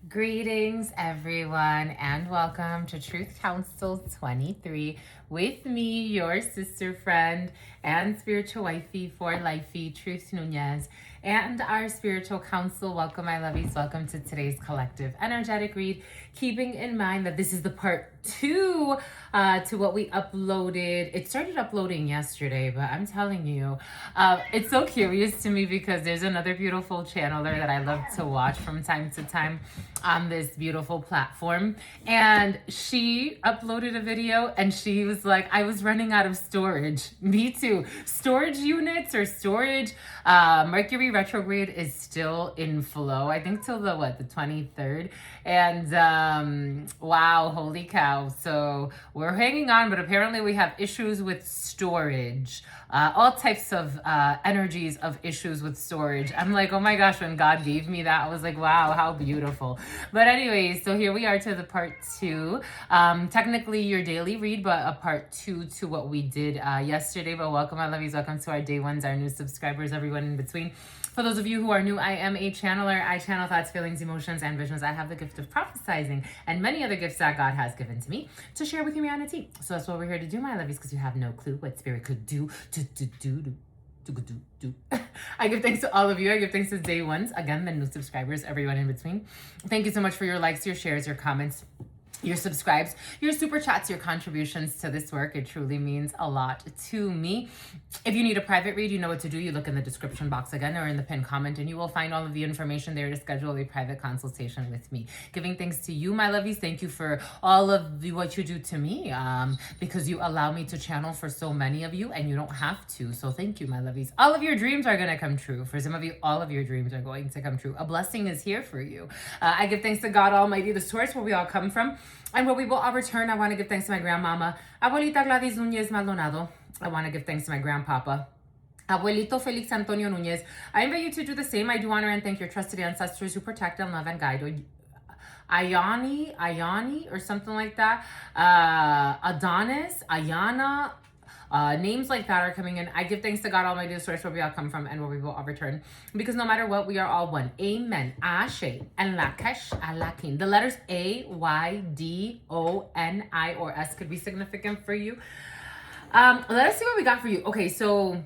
Greetings, everyone, and welcome to Truth Council 23 with me, your sister friend and spiritual wifey for lifey, Truth Nuñez, and our spiritual council. Welcome, my lovies. Welcome to today's collective energetic read. Keeping in mind that this is the part 2 to what we uploaded. It started uploading yesterday, but I'm telling you, it's so curious to me because there's another beautiful channeler that I love to watch from time to time on this beautiful platform, and she uploaded a video and she was like, I was running out of storage. Me too. Storage units or storage. Mercury retrograde is still in flow, I think till the 23rd, and wow, holy cow. So we're hanging on, but apparently we have issues with storage, all types of energies of issues with storage. I'm like, oh my gosh, when God gave me that, I was like, wow, how beautiful. But anyways, so here we are to the part 2. Technically your daily read, but a part 2 to what we did yesterday. But welcome, my lovies. Welcome to our day ones, our new subscribers, everyone in between. For those of you who are new, I am a channeler. I channel thoughts, feelings, emotions, and visions. I have the gift of prophesizing and many other gifts that God has given to me to share with humanity. So that's what we're here to do, my lovies, because you have no clue what spirit could do. I give thanks to all of you. I give thanks to day ones. Again, the new subscribers, everyone in between. Thank you so much for your likes, your shares, your comments, your subscribes, your super chats, your contributions to this work. It truly means a lot to me. If you need a private read, you know what to do. You look in the description box again or in the pinned comment, and you will find all of the information there to schedule a private consultation with me. Giving thanks to you, my lovies. Thank you for all of what you do to me, because you allow me to channel for so many of you, and you don't have to. So thank you, my lovies. All of your dreams are going to come true. For some of you, all of your dreams are going to come true. A blessing is here for you. I give thanks to God Almighty, the source where we all come from, and where we will all return. I want to give thanks to my grandmama, Abuelita Gladys Nuñez Maldonado. I want to give thanks to my grandpapa, Abuelito Felix Antonio Nuñez. I invite you to do the same. I do honor and thank your trusted ancestors who protect and love and guide. Ayani, or something like that. Adonis, Ayana. Names like that are coming in. I give thanks to God Almighty, the source where we all come from and where we will all return. Because no matter what, we are all one. Amen. Ashe. And Lakesh Alakin. The letters A, Y, D, O, N, I, or S could be significant for you. Let us see what we got for you. Okay, so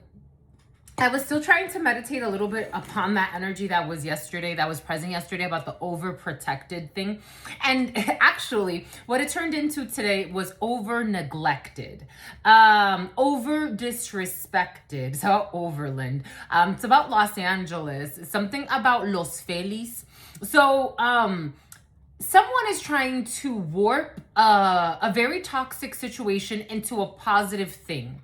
I was still trying to meditate a little bit upon that energy that was yesterday, that was present yesterday about the overprotected thing. And actually, what it turned into today was over-neglected, over-disrespected. It's about Overland. It's about Los Angeles. Something about Los Feliz. So, someone is trying to warp a very toxic situation into a positive thing.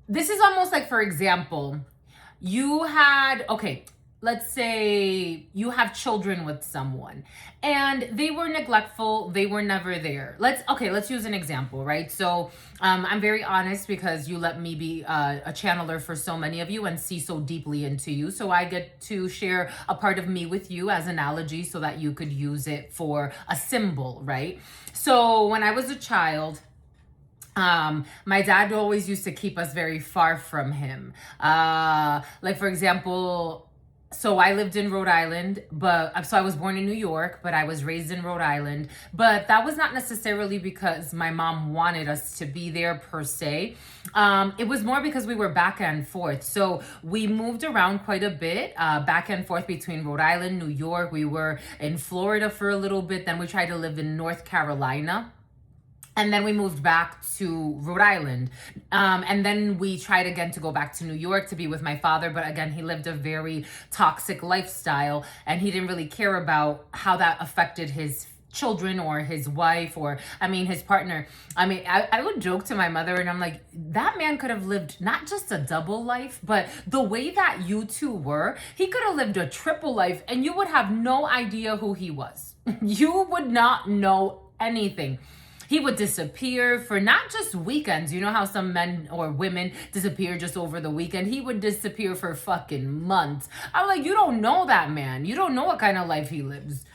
This is almost like, for example, let's say you have children with someone and they were neglectful. They were never there. Let's use an example, right? So I'm very honest because you let me be a channeler for so many of you and see so deeply into you. So I get to share a part of me with you as analogy so that you could use it for a symbol, right? So when I was a child, my dad always used to keep us very far from him. Like, for example, so I lived in Rhode Island, so I was born in New York, but I was raised in Rhode Island. But that was not necessarily because my mom wanted us to be there per se. It was more because we were back and forth. So we moved around quite a bit, back and forth between Rhode Island, New York. We were in Florida for a little bit. Then we tried to live in North Carolina. And then we moved back to Rhode Island. And then we tried again to go back to New York to be with my father. But again, he lived a very toxic lifestyle and he didn't really care about how that affected his children or his wife or, his partner. I would joke to my mother and I'm like, that man could have lived not just a double life, but the way that you two were, he could have lived a triple life and you would have no idea who he was. You would not know anything. He would disappear for not just weekends. You know how some men or women disappear just over the weekend? He would disappear for fucking months. I'm like, you don't know that man. You don't know what kind of life he lives.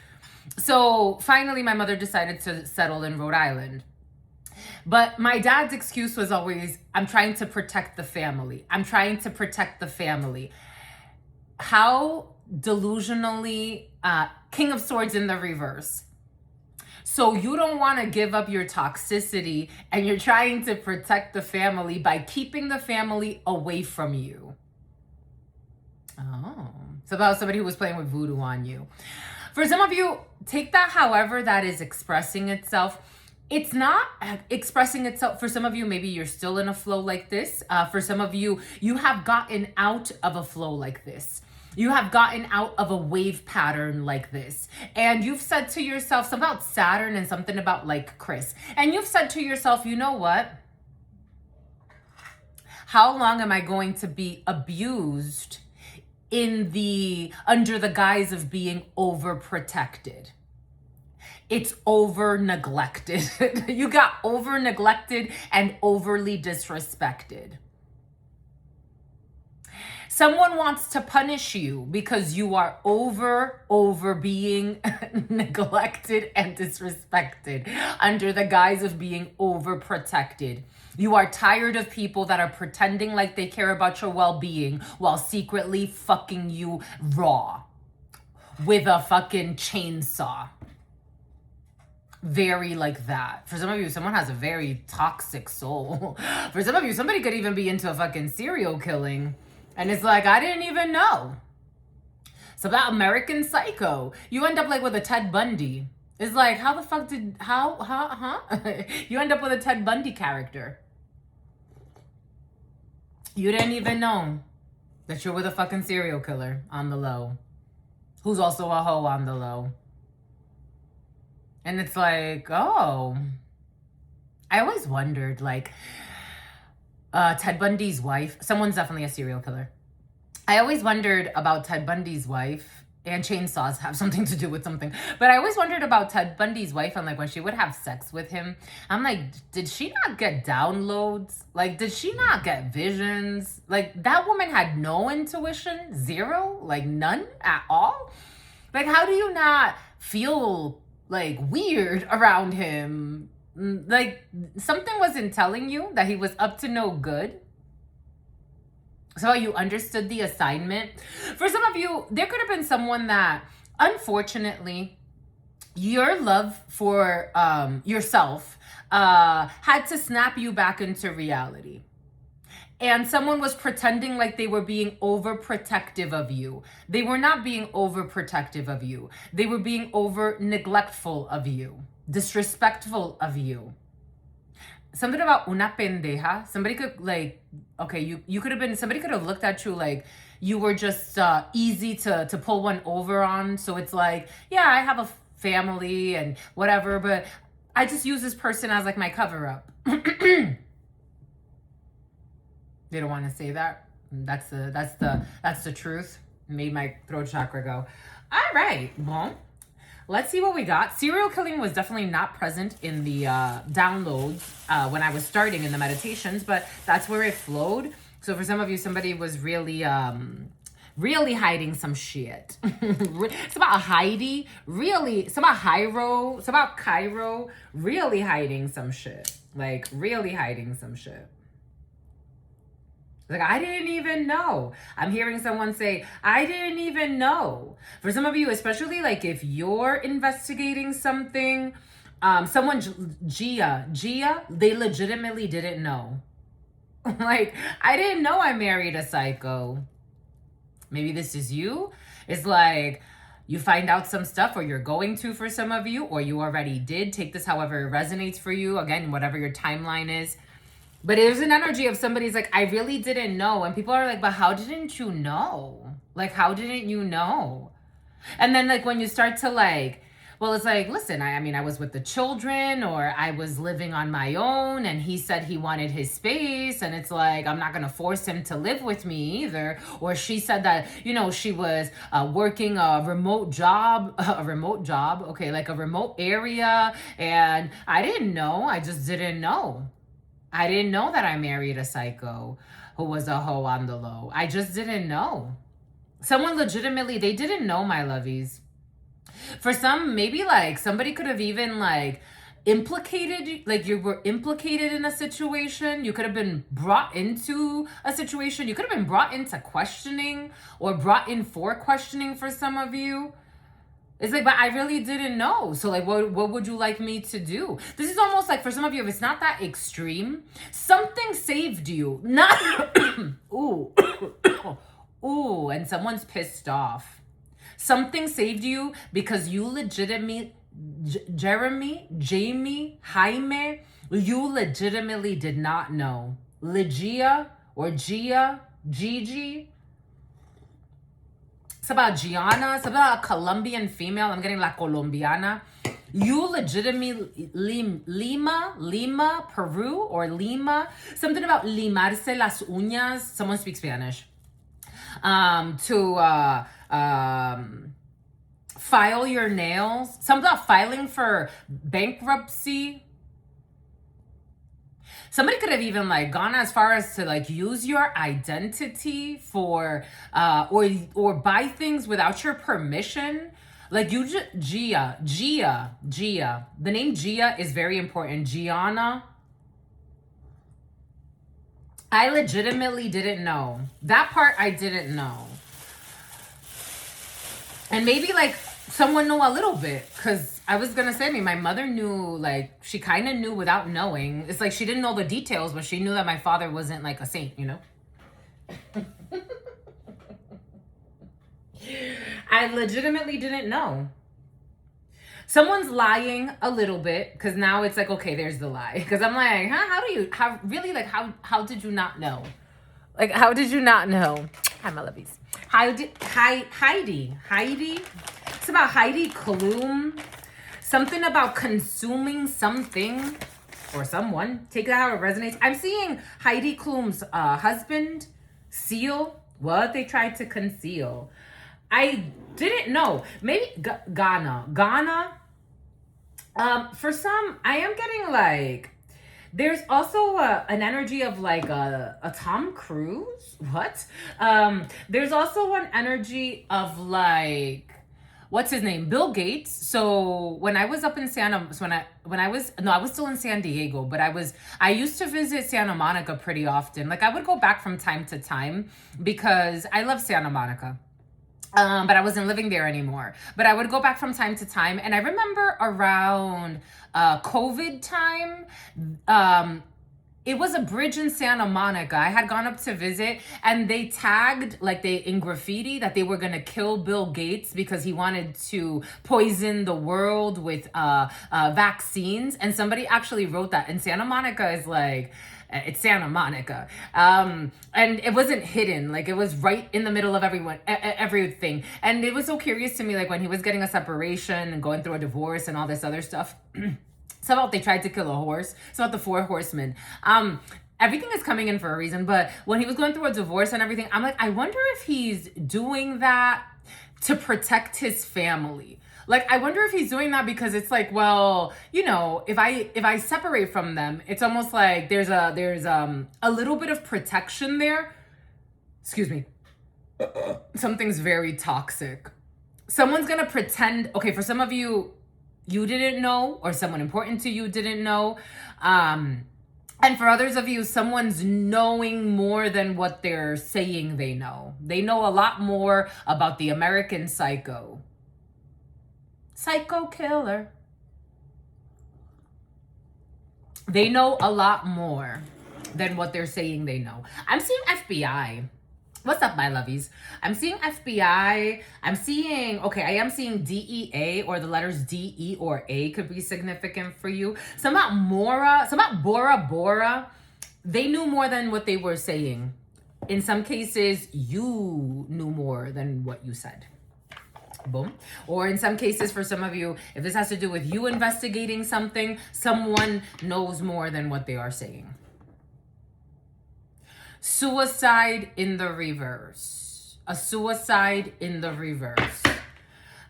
So finally, my mother decided to settle in Rhode Island. But my dad's excuse was always, I'm trying to protect the family. I'm trying to protect the family. How delusionally King of Swords in the reverse. So you don't want to give up your toxicity, and you're trying to protect the family by keeping the family away from you. Oh, it's about somebody who was playing with voodoo on you. For some of you, take that however that is expressing itself. It's not expressing itself. For some of you, maybe you're still in a flow like this. For some of you, you have gotten out of a flow like this. You have gotten out of a wave pattern like this. And you've said to yourself something about Saturn and something about like Chris. And you've said to yourself, you know what? How long am I going to be abused under the guise of being overprotected? It's over neglected. You got over neglected and overly disrespected. Someone wants to punish you because you are over being neglected and disrespected under the guise of being overprotected. You are tired of people that are pretending like they care about your well-being while secretly fucking you raw with a fucking chainsaw. Very like that. For some of you, someone has a very toxic soul. For some of you, somebody could even be into a fucking serial killing. And it's like, I didn't even know. It's about American Psycho. You end up like with a Ted Bundy. It's like, how the fuck you end up with a Ted Bundy character. You didn't even know that you're with a fucking serial killer on the low, who's also a hoe on the low. And it's like, oh, I always wondered, like, Ted Bundy's wife, someone's definitely a serial killer. I always wondered about Ted Bundy's wife, and chainsaws have something to do with something, but I always wondered about Ted Bundy's wife, and like when she would have sex with him, I'm like, did she not get downloads? Like, did she not get visions? Like, that woman had no intuition, zero, like none at all. Like, how do you not feel like weird around him? Like, something wasn't telling you that he was up to no good. So you understood the assignment. For some of you, there could have been someone that, unfortunately, your love for yourself had to snap you back into reality. And someone was pretending like they were being overprotective of you. They were not being overprotective of you. They were being over neglectful of you, disrespectful of you. Something about una pendeja. Somebody could like, okay, you could have been, somebody could have looked at you like you were just easy to pull one over on. So it's like, yeah, I have a family and whatever, but I just use this person as like my cover up. They don't want to say that. That's the truth. Made my throat chakra go. All right, well, let's see what we got. Serial killing was definitely not present in the downloads when I was starting in the meditations, but that's where it flowed. So for some of you, somebody was really hiding some shit. It's about Heidi, really. It's about Hyro. It's about Cairo, really hiding some shit. Like, really hiding some shit. Like, I didn't even know. I'm hearing someone say, I didn't even know. For some of you, especially like if you're investigating something, someone, Gia, they legitimately didn't know. Like, I didn't know I married a psycho. Maybe this is you. It's like, you find out some stuff, or you're going to for some of you, or you already did. Take this however it resonates for you. Again, whatever your timeline is. But there's an energy of somebody's like, I really didn't know. And people are like, but how didn't you know? Like, how didn't you know? And then like when you start to like, well, it's like, listen, I mean, I was with the children, or I was living on my own, and he said he wanted his space. And it's like, I'm not going to force him to live with me either. Or she said that, you know, she was working a remote job, okay, like a remote area. And I didn't know. I just didn't know. I didn't know that I married a psycho who was a hoe on the low. I just didn't know. Someone legitimately, they didn't know, my lovies. For some, maybe like somebody could have even like implicated, like you were implicated in a situation. You could have been brought into a situation. You could have been brought into questioning or brought in for questioning for some of you. It's like, but I really didn't know. So like, what would you like me to do? This is almost like for some of you, if it's not that extreme, something saved you. Not, ooh, ooh, and someone's pissed off. Something saved you because you legitimately, Jamie, Jaime, you legitimately did not know. Ligia or Gia, Gigi. It's about Gianna. It's about a Colombian female. I'm getting La Colombiana. You legitimately, Lima, Peru, or Lima. Something about limarse las uñas. Someone speaks Spanish. File your nails. Something about filing for bankruptcy. Somebody could have even like gone as far as to like use your identity for or buy things without your permission. Like you just Gia. The name Gia is very important. Gianna. I legitimately didn't know. That part I didn't know. And maybe like someone know a little bit, because I was gonna say, my mother knew, like she kind of knew without knowing. It's like she didn't know the details, but she knew that my father wasn't like a saint, you know. I legitimately didn't know. Someone's lying a little bit, because now it's like, okay, there's the lie. Because I'm like, how did you not know? Like, how did you not know? Hi, my lovies. Heidi. It's about Heidi Klum. Something about consuming something or someone. Take that how it resonates. I'm seeing Heidi Klum's husband seal what they tried to conceal. I didn't know. Maybe Ghana. For some, I am getting like, there's also an energy of like a Tom Cruise. What? There's also an energy of like, what's his name? Bill Gates. So when I was up in I was still in San Diego, but I used to visit Santa Monica pretty often. Like I would go back from time to time because I love Santa Monica. But I wasn't living there anymore. But I would go back from time to time. And I remember around COVID time, it was a bridge in Santa Monica. I had gone up to visit and they tagged in graffiti that they were going to kill Bill Gates because he wanted to poison the world with vaccines. And somebody actually wrote that. And Santa Monica is like, it's Santa Monica. And it wasn't hidden. Like it was right in the middle of everything. And it was so curious to me, like when he was getting a separation and going through a divorce and all this other stuff. It's about they tried to kill a horse. It's about the 4 horsemen. Everything is coming in for a reason. But when he was going through a divorce and everything, I'm like, I wonder if he's doing that to protect his family. Like, I wonder if he's doing that because it's like, well, you know, if I separate from them, it's almost like there's a little bit of protection there. Excuse me. Something's very toxic. Someone's gonna pretend. Okay, for some of you, you didn't know, or someone important to you didn't know. And for others of you, someone's knowing more than what they're saying they know. They know a lot more about the American psycho. Psycho killer. They know a lot more than what they're saying they know. I'm seeing FBI. What's up, my lovies? I'm seeing FBI. I am seeing DEA, or the letters D, E, or A could be significant for you. Some about Bora. They knew more than what they were saying. In some cases, you knew more than what you said. Boom. Or in some cases, for some of you, if this has to do with you investigating something, someone knows more than what they are saying. Suicide in the reverse. A suicide in the reverse.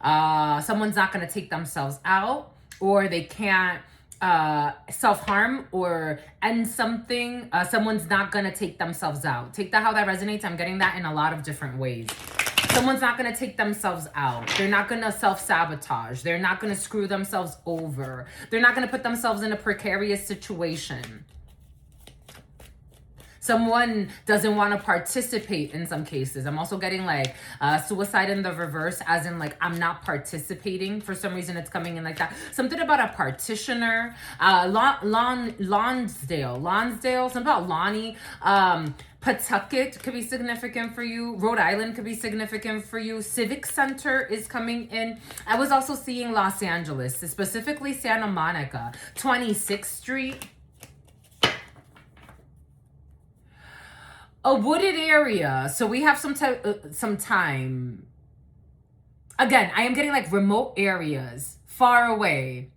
Someone's not going to take themselves out, or they can't self-harm or end something. Someone's not going to take themselves out. Take that how that resonates. I'm getting that in a lot of different ways. Someone's not going to take themselves out. They're not going to self-sabotage. They're not going to screw themselves over. They're not going to put themselves in a precarious situation. Someone doesn't want to participate in some cases. I'm also getting like suicide in the reverse, as in like I'm not participating. For some reason it's coming in like that. Something about a partitioner. Lonsdale, something about Lonnie. Pawtucket could be significant for you. Rhode Island could be significant for you. Civic Center is coming in. I was also seeing Los Angeles, specifically Santa Monica, 26th Street. A wooded area. So we have some time. Again, I am getting like remote areas, far away.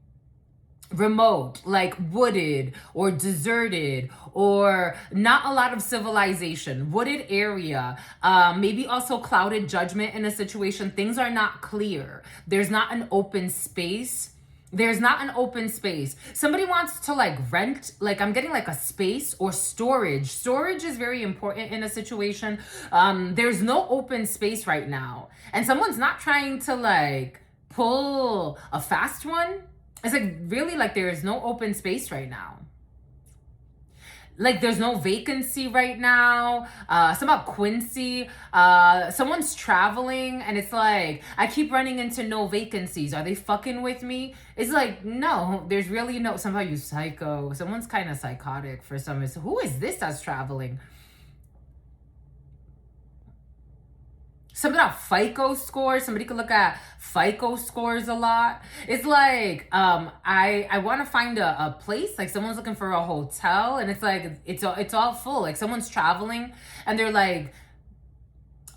Remote, like wooded or deserted, or not a lot of civilization. Wooded area, maybe also clouded judgment in a situation. Things are not clear. There's not an open space. Somebody wants to like rent, like I'm getting like a space or storage. Storage is very important in a situation. There's no open space right now. And someone's not trying to like pull a fast one. It's like really like there is no open space right now. Like there's no vacancy right now. Some about Quincy. Someone's traveling and it's like, I keep running into no vacancies. Are they fucking with me? It's like, no, there's really no, somehow you psycho. Someone's kind of psychotic for some reason. Who is this that's traveling? Something about FICO scores. Somebody could look at FICO scores a lot. It's like, I want to find a place, like someone's looking for a hotel and it's like, it's all full. Like someone's traveling and they're like,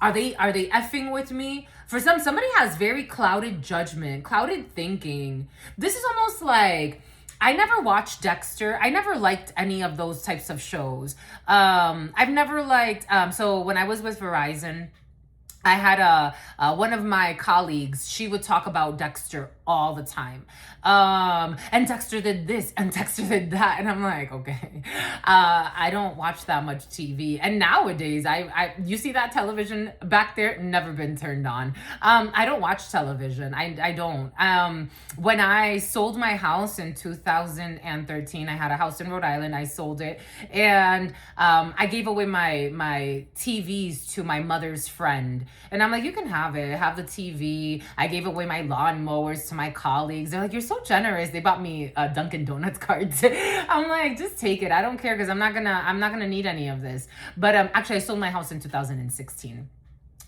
are they effing with me? For somebody has very clouded judgment, clouded thinking. This is almost like, I never watched Dexter. I never liked any of those types of shows. I've never liked, so when I was with Verizon, I had one of my colleagues, she would talk about Dexter all the time. And Dexter did this and Dexter did that. And I'm like, okay, I don't watch that much TV. And nowadays, you see that television back there, never been turned on. I don't watch television. I don't. When I sold my house in 2013, I had a house in Rhode Island. I sold it. And I gave away my TVs to my mother's friend. And I'm like, you can have it. Have the TV. I gave away my lawnmowers to my colleagues. They're like, you're so generous. They bought me Dunkin' Donuts cards. I'm like, just take it. I don't care because I'm not gonna need any of this. But actually, I sold my house in 2016.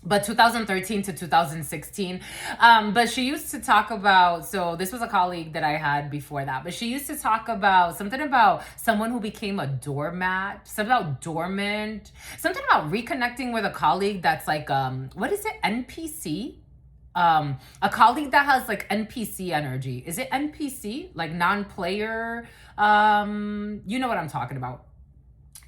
But 2013 to 2016. But she used to talk about, so this was a colleague that I had before that, but she used to talk about something about someone who became a doormat, something about dormant, something about reconnecting with a colleague that's like, what is it, NPC? A colleague that has like NPC energy. Is it NPC? Like non-player? You know what I'm talking about.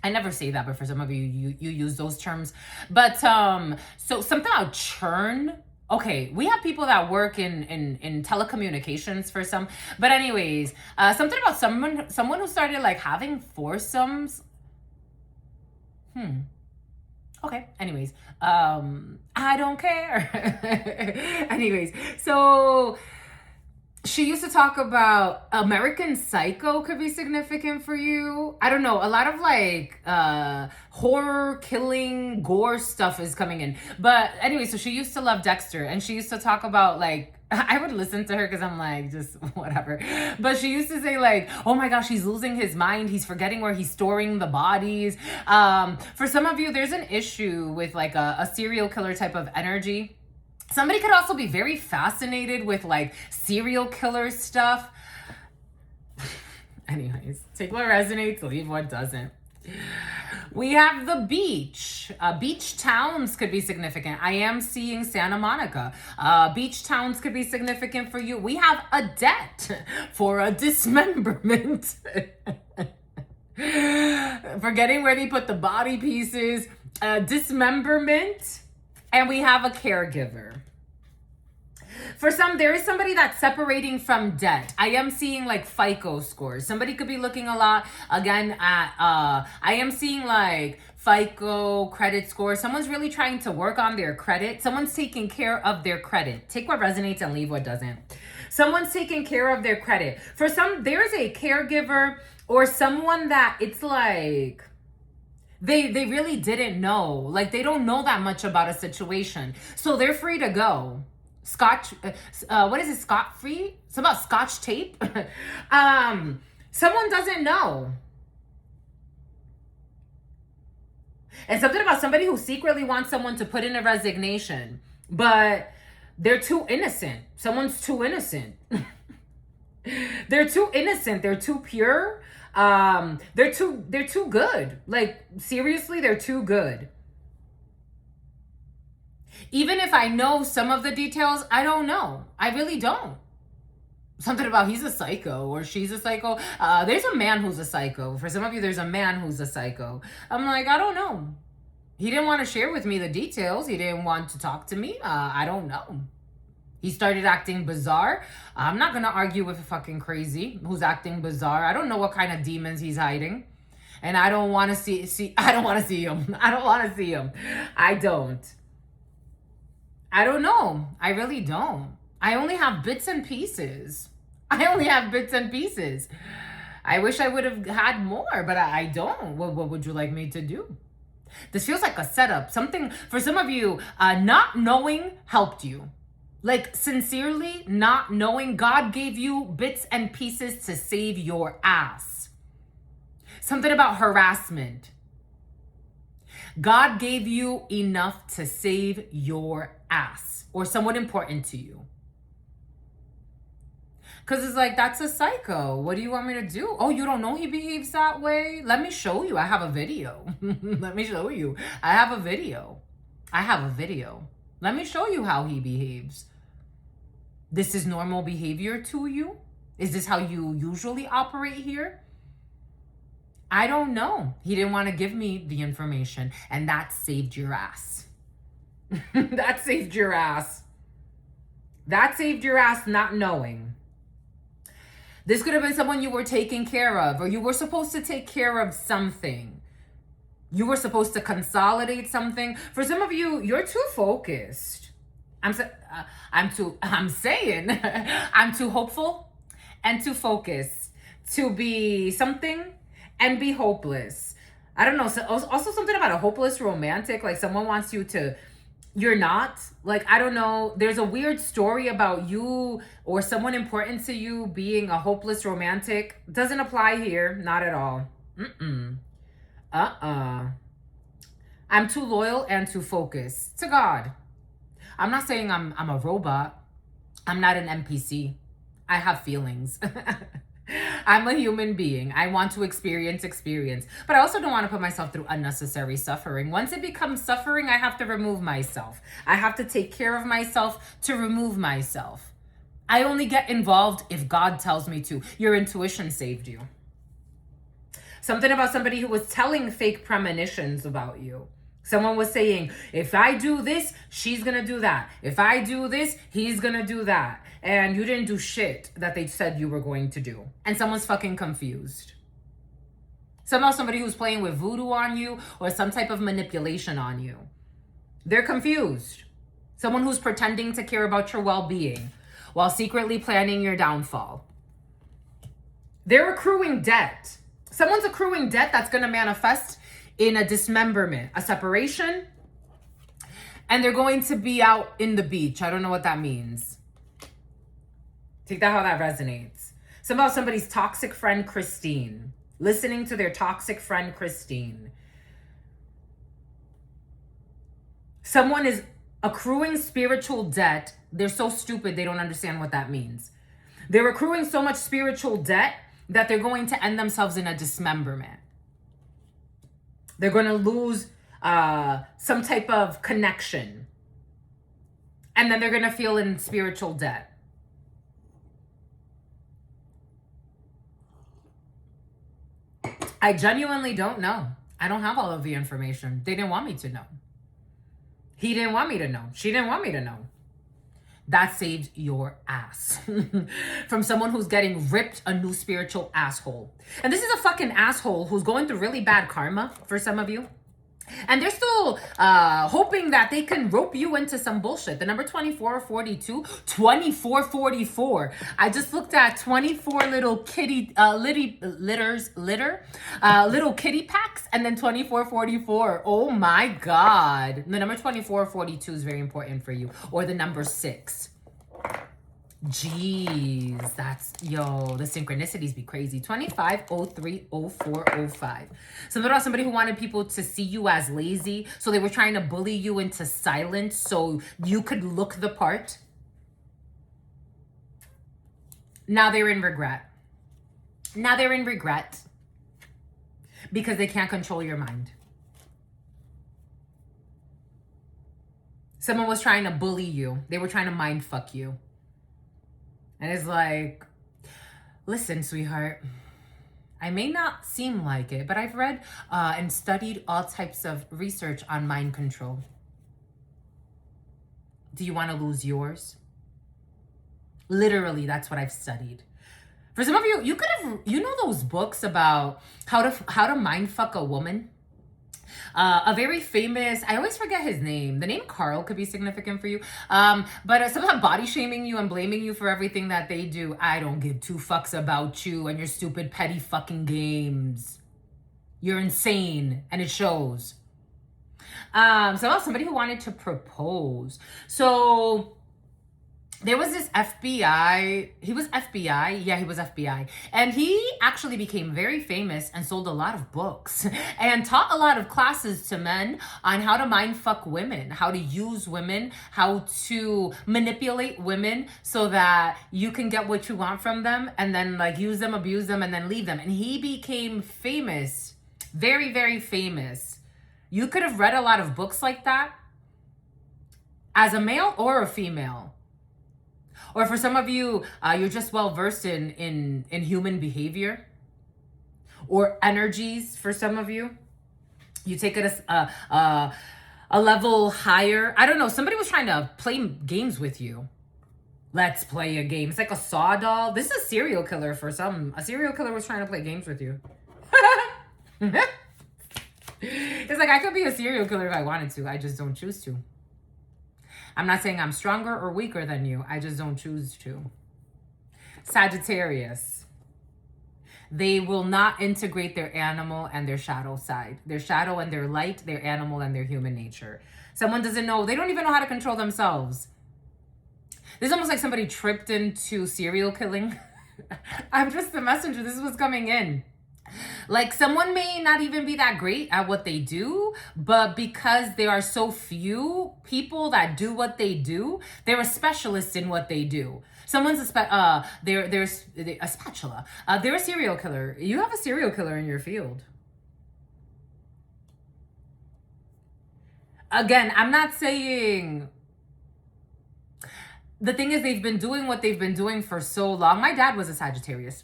I never say that, but for some of you use those terms. But so something about churn. Okay, we have people that work in telecommunications for some. But anyways, something about someone who started like having foursomes. Okay, anyways, I don't care. Anyways, so she used to talk about American Psycho could be significant for you. I don't know. A lot of like horror, killing, gore stuff is coming in. But anyway, so she used to love Dexter and she used to talk about like, I would listen to her because I'm like, just whatever. But she used to say like, oh my gosh, he's losing his mind. He's forgetting where he's storing the bodies. For some of you, there's an issue with like a serial killer type of energy. Somebody could also be very fascinated with like serial killer stuff. Anyways, take what resonates, leave what doesn't. We have the beach. Beach towns could be significant. I am seeing Santa Monica. Beach towns could be significant for you. We have a debt for a dismemberment. Forgetting where they put the body pieces. Dismemberment. And we have a caregiver. For some, there is somebody that's separating from debt. I am seeing like FICO scores. Somebody could be looking a lot, again, at, I am seeing like FICO, credit score. Someone's really trying to work on their credit. Someone's taking care of their credit. Take what resonates and leave what doesn't. Someone's taking care of their credit. For some, there's a caregiver or someone that it's like they really didn't know. Like, they don't know that much about a situation. So they're free to go. What is it? Scot-free? It's about scotch tape. Someone doesn't know. And something about somebody who secretly wants someone to put in a resignation, but they're too innocent. Someone's too innocent. They're too innocent. They're too pure. They're too good. Like, seriously, they're too good. Even if I know some of the details, I don't know. I really don't. Something about he's a psycho or she's a psycho. There's a man who's a psycho. For some of you, there's a man who's a psycho. I'm like, I don't know. He didn't want to share with me the details. He didn't want to talk to me. I don't know. He started acting bizarre. I'm not going to argue with a fucking crazy who's acting bizarre. I don't know what kind of demons he's hiding. And I don't want to see I don't want to see him. I don't want to see him. I don't know. I really don't. I only have bits and pieces. I wish I would have had more, but I don't. What would you like me to do? This feels like a setup. Something, for some of you, not knowing helped you. Like, sincerely, not knowing, God gave you bits and pieces to save your ass. Something about harassment. God gave you enough to save your ass or someone important to you. Because it's like, that's a psycho. What do you want me to do? Oh, you don't know he behaves that way? Let me show you. I have a video. Let me show you. I have a video. Let me show you how he behaves. This is normal behavior to you? Is this how you usually operate here? I don't know. He didn't want to give me the information, and that saved your ass. That saved your ass. That saved your ass not knowing. This could have been someone you were taking care of, or you were supposed to take care of something. You were supposed to consolidate something. For some of you, you're too focused. I'm too hopeful and too focused to be something and be hopeless. I don't know. So also something about a hopeless romantic, like someone wants you to, you're not. Like, I don't know. There's a weird story about you or someone important to you being a hopeless romantic. Doesn't apply here. Not at all. I'm too loyal and too focused to God. I'm not saying I'm a robot. I'm not an NPC. I have feelings. I'm a human being. I want to experience, but I also don't want to put myself through unnecessary suffering. Once it becomes suffering, I have to remove myself. I have to take care of myself to remove myself. I only get involved if God tells me to. Your intuition saved you. Something about somebody who was telling fake premonitions about you. Someone was saying, if I do this, she's going to do that. If I do this, he's going to do that. And you didn't do shit that they said you were going to do. And someone's fucking confused. Somehow somebody who's playing with voodoo on you or some type of manipulation on you. They're confused. Someone who's pretending to care about your well-being while secretly planning your downfall. They're accruing debt. Someone's accruing debt that's going to manifest in a dismemberment, a separation, and they're going to be out in the beach. I don't know what that means. Take that how that resonates. Somehow somebody's toxic friend, Christine. Listening to their toxic friend, Christine. Someone is accruing spiritual debt. They're so stupid, they don't understand what that means. They're accruing so much spiritual debt that they're going to end themselves in a dismemberment. They're going to lose some type of connection. And then they're going to feel in spiritual debt. I genuinely don't know. I don't have all of the information. They didn't want me to know. He didn't want me to know. She didn't want me to know. That saved your ass. From someone who's getting ripped a new spiritual asshole. And this is a fucking asshole who's going through really bad karma for some of you. And they're still hoping that they can rope you into some bullshit. The number 2442, 2444. I just looked at 24 little kitty little kitty packs, and then 2444. Oh my God. The number 2442 is very important for you, or the number 6. Jeez, that's, yo, the synchronicities be crazy. 25030405. Something about somebody who wanted people to see you as lazy, so they were trying to bully you into silence so you could look the part. Now they're in regret. Now they're in regret because they can't control your mind. Someone was trying to bully you. They were trying to mind fuck you. And it's like, listen, sweetheart, I may not seem like it, but I've read and studied all types of research on mind control. Do you want to lose yours? Literally, that's what I've studied. For some of you, you could have, you know, those books about how to mind fuck a woman. A very famous, I always forget his name. The name Carl could be significant for you. But somehow body shaming you and blaming you for everything that they do. I don't give 2 fucks about you and your stupid petty fucking games. You're insane, and it shows. Somebody who wanted to propose. So there was this FBI, he was FBI, yeah, he was FBI. And he actually became very famous and sold a lot of books and taught a lot of classes to men on how to mind fuck women, how to use women, how to manipulate women so that you can get what you want from them, and then like use them, abuse them, and then leave them. And he became famous, very, very famous. You could have read a lot of books like that as a male or a female. Or for some of you, you're just well versed in human behavior or energies. For some of you, you take it a level higher. I don't know. Somebody was trying to play games with you. Let's play a game. It's like a saw doll. This is a serial killer for some. A serial killer was trying to play games with you. It's like, I could be a serial killer if I wanted to. I just don't choose to. I'm not saying I'm stronger or weaker than you. I just don't choose to. Sagittarius. They will not integrate their animal and their shadow side. Their shadow and their light, their animal and their human nature. Someone doesn't know. They don't even know how to control themselves. This is almost like somebody tripped into serial killing. I'm just the messenger. This is what's coming in. Like, someone may not even be that great at what they do, but because there are so few people that do what they do, they're a specialist in what they do. Someone's they're a spatula. They're a serial killer. You have a serial killer in your field. Again, I'm not saying... The thing is, they've been doing what they've been doing for so long. My dad was a Sagittarius.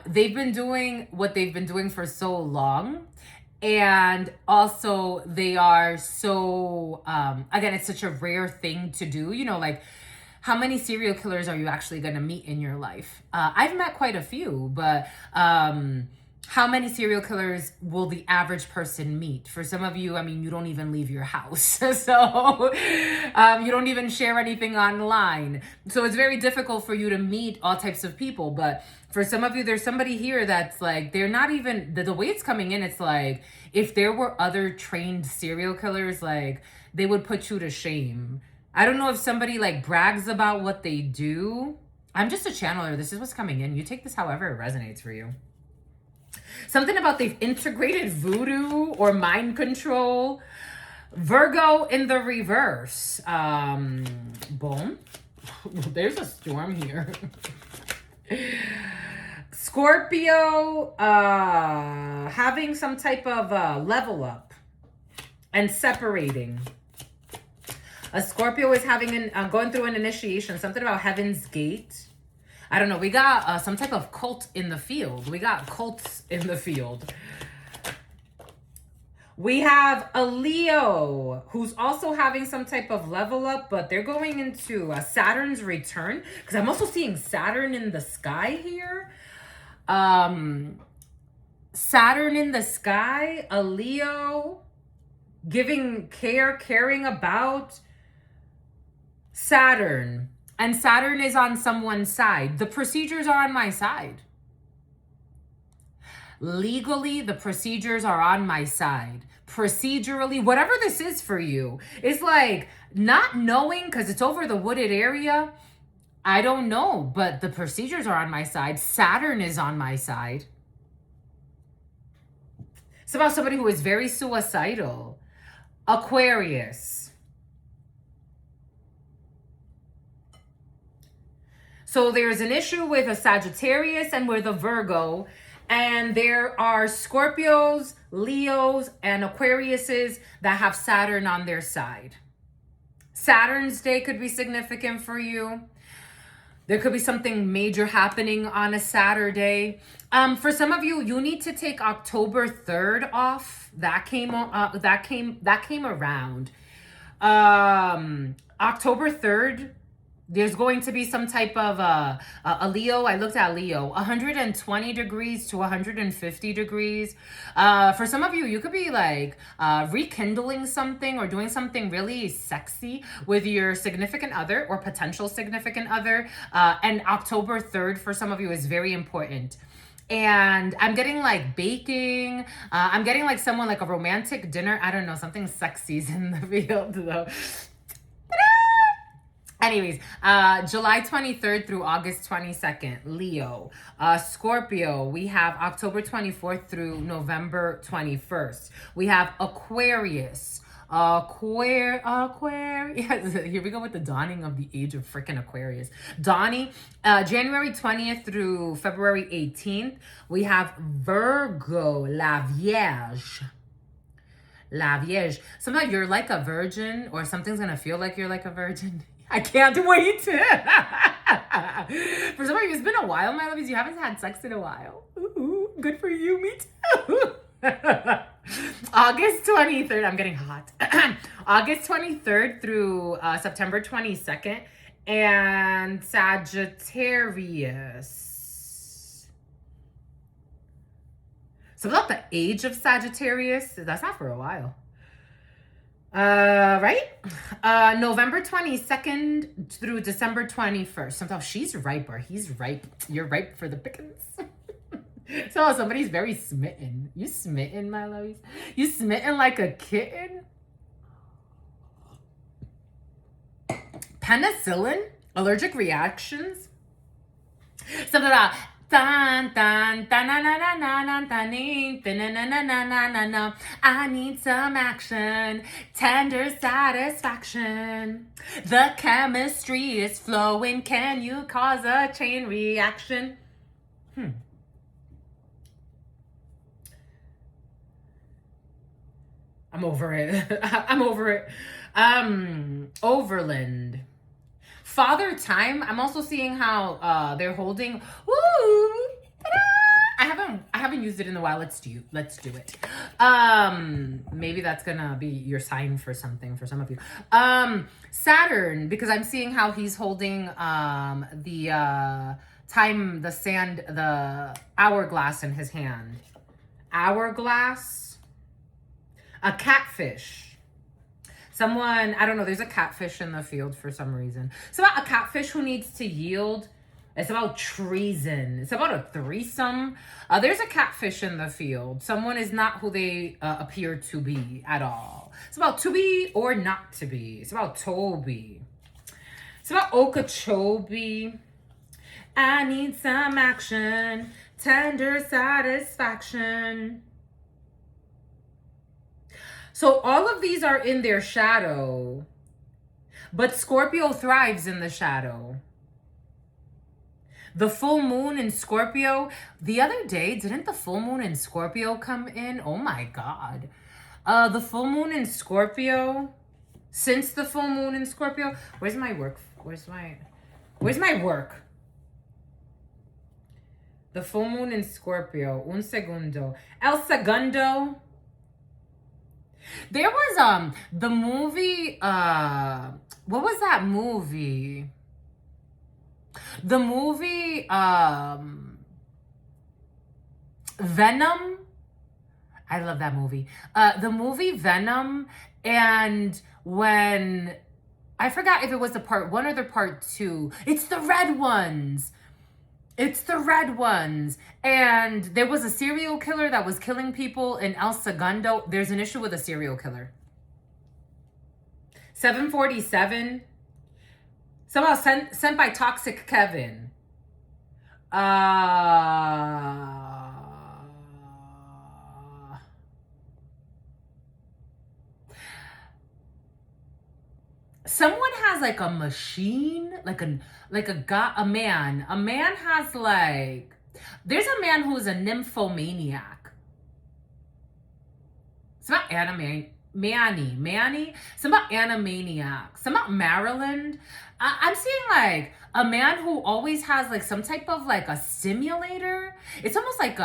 They've been doing what they've been doing for so long. And also they are so, again, it's such a rare thing to do, you know, like how many serial killers are you actually going to meet in your life? I've met quite a few, but, how many serial killers will the average person meet? For some of you, I mean, you don't even leave your house. So you don't even share anything online. So it's very difficult for you to meet all types of people. But for some of you, there's somebody here that's like, they're not even, the way it's coming in, it's like, if there were other trained serial killers, like, they would put you to shame. I don't know if somebody like brags about what they do. I'm just a channeler. This is what's coming in. You take this however it resonates for you. Something about they've integrated voodoo or mind control. Virgo in the reverse. Boom. There's a storm here. Scorpio having some type of level up and separating. A Scorpio is having going through an initiation. Something about Heaven's Gate. I don't know. We got some type of cult in the field. We got cults in the field. We have a Leo who's also having some type of level up, but they're going into Saturn's return. Because I'm also seeing Saturn in the sky here. Saturn in the sky, a Leo, giving care, caring about Saturn. And Saturn is on someone's side. The procedures are on my side. Legally, the procedures are on my side. Procedurally, whatever this is for you, it's like not knowing because it's over the wooded area. I don't know, but the procedures are on my side. Saturn is on my side. It's about somebody who is very suicidal. Aquarius. So there's an issue with a Sagittarius and with a Virgo. And there are Scorpios, Leos, and Aquariuses that have Saturn on their side. Saturn's day could be significant for you. There could be something major happening on a Saturday. For some of you, you need to take October 3rd off. That came around. October 3rd, there's going to be some type of a Leo. I looked at Leo, 120 degrees to 150 degrees. For some of you, you could be like rekindling something or doing something really sexy with your significant other or potential significant other. And October 3rd for some of you is very important. And I'm getting like baking. I'm getting like someone like a romantic dinner. I don't know, something sexy's in the field though. Anyways, July 23rd through August 22nd, Leo. Scorpio, we have October 24th through November 21st. We have Aquarius. Aquarius. Here we go with the dawning of the age of freaking Aquarius. Dawning, January 20th through February 18th. We have Virgo, La Vierge. La Vierge. Sometimes you're like a virgin, or something's gonna feel like you're like a virgin. I can't wait. For some of you, it's been a while, my lovies. You haven't had sex in a while. Ooh, good for you. Me too. August 23rd. I'm getting hot. August 23rd through September 22nd. And Sagittarius. So about the age of Sagittarius, that's not for a while. Right? November 22nd through December 21st. Sometimes she's ripe or he's ripe. You're ripe for the pickings. So somebody's very smitten. You smitten, my lovies? You smitten like a kitten? Penicillin? Allergic reactions? Something about dun dun dun na na na na na na na na na na. I need some action, tender satisfaction. The chemistry is flowing. Can you cause a chain reaction? I'm over it. I'm over it. Overland. Father time. I'm also seeing how they're holding. Woo! I haven't used it in a while. Let's do it. Maybe that's gonna be your sign for something for some of you. Saturn, because I'm seeing how he's holding the time, the sand, the hourglass in his hand. Hourglass. A catfish. Someone, I don't know, there's a catfish in the field for some reason. It's about a catfish who needs to yield. It's about treason. It's about a threesome. There's a catfish in the field. Someone is not who they appear to be at all. It's about to be or not to be. It's about Toby. It's about Okeechobee. I need some action, tender satisfaction. So all of these are in their shadow, but Scorpio thrives in the shadow. The full moon in Scorpio, the other day, didn't the full moon in Scorpio come in? Oh my God. The full moon in Scorpio, since the full moon in Scorpio, where's my work? Where's my work? The full moon in Scorpio, un segundo. El segundo. There was the movie, what was that movie? The movie Venom. I love that movie. The movie Venom, and when I forgot if it was the part 1 or the part 2. It's the red ones. It's the red ones. And there was a serial killer that was killing people in El Segundo. There's an issue with a serial killer. 747. Somehow sent by Toxic Kevin. Someone has like a machine, like a man. A man has like, there's a man who's a nymphomaniac. It's about Manny. It's about Animaniac. It's about Maryland. I'm seeing like a man who always has like some type of like a stimulator. It's almost like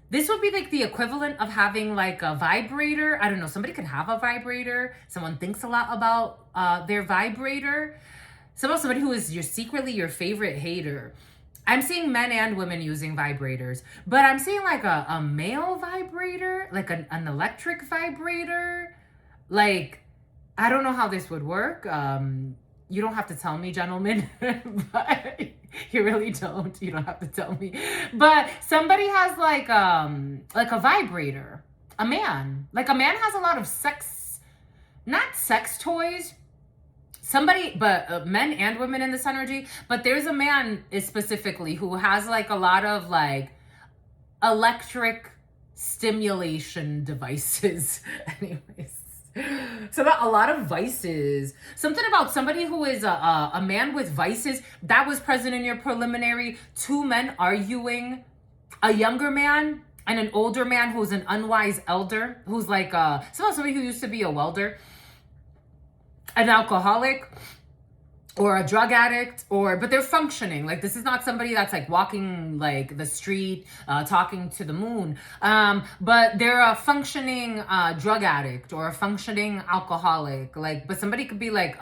this would be like the equivalent of having like a vibrator. I don't know. Somebody could have a vibrator. Someone thinks a lot about their vibrator. Somebody who is secretly your favorite hater. I'm seeing men and women using vibrators, but I'm seeing like a male vibrator, like an electric vibrator. Like, I don't know how this would work. You don't have to tell me, gentlemen, but you really don't. You don't have to tell me. But somebody has like a vibrator. A man. Like a man has a lot of not sex toys. Men and women in this energy. But there's a man specifically who has like a lot of like electric stimulation devices. Anyways. So about a lot of vices. Something about somebody who is a man with vices. That was present in your preliminary. 2 men arguing. A younger man and an older man who's an unwise elder. Who's like somebody who used to be a welder. An alcoholic. Or a drug addict, but they're functioning. Like, this is not somebody that's like walking like the street, talking to the moon. But they're a functioning drug addict or a functioning alcoholic. Like, but somebody could be like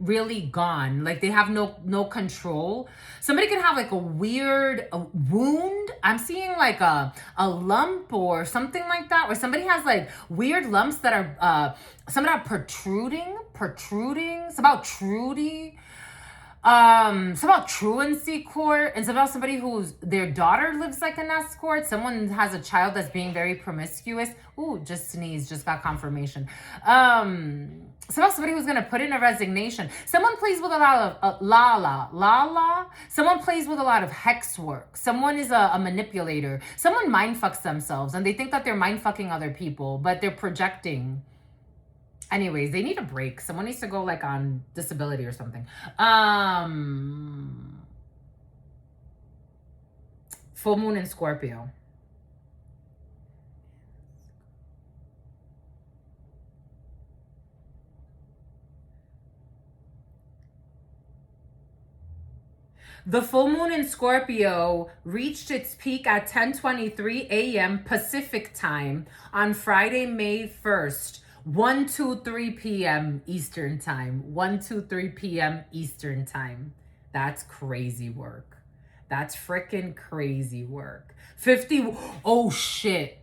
really gone. Like they have no control. Somebody can have like a weird wound. I'm seeing like a lump or something like that. Or somebody has like weird lumps that are some are protruding. It's about Trudy. It's about truancy court. And it's about somebody who's their daughter lives like an escort. Someone has a child that's being very promiscuous. Ooh, just sneezed, just got confirmation. It's about somebody who's gonna put in a resignation. Someone plays with a lot of la. Someone plays with a lot of hex work. Someone is a manipulator. Someone mind fucks themselves and they think that they're mind fucking other people, but they're projecting. Anyways, they need a break. Someone needs to go like on disability or something. Full moon in Scorpio. The full moon in Scorpio reached its peak at 10:23 a.m. Pacific time on Friday, May 1st. 1:23 p.m. Eastern time. 1:23 p.m. Eastern time. That's crazy work. That's freaking crazy work. 50. Oh shit.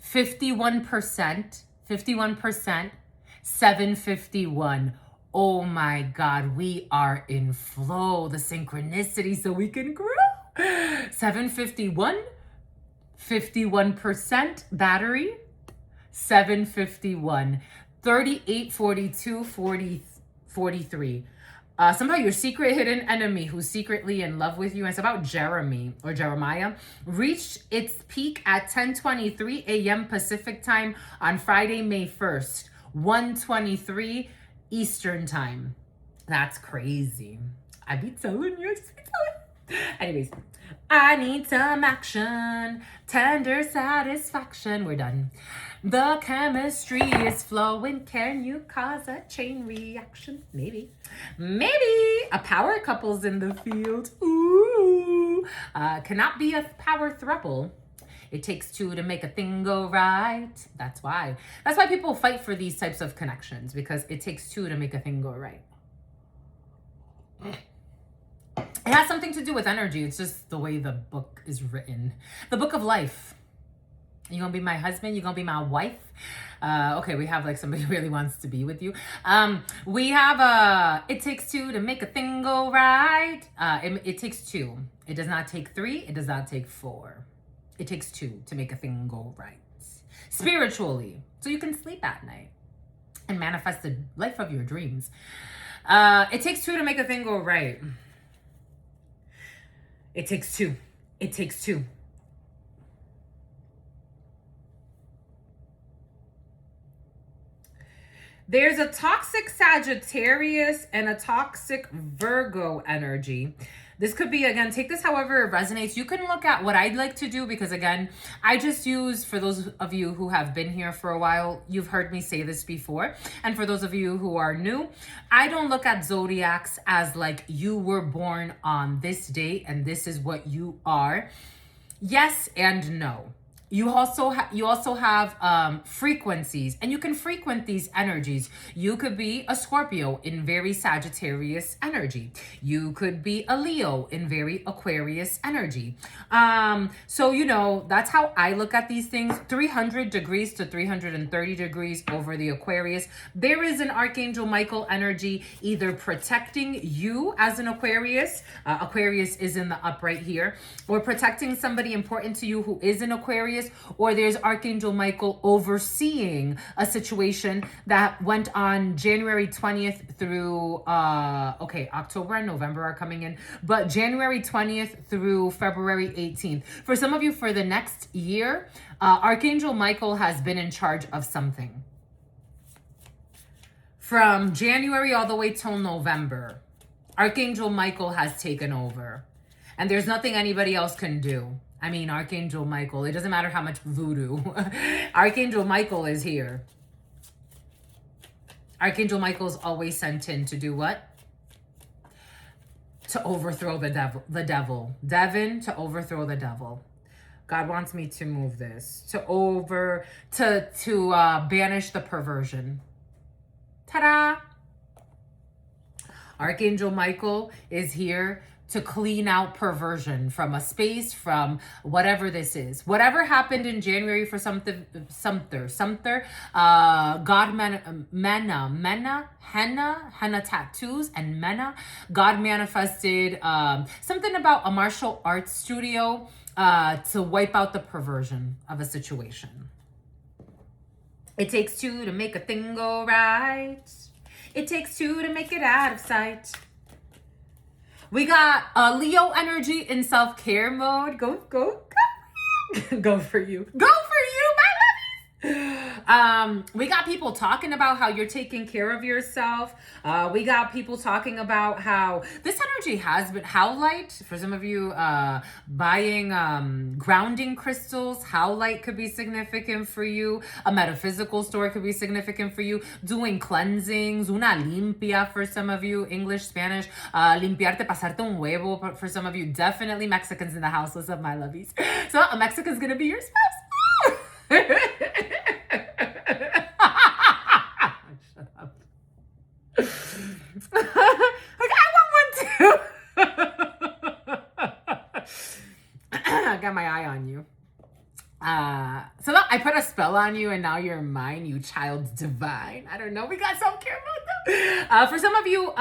51%. 51%. 751. Oh my God. We are in flow. The synchronicity so we can grow. 751. 51% battery. 751, 38, 42, 40, 43. Somehow your secret hidden enemy who's secretly in love with you, and it's about Jeremiah, reached its peak at 10:23 a.m. Pacific time on Friday, May 1st, 1:23 Eastern time. That's crazy. I be telling you. Anyways, I need some action, tender satisfaction. We're done. The chemistry is flowing. Can you cause a chain reaction? Maybe. A power couple's in the field. Ooh. Cannot be a power throuple. It takes 2 to make a thing go right. That's why people fight for these types of connections, because it takes 2 to make a thing go right. It has something to do with energy. It's just the way the book is written. The book of life. You gonna be my husband? You gonna be my wife? Okay, we have like somebody who really wants to be with you. We have it takes two to make a thing go right. It takes two. It does not take three. It does not take four. It takes two to make a thing go right. Spiritually, so you can sleep at night and manifest the life of your dreams. It takes two to make a thing go right. It takes two. It takes two. There's a toxic Sagittarius and a toxic Virgo energy. This could be, again, take this however it resonates. You can look at what I'd like to do because, again, I just use, for those of you who have been here for a while, you've heard me say this before. And for those of you who are new, I don't look at zodiacs as like you were born on this date and this is what you are. Yes and no. You also have frequencies, and you can frequent these energies. You could be a Scorpio in very Sagittarius energy. You could be a Leo in very Aquarius energy. So, you know, that's how I look at these things. 300 degrees to 330 degrees over the Aquarius. There is an Archangel Michael energy either protecting you as an Aquarius. Aquarius is in the upright here. Or protecting somebody important to you who is an Aquarius. Or there's Archangel Michael overseeing a situation that went on January 20th through, October and November are coming in, but January 20th through February 18th. For some of you, for the next year, Archangel Michael has been in charge of something. From January all the way till November, Archangel Michael has taken over. And there's nothing anybody else can do. I mean, Archangel Michael, it doesn't matter how much voodoo. Archangel Michael is here. Archangel Michael is always sent in to do what? To overthrow the devil. Devin, to overthrow the devil. God wants me to move this. To banish the perversion. Ta-da! Archangel Michael is here to clean out perversion from a space, from whatever this is. Whatever happened in January for Sumter, henna tattoos and Mena. God manifested something about a martial arts studio to wipe out the perversion of a situation. It takes two to make a thing go right. It takes two to make it out of sight. We got Leo energy in self-care mode. Go for you. Go for you, my lovies. We got people talking about how you're taking care of yourself. We got people talking about how this energy has been howlite. For some of you, buying grounding crystals, howlite could be significant for you. A metaphysical store could be significant for you. Doing cleansings, una limpia for some of you, English, Spanish, limpiarte, pasarte un huevo for some of you. Definitely Mexicans in the house. What's up, my lovies? So a Mexican's gonna be your spouse. Shut up. Like, I want one too. I got my eye on you. So I put a spell on you and now you're mine, you child divine. I don't know. We got self-care mode though. For some of you,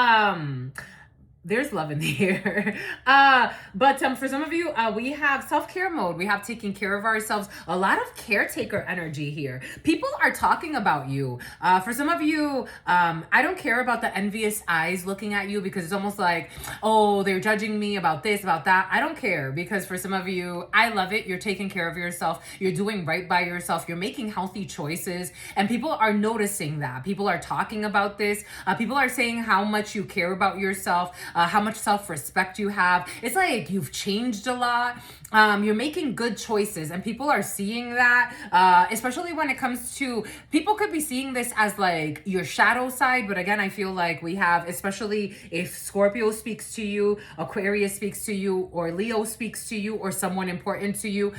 there's love in the air. But for some of you, we have self-care mode. We have taking care of ourselves. A lot of caretaker energy here. People are talking about you. For some of you, I don't care about the envious eyes looking at you because it's almost like, oh, they're judging me about this, about that. I don't care because for some of you, I love it. You're taking care of yourself. You're doing right by yourself. You're making healthy choices. And people are noticing that. People are talking about this. People are saying how much you care about yourself. How much self-respect you have. It's like you've changed a lot. You're making good choices and people are seeing that, especially when it comes to, people could be seeing this as like your shadow side. But again, I feel like we have, especially if Scorpio speaks to you, Aquarius speaks to you, or Leo speaks to you, or someone important to you,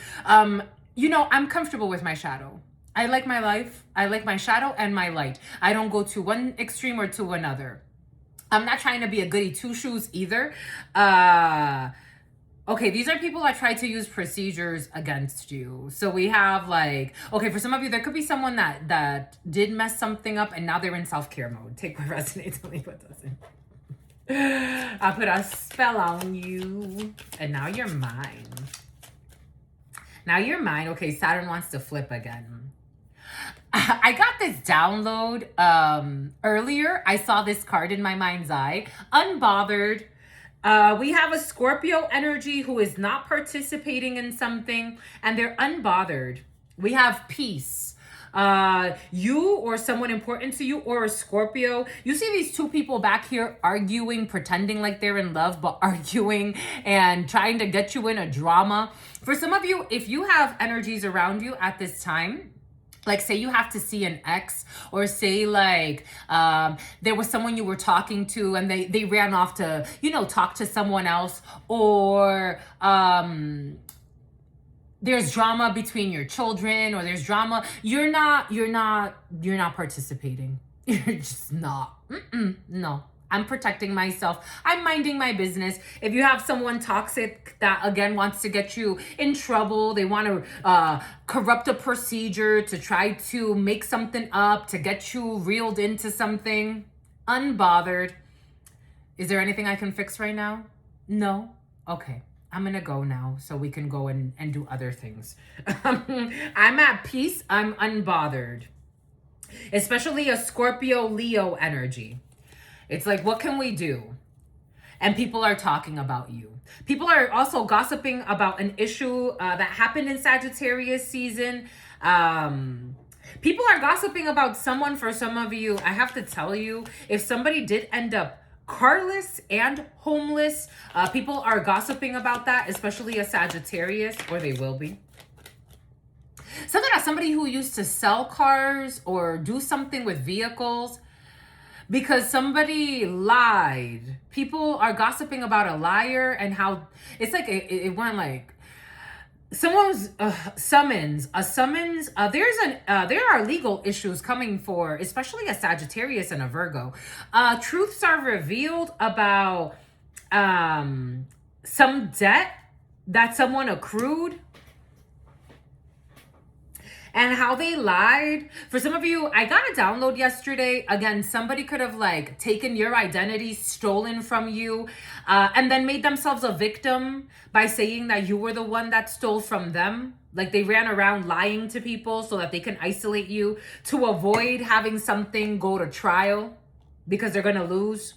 you know, I'm comfortable with my shadow. I like my life. I like my shadow and my light. I don't go to one extreme or to another. I'm not trying to be a goody two shoes either. Okay, these are people that try to use procedures against you. So we have like, okay, for some of you, there could be someone that did mess something up and now they're in self-care mode. Take what resonates, leave what doesn't. I put a spell on you and now you're mine. Now you're mine. Okay, Saturn wants to flip again. I got this download earlier. I saw this card in my mind's eye. Unbothered. We have a Scorpio energy who is not participating in something and they're unbothered. We have peace. You or someone important to you or a Scorpio. You see these two people back here arguing, pretending like they're in love, but arguing and trying to get you in a drama. For some of you, if you have energies around you at this time, like say you have to see an ex, or say like there was someone you were talking to and they ran off to, you know, talk to someone else, or there's drama between your children, or there's drama, you're not participating. You're just not. No. I'm protecting myself. I'm minding my business. If you have someone toxic that, again, wants to get you in trouble, they want to corrupt a procedure to try to make something up, to get you reeled into something, unbothered. Is there anything I can fix right now? No? Okay. I'm going to go now so we can go and do other things. I'm at peace. I'm unbothered. Especially a Scorpio Leo energy. It's like, what can we do? And people are talking about you. People are also gossiping about an issue that happened in Sagittarius season. People are gossiping about someone. For some of you, I have to tell you, if somebody did end up carless and homeless, people are gossiping about that, especially a Sagittarius, or they will be. Somebody who used to sell cars or do something with vehicles, because somebody lied. People are gossiping about a liar and how it's like it went like someone's summons. There are legal issues coming for, especially a Sagittarius and a Virgo. Truths are revealed about some debt that someone accrued. And how they lied. For some of you, I got a download yesterday. Again, somebody could have like taken your identity, stolen from you, and then made themselves a victim by saying that you were the one that stole from them. Like they ran around lying to people so that they can isolate you to avoid having something go to trial because they're going to lose.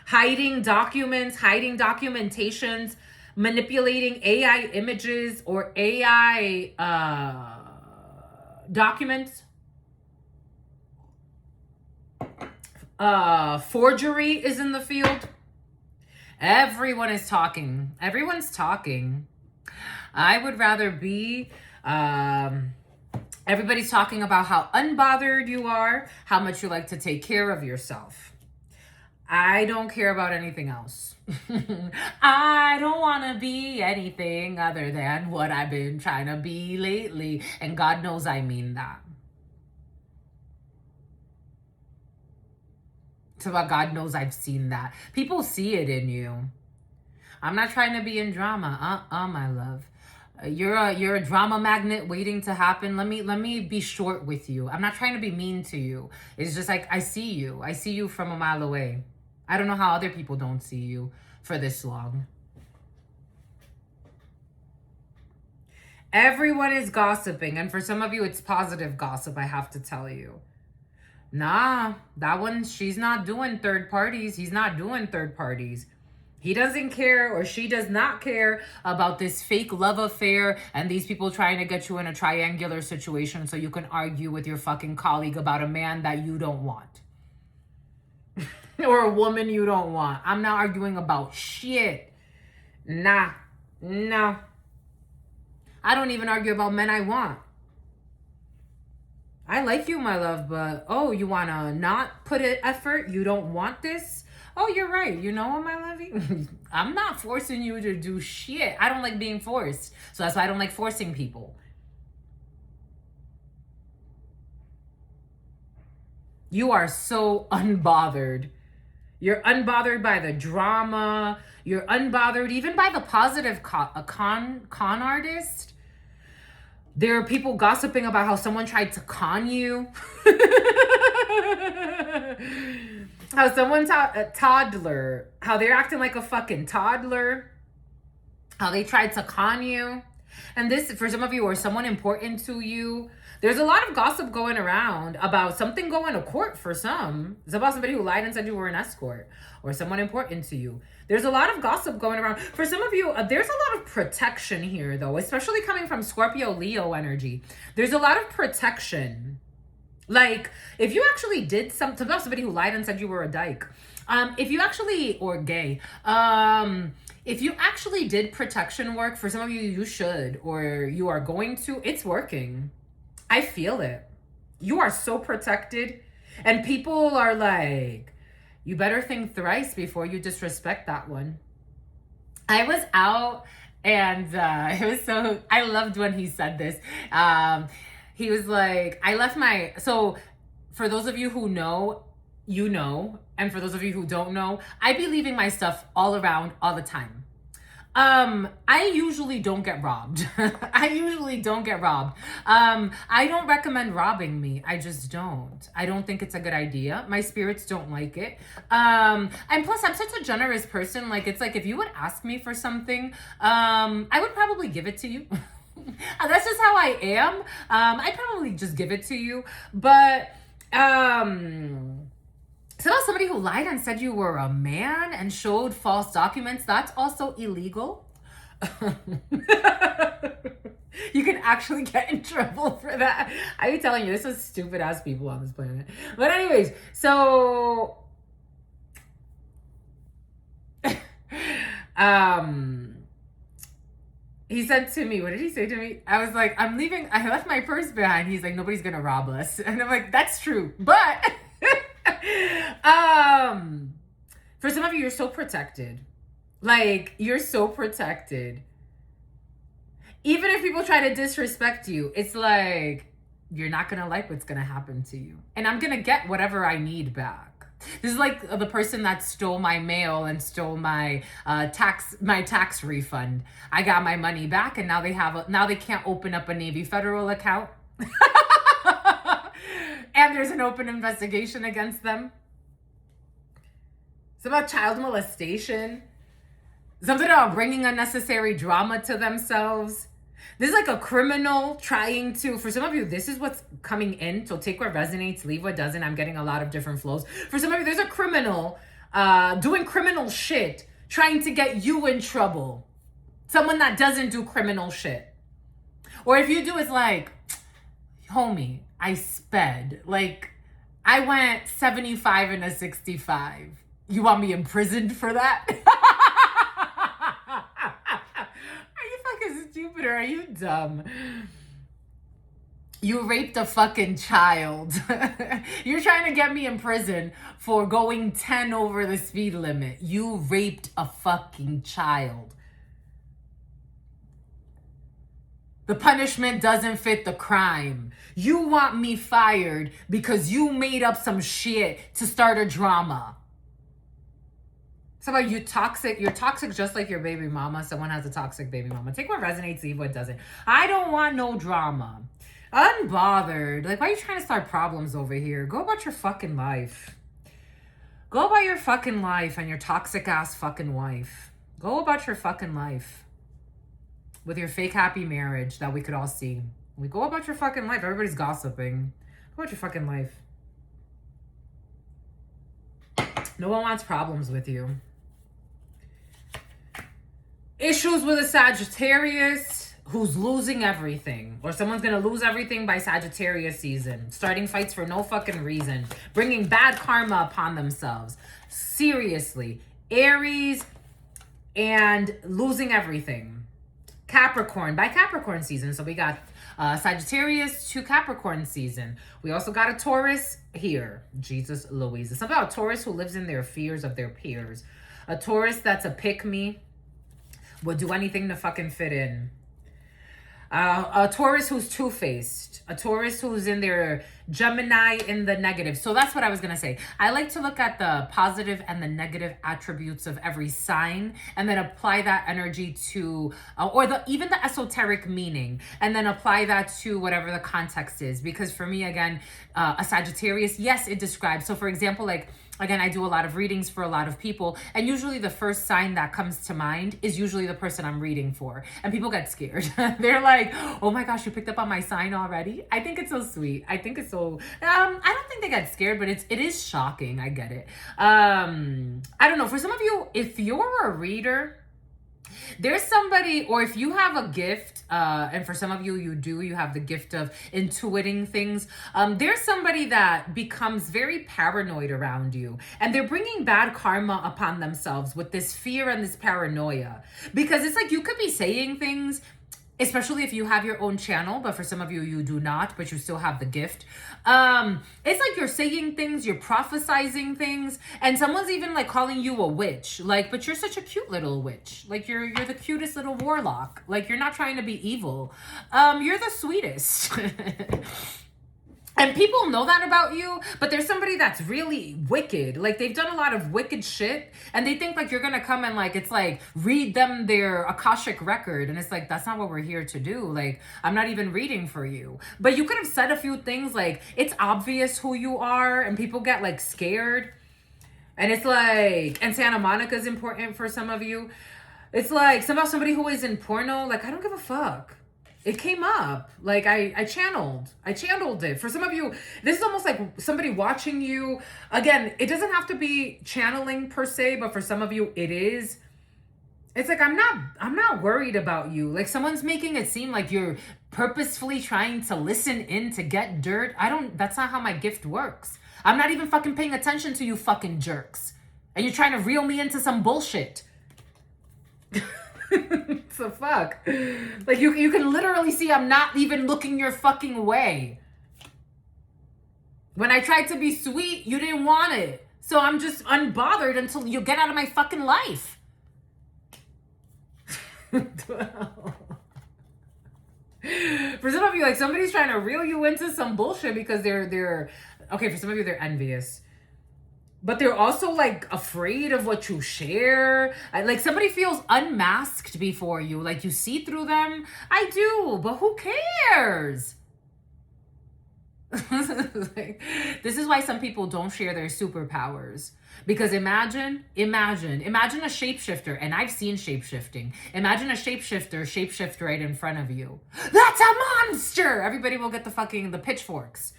Hiding documents, hiding documentations, manipulating AI images or AI documents. Forgery is in the field. Everyone is talking. Everyone's talking. I would rather be... everybody's talking about how unbothered you are, how much you like to take care of yourself. I don't care about anything else. I don't want to be anything other than what I've been trying to be lately. And God knows I mean that. So God knows I've seen that. People see it in you. I'm not trying to be in drama. My love. You're a drama magnet waiting to happen. Let me be short with you. I'm not trying to be mean to you. It's just like I see you. I see you from a mile away. I don't know how other people don't see you for this long. Everyone is gossiping. And for some of you, it's positive gossip, I have to tell you. Nah, that one, she's not doing third parties. He's not doing third parties. He doesn't care, or she does not care about this fake love affair and these people trying to get you in a triangular situation so you can argue with your fucking colleague about a man that you don't want. Or a woman you don't want. I'm not arguing about shit. Nah. No. I don't even argue about men I want. I like you, my love, but oh, you want to not put in effort? You don't want this? Oh, you're right. You know what, my lovey? I'm not forcing you to do shit. I don't like being forced. So that's why I don't like forcing people. You are so unbothered. You're unbothered by the drama. You're unbothered even by the positive con artist. There are people gossiping about how someone tried to con you. How someone's a toddler, how they're acting like a fucking toddler, how they tried to con you. And this, for some of you, or someone important to you, there's a lot of gossip going around about something going to court for some. It's about somebody who lied and said you were an escort, or someone important to you. There's a lot of gossip going around. For some of you, there's a lot of protection here, though, especially coming from Scorpio, Leo energy. There's a lot of protection. Like, if you actually did something about somebody who lied and said you were a dyke, if you actually, or gay, if you actually did protection work, for some of you, you should, or you are going to, it's working. I feel it. You are so protected. And people are like, you better think thrice before you disrespect that one. I was out and it was so, I loved when he said this. He was like, I left my, so for those of you who know, you know, and for those of you who don't know, I be leaving my stuff all around all the time. I usually don't get robbed. I usually don't get robbed. I don't recommend robbing me. I just don't. I don't think it's a good idea. My spirits don't like it. And plus I'm such a generous person. Like, it's like, if you would ask me for something, I would probably give it to you. That's just how I am. I'd probably just give it to you. But, so about somebody who lied and said you were a man and showed false documents, that's also illegal. You can actually get in trouble for that. I'm telling you, this is stupid ass people on this planet. But anyways, so he said to me, what did he say to me? I was like, I'm leaving, I left my purse behind. He's like, nobody's gonna rob us. And I'm like, that's true. But for some of you, you're so protected. Like, you're so protected. Even if people try to disrespect you, it's like, you're not gonna like what's gonna happen to you. And I'm gonna get whatever I need back. This is like the person that stole my mail and stole my tax refund. I got my money back, and now they can't open up a Navy Federal account. And there's an open investigation against them. It's about child molestation. Something about bringing unnecessary drama to themselves. This is like a criminal trying to, for some of you, this is what's coming in. So take what resonates, leave what doesn't. I'm getting a lot of different flows. For some of you, there's a criminal doing criminal shit, trying to get you in trouble. Someone that doesn't do criminal shit. Or if you do, it's like, homie, I sped. Like, I went 75 and a 65. You want me imprisoned for that? Are you fucking stupid or are you dumb? You raped a fucking child. You're trying to get me in prison for going 10 over the speed limit. You raped a fucking child. The punishment doesn't fit the crime. You want me fired because you made up some shit to start a drama. It's about you toxic. You're toxic just like your baby mama. Someone has a toxic baby mama. Take what resonates, leave what doesn't. I don't want no drama. Unbothered. Like, why are you trying to start problems over here? Go about your fucking life. Go about your fucking life and your toxic ass fucking wife. Go about your fucking life. With your fake happy marriage that we could all see. We go about your fucking life. Everybody's gossiping. Go about your fucking life. No one wants problems with you. Issues with a Sagittarius who's losing everything. Or someone's going to lose everything by Sagittarius season. Starting fights for no fucking reason. Bringing bad karma upon themselves. Seriously. Aries and losing everything. Capricorn, by Capricorn season. So we got Sagittarius to Capricorn season. We also got a Taurus here. Jesus Louise. It's about a Taurus who lives in their fears of their peers. A Taurus that's a pick-me. Would do anything to fucking fit in. A Taurus who's two-faced. A Taurus who's in their Gemini in the negative. So that's what I was going to say. I like to look at the positive and the negative attributes of every sign and then apply that energy to, or even the esoteric meaning, and then apply that to whatever the context is. Because for me, again, a Sagittarius, yes, it describes. So for example, like, again, I do a lot of readings for a lot of people, and usually the first sign that comes to mind is usually the person I'm reading for. And people get scared. They're like, oh my gosh, you picked up on my sign already? I think it's so sweet. I think it's so, I don't think they get scared, but it is shocking. I get it. I don't know. For some of you, if you're a reader, there's somebody, or if you have a gift, and for some of you, you have the gift of intuiting things. There's somebody that becomes very paranoid around you, and they're bringing bad karma upon themselves with this fear and this paranoia, because it's like you could be saying things, especially if you have your own channel, but for some of you, you do not, but you still have the gift. It's like you're saying things, you're prophesizing things, and someone's even like calling you a witch. Like, but you're such a cute little witch. Like you're the cutest little warlock. Like you're not trying to be evil. You're the sweetest. And people know that about you, but there's somebody that's really wicked. Like they've done a lot of wicked shit, and they think like you're gonna come and like, it's like read them their Akashic record. And it's like, that's not what we're here to do. Like, I'm not even reading for you. But you could have said a few things like, it's obvious who you are, and people get like scared. And it's like, and Santa Monica is important for some of you. It's like somehow somebody who is in porno, like, I don't give a fuck. It came up. Like I channeled it. For some of you, this is almost like somebody watching you. Again, it doesn't have to be channeling per se, but for some of you it is. It's like, I'm not worried about you. Like someone's making it seem like you're purposefully trying to listen in to get dirt. That's not how my gift works. I'm not even fucking paying attention to you fucking jerks. And you're trying to reel me into some bullshit. So fuck. Like you can literally see I'm not even looking your fucking way. When I tried to be sweet, you didn't want it. So I'm just unbothered until you get out of my fucking life. For some of you, like somebody's trying to reel you into some bullshit because they're okay, for some of you they're envious. But they're also like afraid of what you share. Like somebody feels unmasked before you. Like you see through them. I do, but who cares? Like, this is why some people don't share their superpowers. Because imagine a shapeshifter, and I've seen shapeshifting. Imagine a shapeshift right in front of you. That's a monster! Everybody will get the pitchforks.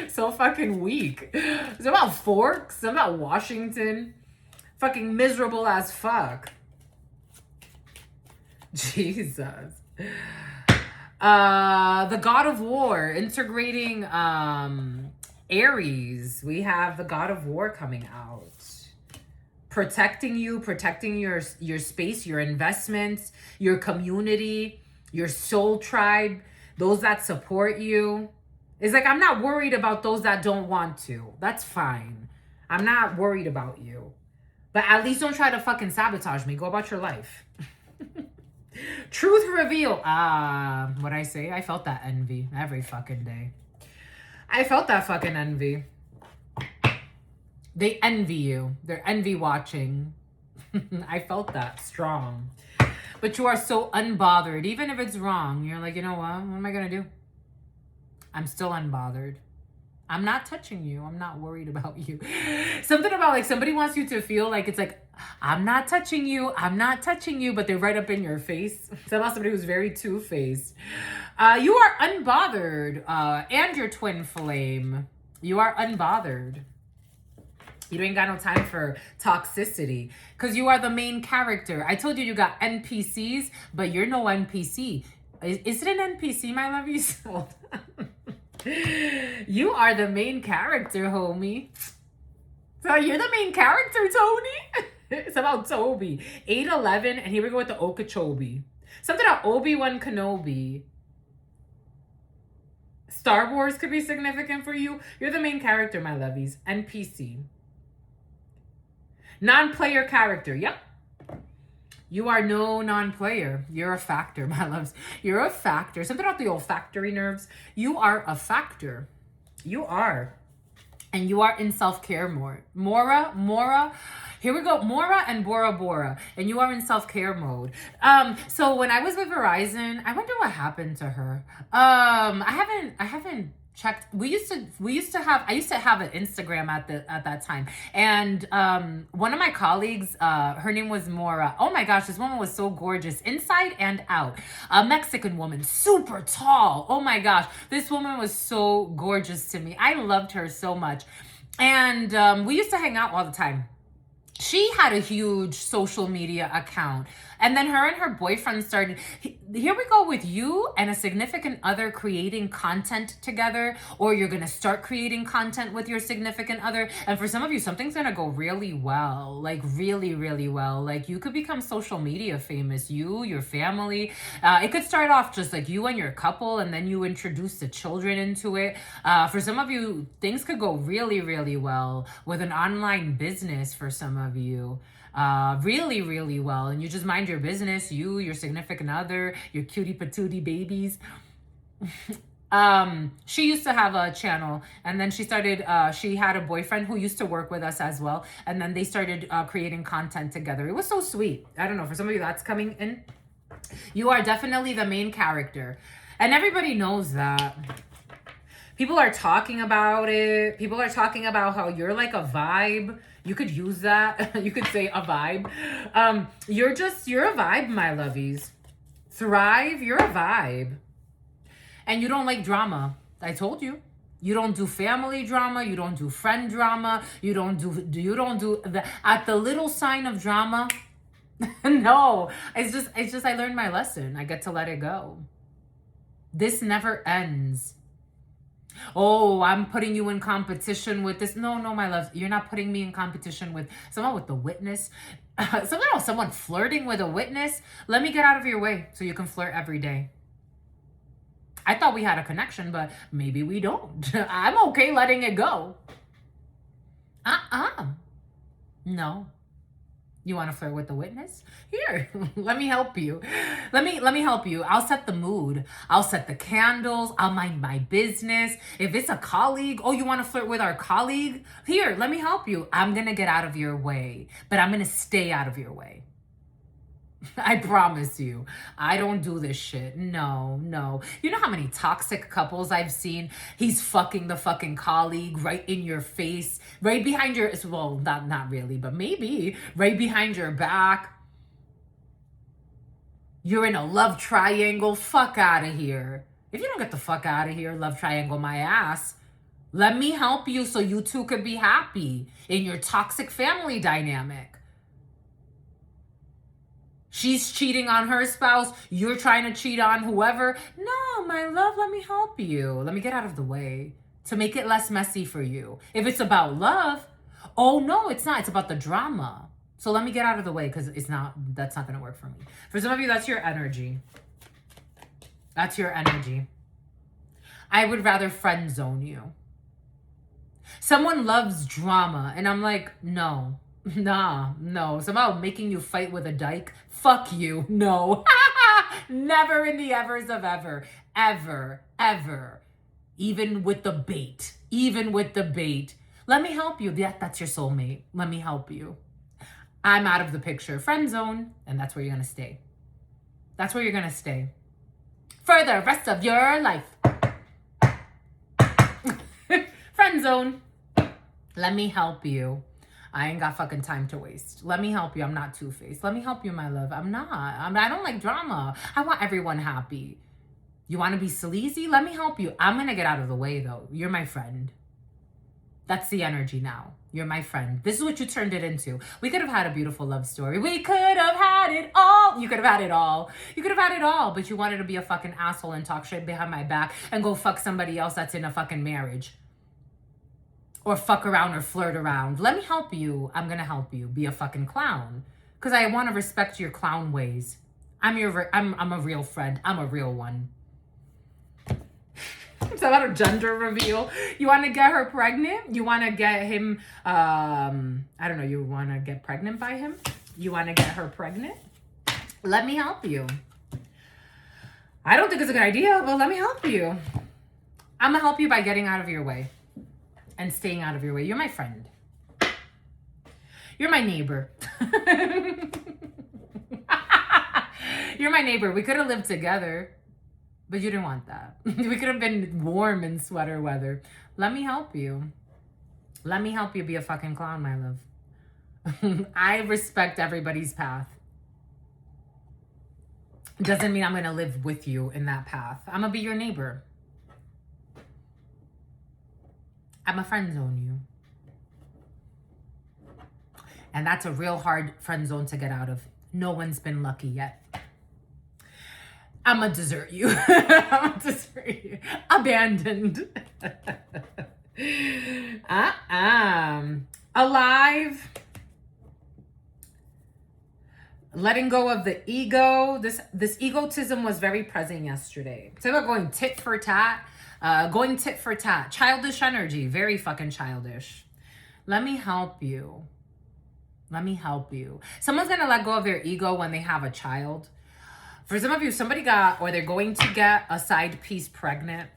So fucking weak. It's about forks. It's about Washington. Fucking miserable as fuck. Jesus. The God of War integrating Aries. We have the God of War coming out. Protecting you, protecting your space, your investments, your community, your soul tribe. Those that support you. It's like, I'm not worried about those that don't want to. That's fine. I'm not worried about you. But at least don't try to fucking sabotage me. Go about your life. Truth reveal. What I say? I felt that envy every fucking day. I felt that fucking envy. They envy you. They're envy watching. I felt that strong. But you are so unbothered. Even if it's wrong, you're like, you know what? What am I going to do? I'm still unbothered. I'm not touching you. I'm not worried about you. Something about like somebody wants you to feel like it's like, I'm not touching you. I'm not touching you. But they're right up in your face. Somehow somebody who's very two-faced. You are unbothered. And your twin flame. You are unbothered. You ain't got no time for toxicity because you are the main character. I told you you got NPCs, but you're no NPC. Is it an NPC, my lovies? You are the main character, homie. So you're the main character, Tony. It's about Toby. 8'11", and here we go with the Okeechobee. Something about Obi-Wan Kenobi. Star Wars could be significant for you. You're the main character, my lovies. NPC. Non-player character, yep. You are no non-player. You're a factor, my loves. You're a factor. Something about the olfactory nerves. You are a factor. You are. And you are in self-care more. Mora. Here we go. Mora and Bora Bora. And you are in self-care mode. So when I was with Verizon, I wonder what happened to her. I haven't checked. I used to have an Instagram at that time. And one of my colleagues, her name was Mora. Oh my gosh, this woman was so gorgeous inside and out. A Mexican woman, super tall. Oh my gosh, this woman was so gorgeous to me. I loved her so much. And we used to hang out all the time. She had a huge social media account. And then her and her boyfriend started, here we go with you and a significant other creating content together, or you're going to start creating content with your significant other. And for some of you, something's going to go really well, like really, really well. Like you could become social media famous, you, your family. It could start off just like you and your couple, and then you introduce the children into it. For some of you, things could go really, really well with an online business for some of you. Really, really well. And you just mind your business, you, your significant other, your cutie patootie babies. She used to have a channel, and then she had a boyfriend who used to work with us as well. And then they started creating content together. It was so sweet. I don't know, for some of you that's coming in. You are definitely the main character. And everybody knows that. People are talking about it. People are talking about how you're like a vibe. You could use that. You could say a vibe. You're a vibe, my lovies. Thrive, you're a vibe. And you don't like drama. I told you. You don't do family drama. You don't do friend drama. You don't do at the little sign of drama. No, it's just I learned my lesson. I get to let it go. This never ends. Oh, I'm putting you in competition with this. No, my love. You're not putting me in competition with someone with the witness. Someone flirting with a witness. Let me get out of your way so you can flirt every day. I thought we had a connection, but maybe we don't. I'm okay letting it go. No. You want to flirt with the witness? Here, let me help you. Let me help you. I'll set the mood. I'll set the candles. I'll mind my business. If it's a colleague, oh, you want to flirt with our colleague? Here, let me help you. I'm going to get out of your way, but I'm going to stay out of your way. I promise you, I don't do this shit. No. You know how many toxic couples I've seen? He's fucking the fucking colleague right in your face, right behind your, well, not really, but maybe right behind your back. You're in a love triangle. Fuck out of here. If you don't get the fuck out of here, love triangle my ass. Let me help you so you two could be happy in your toxic family dynamic. She's cheating on her spouse. You're trying to cheat on whoever. No, my love, let me help you. Let me get out of the way to make it less messy for you. If it's about love, oh no, it's not. It's about the drama. So let me get out of the way because that's not going to work for me. For some of you, that's your energy. That's your energy. I would rather friend zone you. Someone loves drama and I'm like, no. Somehow making you fight with a dyke. Fuck you. No. Never in the evers of ever. Ever. Even with the bait. Let me help you. That's your soulmate. Let me help you. I'm out of the picture. Friend zone. And that's where you're going to stay. That's where you're going to stay. For the rest of your life. Friend zone. Let me help you. I ain't got fucking time to waste. Let me help you. I'm not two-faced. Let me help you, my love. I don't like drama. I want everyone happy. You want to be sleazy? Let me help you. I'm going to get out of the way, though. You're my friend. That's the energy now. You're my friend. This is what you turned it into. We could have had a beautiful love story. We could have had it all. You could have had it all. But you wanted to be a fucking asshole and talk shit behind my back and go fuck somebody else that's in a fucking marriage. Or fuck around or flirt around. Let me help you. I'm going to help you. Be a fucking clown. Because I want to respect your clown ways. I'm a real friend. I'm a real one. Is that a gender reveal? You want to get her pregnant? You want to get him, I don't know, you want to get pregnant by him? You want to get her pregnant? Let me help you. I don't think it's a good idea, but let me help you. I'm gonna help you by getting out of your way and staying out of your way. You're my friend. You're my neighbor. You're my neighbor. We could have lived together, but you didn't want that. We could have been warm in sweater weather. Let me help you. Let me help you be a fucking clown, my love. I respect everybody's path. Doesn't mean I'm going to live with you in that path. I'm going to be your neighbor. I'm going to friend zone you. And that's a real hard friend zone to get out of. No one's been lucky yet. I'm going to desert you. I'm going to desert you. Abandoned. Alive. Letting go of the ego. This egotism was very present yesterday. So we're going tit for tat. Going tit for tat. Childish energy. Very fucking childish. Let me help you. Let me help you. Someone's going to let go of their ego when they have a child. For some of you, somebody got, or they're going to get a side piece pregnant.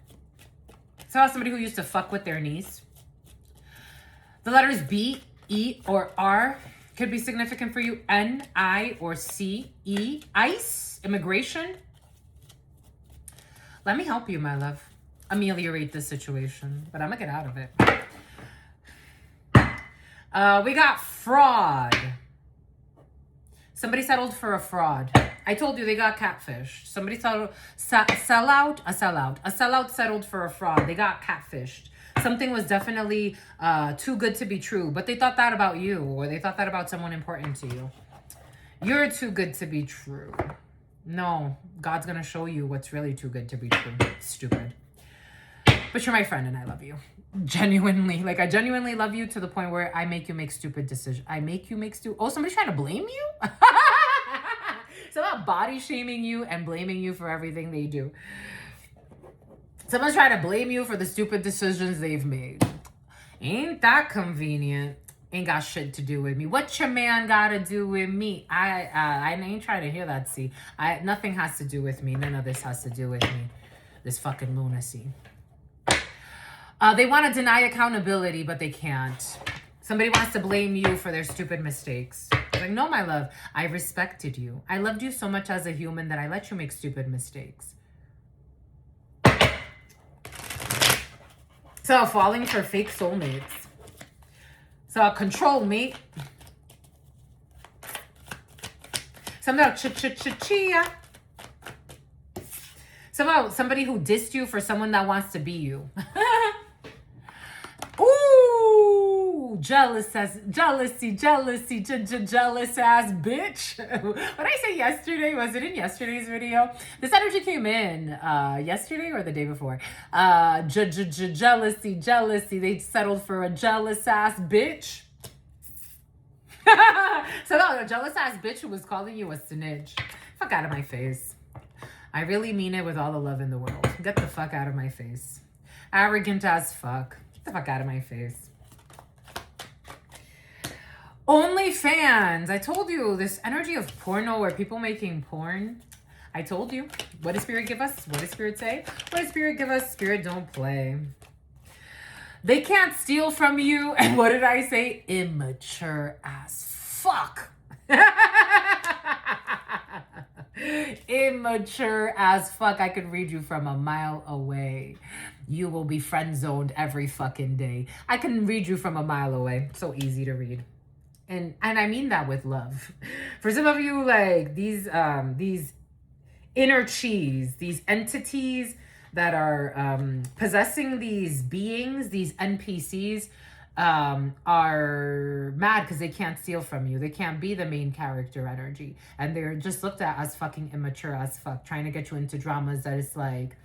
So somebody who used to fuck with their niece. The letters B, E, or R could be significant for you. N, I, or C, E. ICE, immigration. Let me help you, my love. Ameliorate this situation. But I'm going to get out of it. We got fraud. Somebody settled for a fraud. I told you they got catfished. Somebody settled, a sellout settled for a fraud. They got catfished. Something was definitely too good to be true, but they thought that about you, or they thought that about someone important to you. You're too good to be true. No, God's gonna show you what's really too good to be true. Stupid. But you're my friend and I love you. Genuinely. Like, I genuinely love you to the point where I make you make stupid decisions. I make you make Oh, somebody's trying to blame you? Someone body shaming you and blaming you for everything they do. Someone's trying to blame you for the stupid decisions they've made. Ain't that convenient? Ain't got shit to do with me. What your man gotta do with me? I ain't trying to hear that. See, nothing has to do with me. None of this has to do with me. This fucking lunacy. They want to deny accountability, but they can't. Somebody wants to blame you for their stupid mistakes. Like, no, my love, I respected you. I loved you so much as a human that I let you make stupid mistakes. So, falling for fake soulmates. So, a control mate. Somebody who dissed you for someone that wants to be you. Ooh, jealous ass bitch. What I say yesterday, was it in yesterday's video? This energy came in yesterday or the day before. Jealousy. They settled for a jealous ass bitch. So no, a jealous ass bitch who was calling you a snitch. Fuck out of my face. I really mean it with all the love in the world. Get the fuck out of my face. Arrogant as fuck. Get the fuck out of my face. OnlyFans. I told you, this energy of porno where people making porn. I told you. What does Spirit give us? What does Spirit say? What does Spirit give us? Spirit don't play. They can't steal from you. And what did I say? Immature as fuck. Immature as fuck. I could read you from a mile away. You will be friend zoned every fucking day. I can read you from a mile away. So easy to read. And I mean that with love. For some of you, like these inner cheese, these entities that are possessing these beings, these NPCs, are mad because they can't steal from you. They can't be the main character energy. And they're just looked at as fucking immature as fuck, trying to get you into dramas that is like,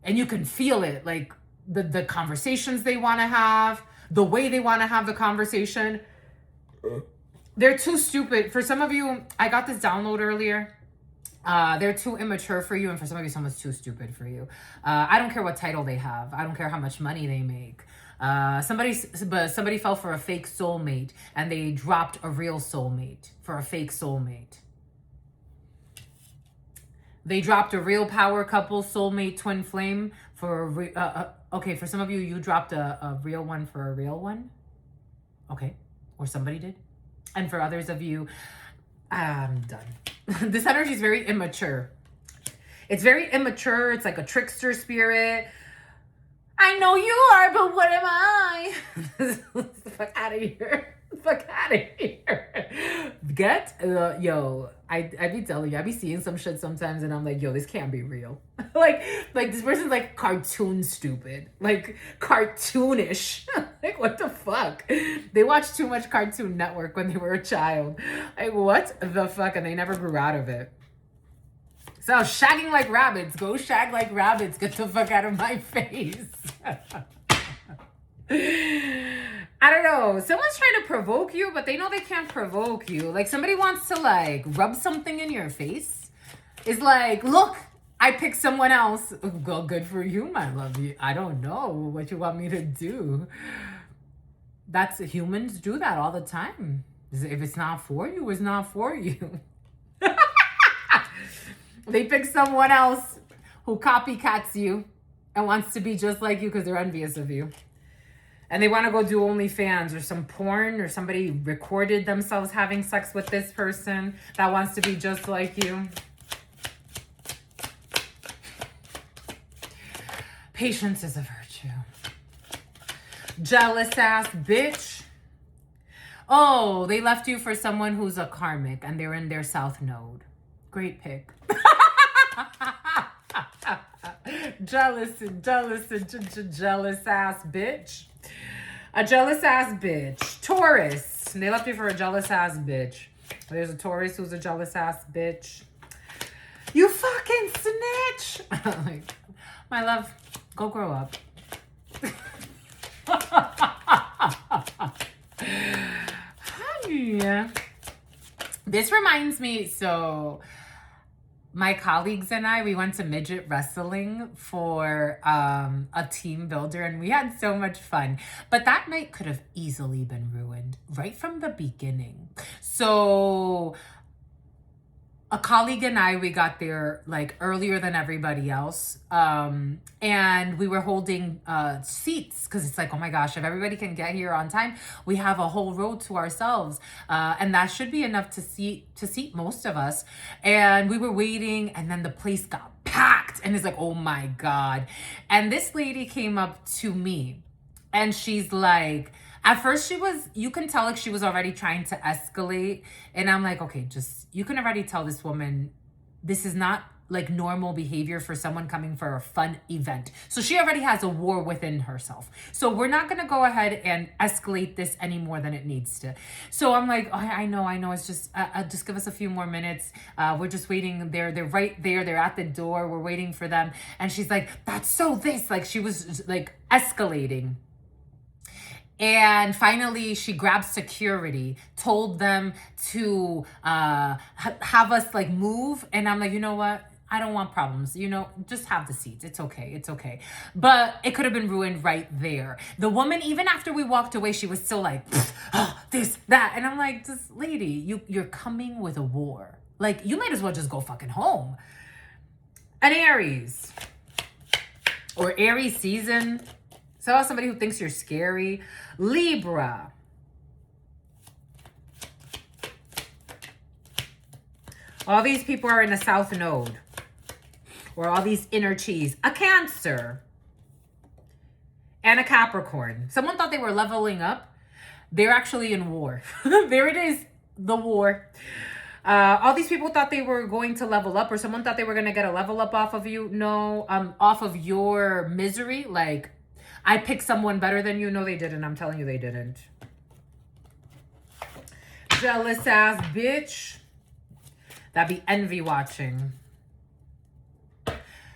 and you can feel it, like the conversations they want to have, the way they want to have the conversation. They're too stupid. For some of you, I got this download earlier. They're too immature for you, and for some of you, someone's too stupid for you. I don't care what title they have. I don't care how much money they make. Somebody fell for a fake soulmate, and they dropped a real soulmate for a fake soulmate. They dropped a real power couple, soulmate, twin flame for okay, for some of you, you dropped a real one for a real one. Okay, or somebody did. And for others of you, I'm done. This energy is very immature. It's very immature. It's like a trickster spirit. I know you are, but what am I? Fuck out of here. Fuck out of here. Yo, I be telling you, I be seeing some shit sometimes and I'm like, yo, this can't be real. like this person's like cartoon stupid. Like cartoonish. Like what the fuck? They watched too much Cartoon Network when they were a child. Like what the fuck? And they never grew out of it. So shagging like rabbits. Go shag like rabbits. Get the fuck out of my face. I don't know. Someone's trying to provoke you, but they know they can't provoke you. Like somebody wants to like rub something in your face. It's like, look, I picked someone else. Well, good for you, my love. I don't know what you want me to do. That's humans do that all the time. If it's not for you, it's not for you. They pick someone else who copycats you and wants to be just like you because they're envious of you. And they want to go do OnlyFans or some porn, or somebody recorded themselves having sex with this person that wants to be just like you. Patience is a virtue. Jealous ass bitch. Oh, they left you for someone who's a karmic and they're in their south node. Great pick. Jealous ass bitch. A jealous ass bitch. Taurus. They left you for a jealous ass bitch. There's a Taurus who's a jealous ass bitch. You fucking snitch. Like, my love, go grow up. Yeah. This reminds me, so my colleagues and I, we went to midget wrestling for a team builder and we had so much fun. But that night could have easily been ruined right from the beginning. So a colleague and I, we got there like earlier than everybody else. And we were holding seats because it's like, oh my gosh, if everybody can get here on time, we have a whole row to ourselves. And that should be enough to seat most of us. And we were waiting and then the place got packed and it's like, oh my God. And this lady came up to me and she's like, at first you can tell like she was already trying to escalate. And I'm like, okay, you can already tell this woman, this is not like normal behavior for someone coming for a fun event. So she already has a war within herself. So we're not going to go ahead and escalate this any more than it needs to. So I'm like, oh, I know. It's just give us a few more minutes. We're just waiting. They're right there. They're at the door. We're waiting for them. And she's like, that's so this. Like she was like escalating. And finally, she grabbed security, told them to have us like move. And I'm like, you know what? I don't want problems. Just have the seats. It's okay. But it could have been ruined right there. The woman, even after we walked away, she was still like, oh, this, that. And I'm like, this lady, you're coming with a war. Like, you might as well just go fucking home. An Aries or Aries season. So somebody who thinks you're scary. Libra. All these people are in a south node. Or all these inner cheese. A Cancer. And a Capricorn. Someone thought they were leveling up. They're actually in war. There it is. The war. All these people thought they were going to level up, or someone thought they were going to get a level up off of you. No, off of your misery. Like, I picked someone better than you. No, they didn't. I'm telling you they didn't. Jealous ass bitch. That'd be envy watching.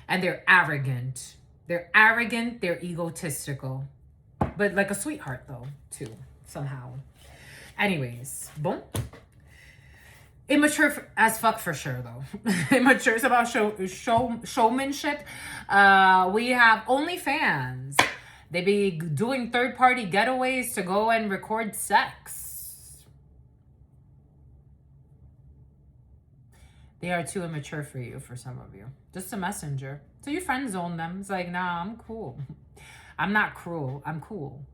And they're arrogant. They're arrogant. They're egotistical. But like a sweetheart though, too, somehow. Anyways, boom. Immature as fuck for sure though. Immature is about showmanship. We have OnlyFans. They be doing third-party getaways to go and record sex. They are too immature for you, for some of you. Just a messenger. So you friend zone them. It's like, nah, I'm cool. I'm not cruel. I'm cool.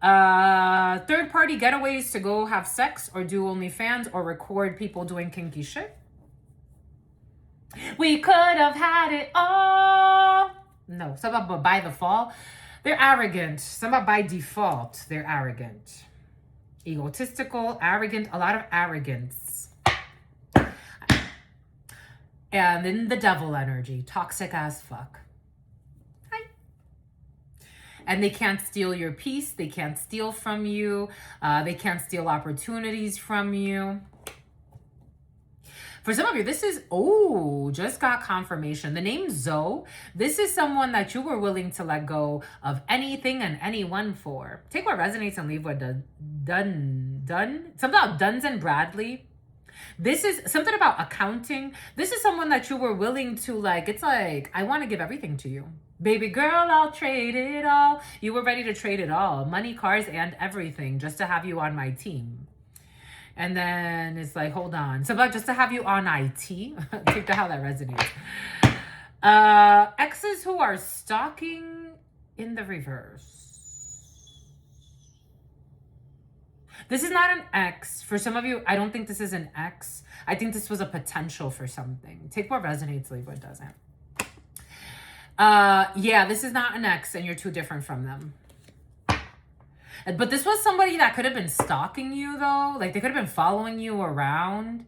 Third party getaways to go have sex or do OnlyFans or record people doing kinky shit. We could have had it all. No, some about by the fall. They're arrogant. Some about by default. They're arrogant. Egotistical, arrogant, a lot of arrogance. And then the devil energy, toxic as fuck. Hi. And they can't steal your peace. They can't steal from you. They can't steal opportunities from you. For some of you, this is, just got confirmation. The name Zoe, this is someone that you were willing to let go of anything and anyone for. Take what resonates and leave what done. Something about Duns and Bradley. This is something about accounting. This is someone that you were willing to it's like, I want to give everything to you. Baby girl, I'll trade it all. You were ready to trade it all. Money, cars, and everything just to have you on my team. And then it's like, hold on. So about just to have you on IT. Take how that resonates. Exes who are stalking in the reverse. This is not an ex. For some of you, I don't think this is an ex. I think this was a potential for something. Take what resonates, leave what doesn't. Yeah, this is not an ex and you're too different from them. But this was somebody that could have been stalking you, though. Like, they could have been following you around,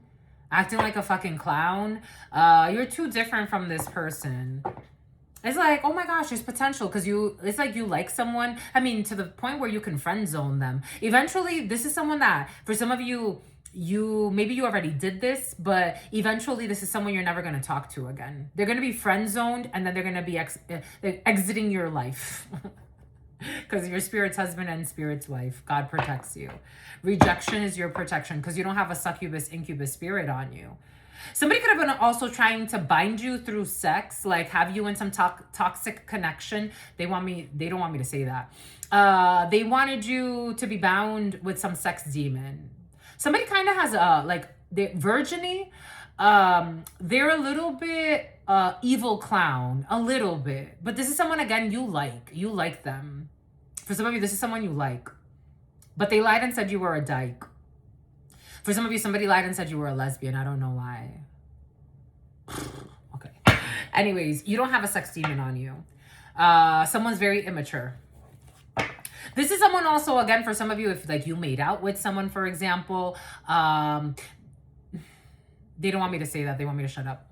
acting like a fucking clown. You're too different from this person. It's like, oh my gosh, there's potential because it's like you like someone. I mean, to the point where you can friend zone them. Eventually, this is someone that, for some of you, maybe you already did this, but eventually this is someone you're never going to talk to again. They're going to be friend zoned and then they're going to be exiting your life. Because you're spirit's husband and spirit's wife. God protects you. Rejection is your protection because you don't have a succubus, incubus spirit on you. Somebody could have been also trying to bind you through sex, like have you in some toxic connection. They don't want me to say that. They wanted you to be bound with some sex demon. Somebody kind of has they're virginy. They're a little bit evil clown, a little bit. But this is someone, again, you like them. For some of you, this is someone you like. But they lied and said you were a dyke. For some of you, somebody lied and said you were a lesbian. I don't know why. Okay. Anyways, you don't have a sex demon on you. Someone's very immature. This is someone also, again, for some of you, if you made out with someone, for example, they don't want me to say that. They want me to shut up.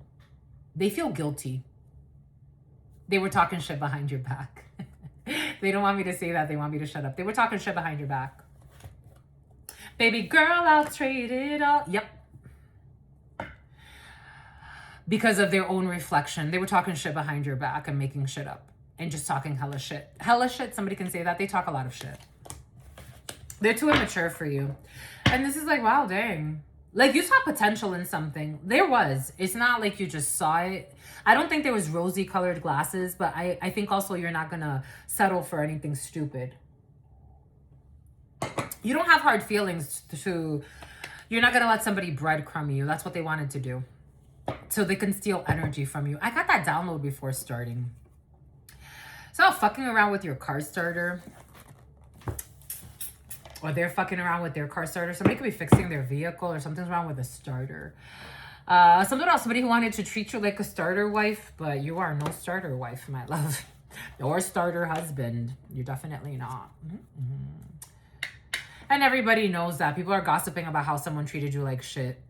They feel guilty. They were talking shit behind your back. They don't want me to say that. They want me to shut up. They were talking shit behind your back. Baby girl, I'll trade it all. Yep. Because of their own reflection. They were talking shit behind your back and making shit up. And just talking hella shit. Hella shit, somebody can say that. They talk a lot of shit. They're too immature for you. And this is like, wow, dang. Like, you saw potential in something. There was. It's not like you just saw it. I don't think there was rosy colored glasses, but I think also you're not going to settle for anything stupid. You don't have hard feelings you're not going to let somebody breadcrumb you. That's what they wanted to do. So they can steal energy from you. I got that download before starting. So fucking around with your car starter. Or they're fucking around with their car starter. Somebody could be fixing their vehicle or something's wrong with the starter. Something else, somebody who wanted to treat you like a starter wife, but you are no starter wife, my love. Or starter husband. You're definitely not. And everybody knows that. People are gossiping about how someone treated you like shit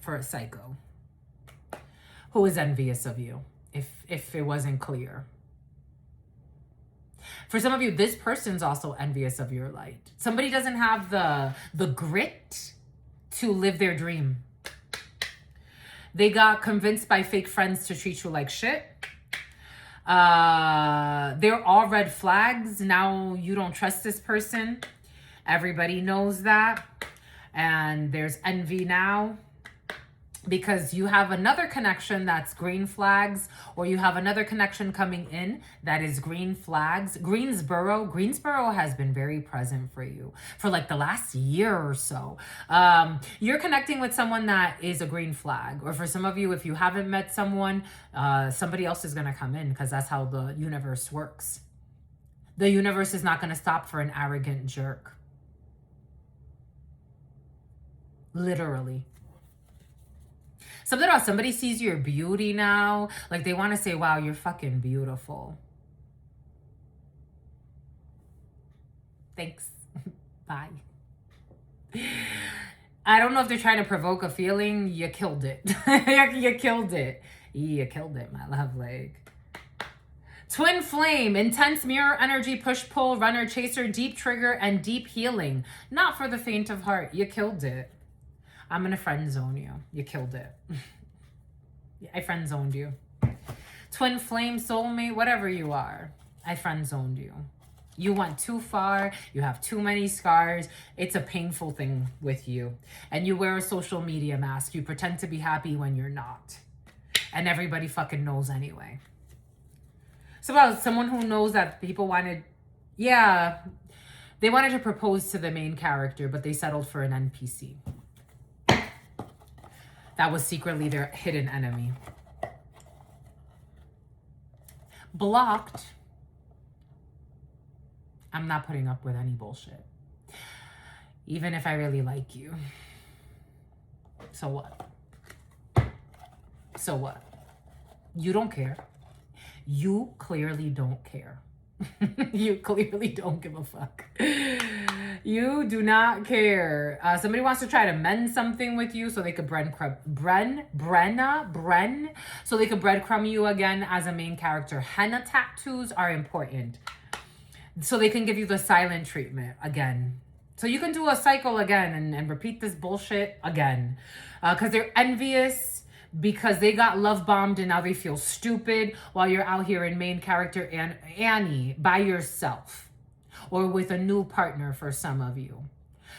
for a psycho. Who is envious of you, if it wasn't clear. For some of you, this person's also envious of your light. Somebody doesn't have the grit to live their dream. They got convinced by fake friends to treat you like shit. They're all red flags. Now you don't trust this person. Everybody knows that. And there's envy now. because you have another connection that's green flags, or you have another connection coming in that is green flags. Greensboro has been very present for you for like the last year or so. You're connecting with someone that is a green flag, or for some of you, if you haven't met someone, somebody else is going to come in, because that's how the universe works. The universe is not going to stop for an arrogant jerk. Literally. Something about somebody sees your beauty now. Like they want to say, wow, you're fucking beautiful. Thanks. Bye. I don't know if they're trying to provoke a feeling. You killed it. You killed it. You killed it, my love. Like, twin flame, intense mirror energy, push-pull, runner, chaser, deep trigger, and deep healing. Not for the faint of heart. You killed it. I'm going to friend zone you. You killed it. I friend zoned you. Twin flame, soulmate, whatever you are. I friend zoned you. You went too far. You have too many scars. It's a painful thing with you. And you wear a social media mask. You pretend to be happy when you're not. And everybody fucking knows anyway. It's about someone who knows that people wanted, yeah, they wanted to propose to the main character, but they settled for an NPC. That was secretly their hidden enemy. Blocked. I'm not putting up with any bullshit. Even if I really like you. So what? So what? You don't care. You clearly don't care. You clearly don't give a fuck. You do not care. Somebody wants to try to mend something with you so they could breadcrumb you again as a main character. Henna tattoos are important. So they can give you the silent treatment again. So you can do a cycle again and repeat this bullshit again. Because they're envious, because they got love bombed and now they feel stupid while you're out here in main character Annie by yourself. Or with a new partner for some of you.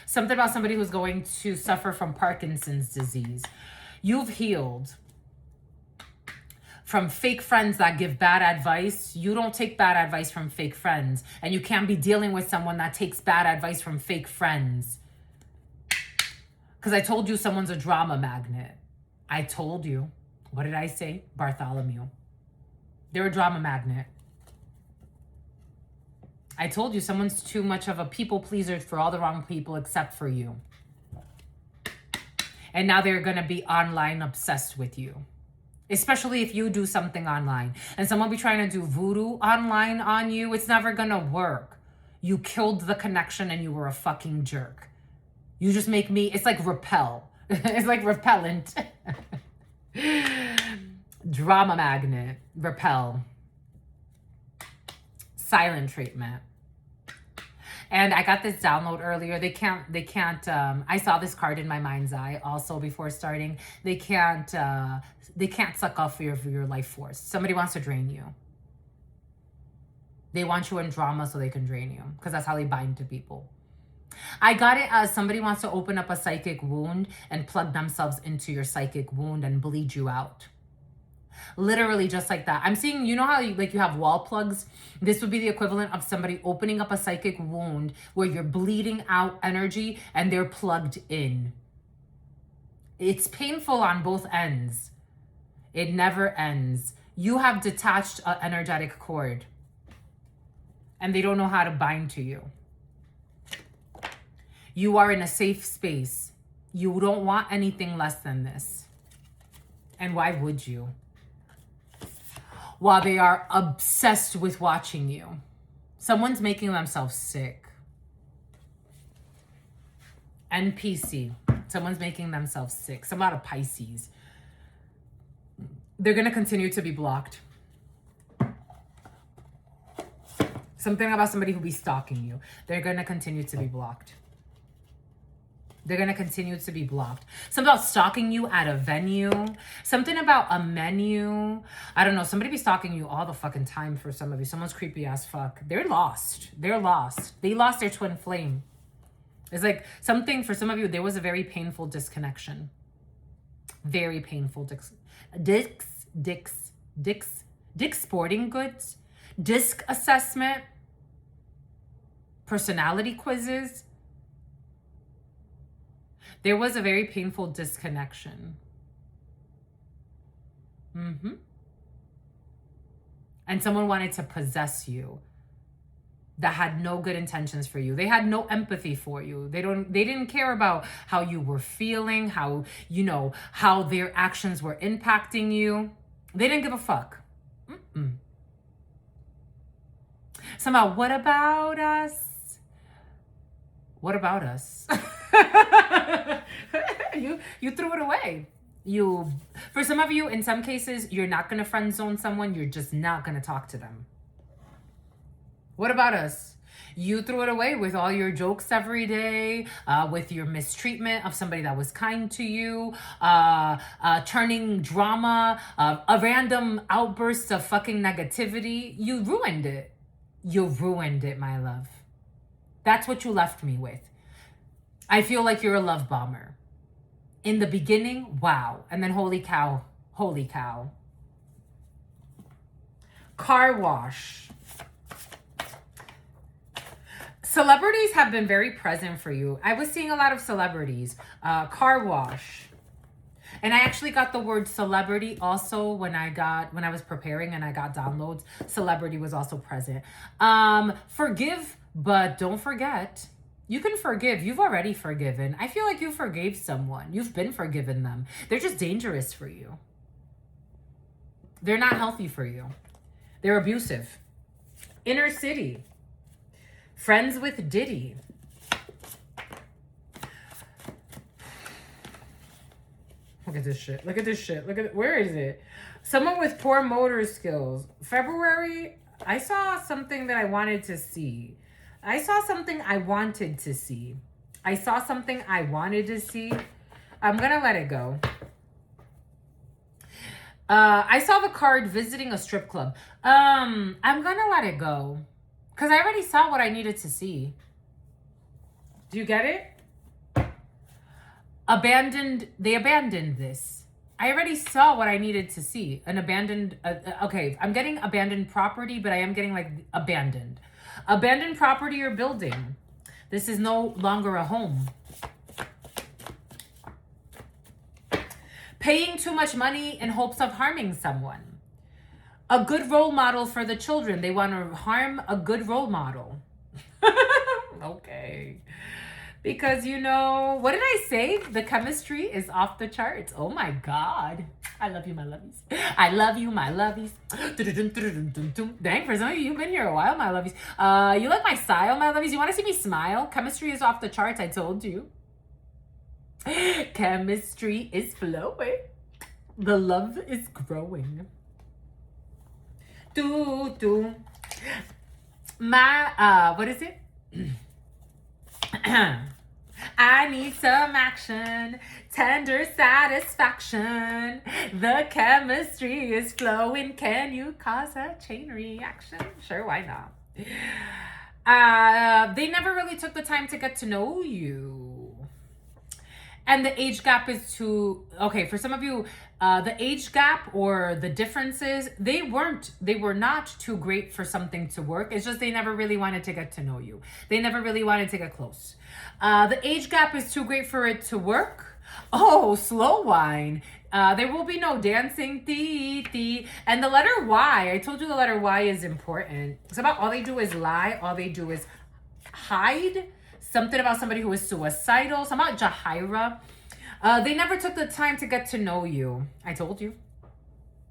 Something about somebody who's going to suffer from Parkinson's disease. You've healed from fake friends that give bad advice. You don't take bad advice from fake friends. And you can't be dealing with someone that takes bad advice from fake friends. Because I told you someone's a drama magnet. I told you. What did I say? Bartholomew. They're a drama magnet. I told you someone's too much of a people pleaser for all the wrong people except for you. And now they're going to be online obsessed with you. Especially if you do something online. And someone will be trying to do voodoo online on you. It's never going to work. You killed the connection and you were a fucking jerk. You just make me, it's like repel. It's like repellent. Drama magnet. Repel. Silent treatment. And I got this download earlier. They can't, I saw this card in my mind's eye also before starting. They can't suck off your life force. Somebody wants to drain you. They want you in drama so they can drain you, because that's how they bind to people. I got it as somebody wants to open up a psychic wound and plug themselves into your psychic wound and bleed you out. Literally just like that. I'm seeing, you know how you have wall plugs? This would be the equivalent of somebody opening up a psychic wound where you're bleeding out energy and they're plugged in. It's painful on both ends. It never ends. You have detached an energetic cord and they don't know how to bind to you. You are in a safe space. You don't want anything less than this. And why would you? While they are obsessed with watching you. Someone's making themselves sick. NPC. Someone's making themselves sick. Some out of Pisces. They're going to continue to be blocked. Something about somebody who be stalking you. They're going to continue to be blocked. They're going to continue to be blocked. Something about stalking you at a venue. Something about a menu. I don't know. Somebody be stalking you all the fucking time for some of you. Someone's creepy as fuck. They're lost. They're lost. They lost their twin flame. It's like something for some of you, there was a very painful disconnection. Very painful. Dick's Sporting Goods, disc assessment, personality quizzes. There was a very painful disconnection. And someone wanted to possess you that had no good intentions for you. They had no empathy for you. They didn't care about how you were feeling, how, you know, how their actions were impacting you. They didn't give a fuck. Somehow, what about us? What about us? You threw it away. For some of you, in some cases, you're not going to friend zone someone. You're just not going to talk to them. What about us? You threw it away with all your jokes every day, with your mistreatment of somebody that was kind to you, turning drama, a random outburst of fucking negativity. You ruined it. You ruined it, my love. That's what you left me with. I feel like you're a love bomber. In the beginning, wow. And then holy cow. Holy cow. Car wash. Celebrities have been very present for you. I was seeing a lot of celebrities. Car wash. And I actually got the word celebrity also when I was preparing and I got downloads. Celebrity was also present. Forgive, but don't forget. You can forgive. You've already forgiven. I feel like you forgave someone. You've been forgiven them. They're just dangerous for you. They're not healthy for you. They're abusive. Inner city. Friends with Diddy. Look at this shit. Look at this shit. Look at where is it? Someone with poor motor skills. February, I saw something that I wanted to see. I saw something I wanted to see. I saw something I wanted to see. I'm going to let it go. I saw the card visiting a strip club. I'm going to let it go. Because I already saw what I needed to see. Do you get it? They abandoned this. I already saw what I needed to see. An abandoned, okay, I'm getting abandoned property, but I am getting like abandoned. Abandoned property or building. This is no longer a home. Paying too much money in hopes of harming someone. A good role model for the children. They want to harm a good role model. Okay. Because, you know, what did I say? The chemistry is off the charts. Oh my God. I love you, my lovies. I love you, my lovies. Dang, for some of you, you've been here a while, my lovies. You like my style, my lovies? You want to see me smile? Chemistry is off the charts, I told you. Chemistry is flowing. The love is growing. What is it? I need some action, tender satisfaction. The chemistry is flowing. Can you cause a chain reaction? Sure, why not? They never really took the time to get to know you. And the age gap is too, okay, for some of you, the age gap or the differences, they were not too great for something to work. It's just they never really wanted to get to know you. They never really wanted to get close. The age gap is too great for it to work. Oh, slow wine. There will be no dancing. And the letter Y, I told you the letter Y is important. It's about all they do is lie. All they do is hide. Something about somebody who is suicidal. Something about Jahira. They never took the time to get to know you. I told you.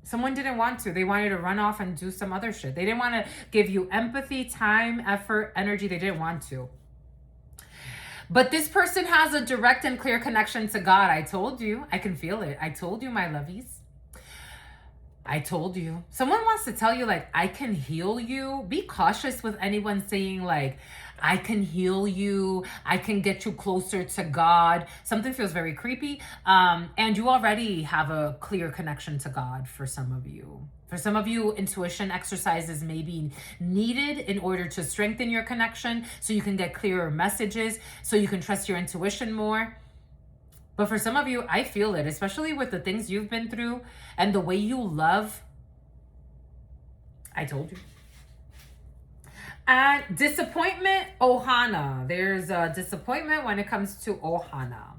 Someone didn't want to. They wanted to run off and do some other shit. They didn't want to give you empathy, time, effort, energy. They didn't want to. But this person has a direct and clear connection to God. I told you. I can feel it. I told you, my lovies. I told you. Someone wants to tell you, like, I can heal you. Be cautious with anyone saying, like, I can heal you. I can get you closer to God. Something feels very creepy. And you already have a clear connection to God for some of you. For some of you, intuition exercises may be needed in order to strengthen your connection so you can get clearer messages, so you can trust your intuition more. But for some of you, I feel it, especially with the things you've been through and the way you love. I told you. And disappointment, Ohana. There's a disappointment when it comes to Ohana.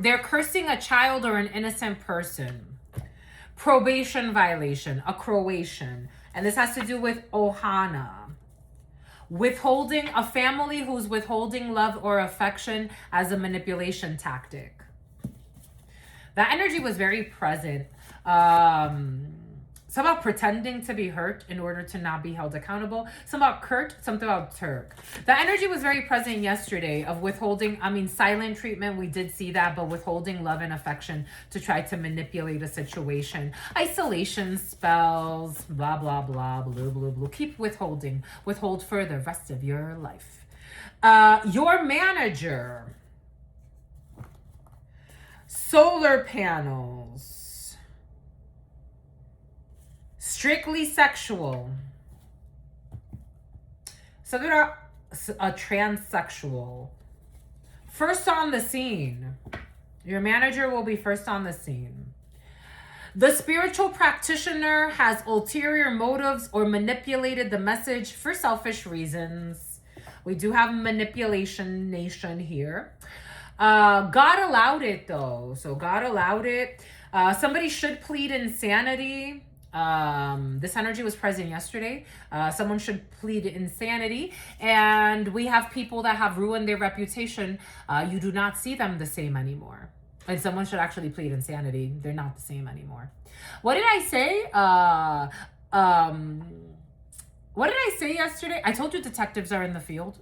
They're cursing a child or an innocent person. Probation violation, a Croatian. And this has to do with Ohana. Withholding, a family who's withholding love or affection as a manipulation tactic. That energy was very present. Some about pretending to be hurt in order to not be held accountable. Some about Kurt, something about Turk. The energy was very present yesterday of withholding, silent treatment. We did see that, but withholding love and affection to try to manipulate a situation. Isolation spells, blah, blah, blah, blue, blue, blue. Keep withholding. Withhold for the rest of your life. Your manager. Solar panels. Strictly sexual. So they're a transsexual. First on the scene. Your manager will be first on the scene. The spiritual practitioner has ulterior motives or manipulated the message for selfish reasons. We do have manipulation nation here. God allowed it though. So God allowed it. Somebody should plead insanity. This energy was present yesterday. Someone should plead insanity. And we have people that have ruined their reputation. You do not see them the same anymore. And someone should actually plead insanity. They're not the same anymore. What did I say? What did I say yesterday? I told you detectives are in the field.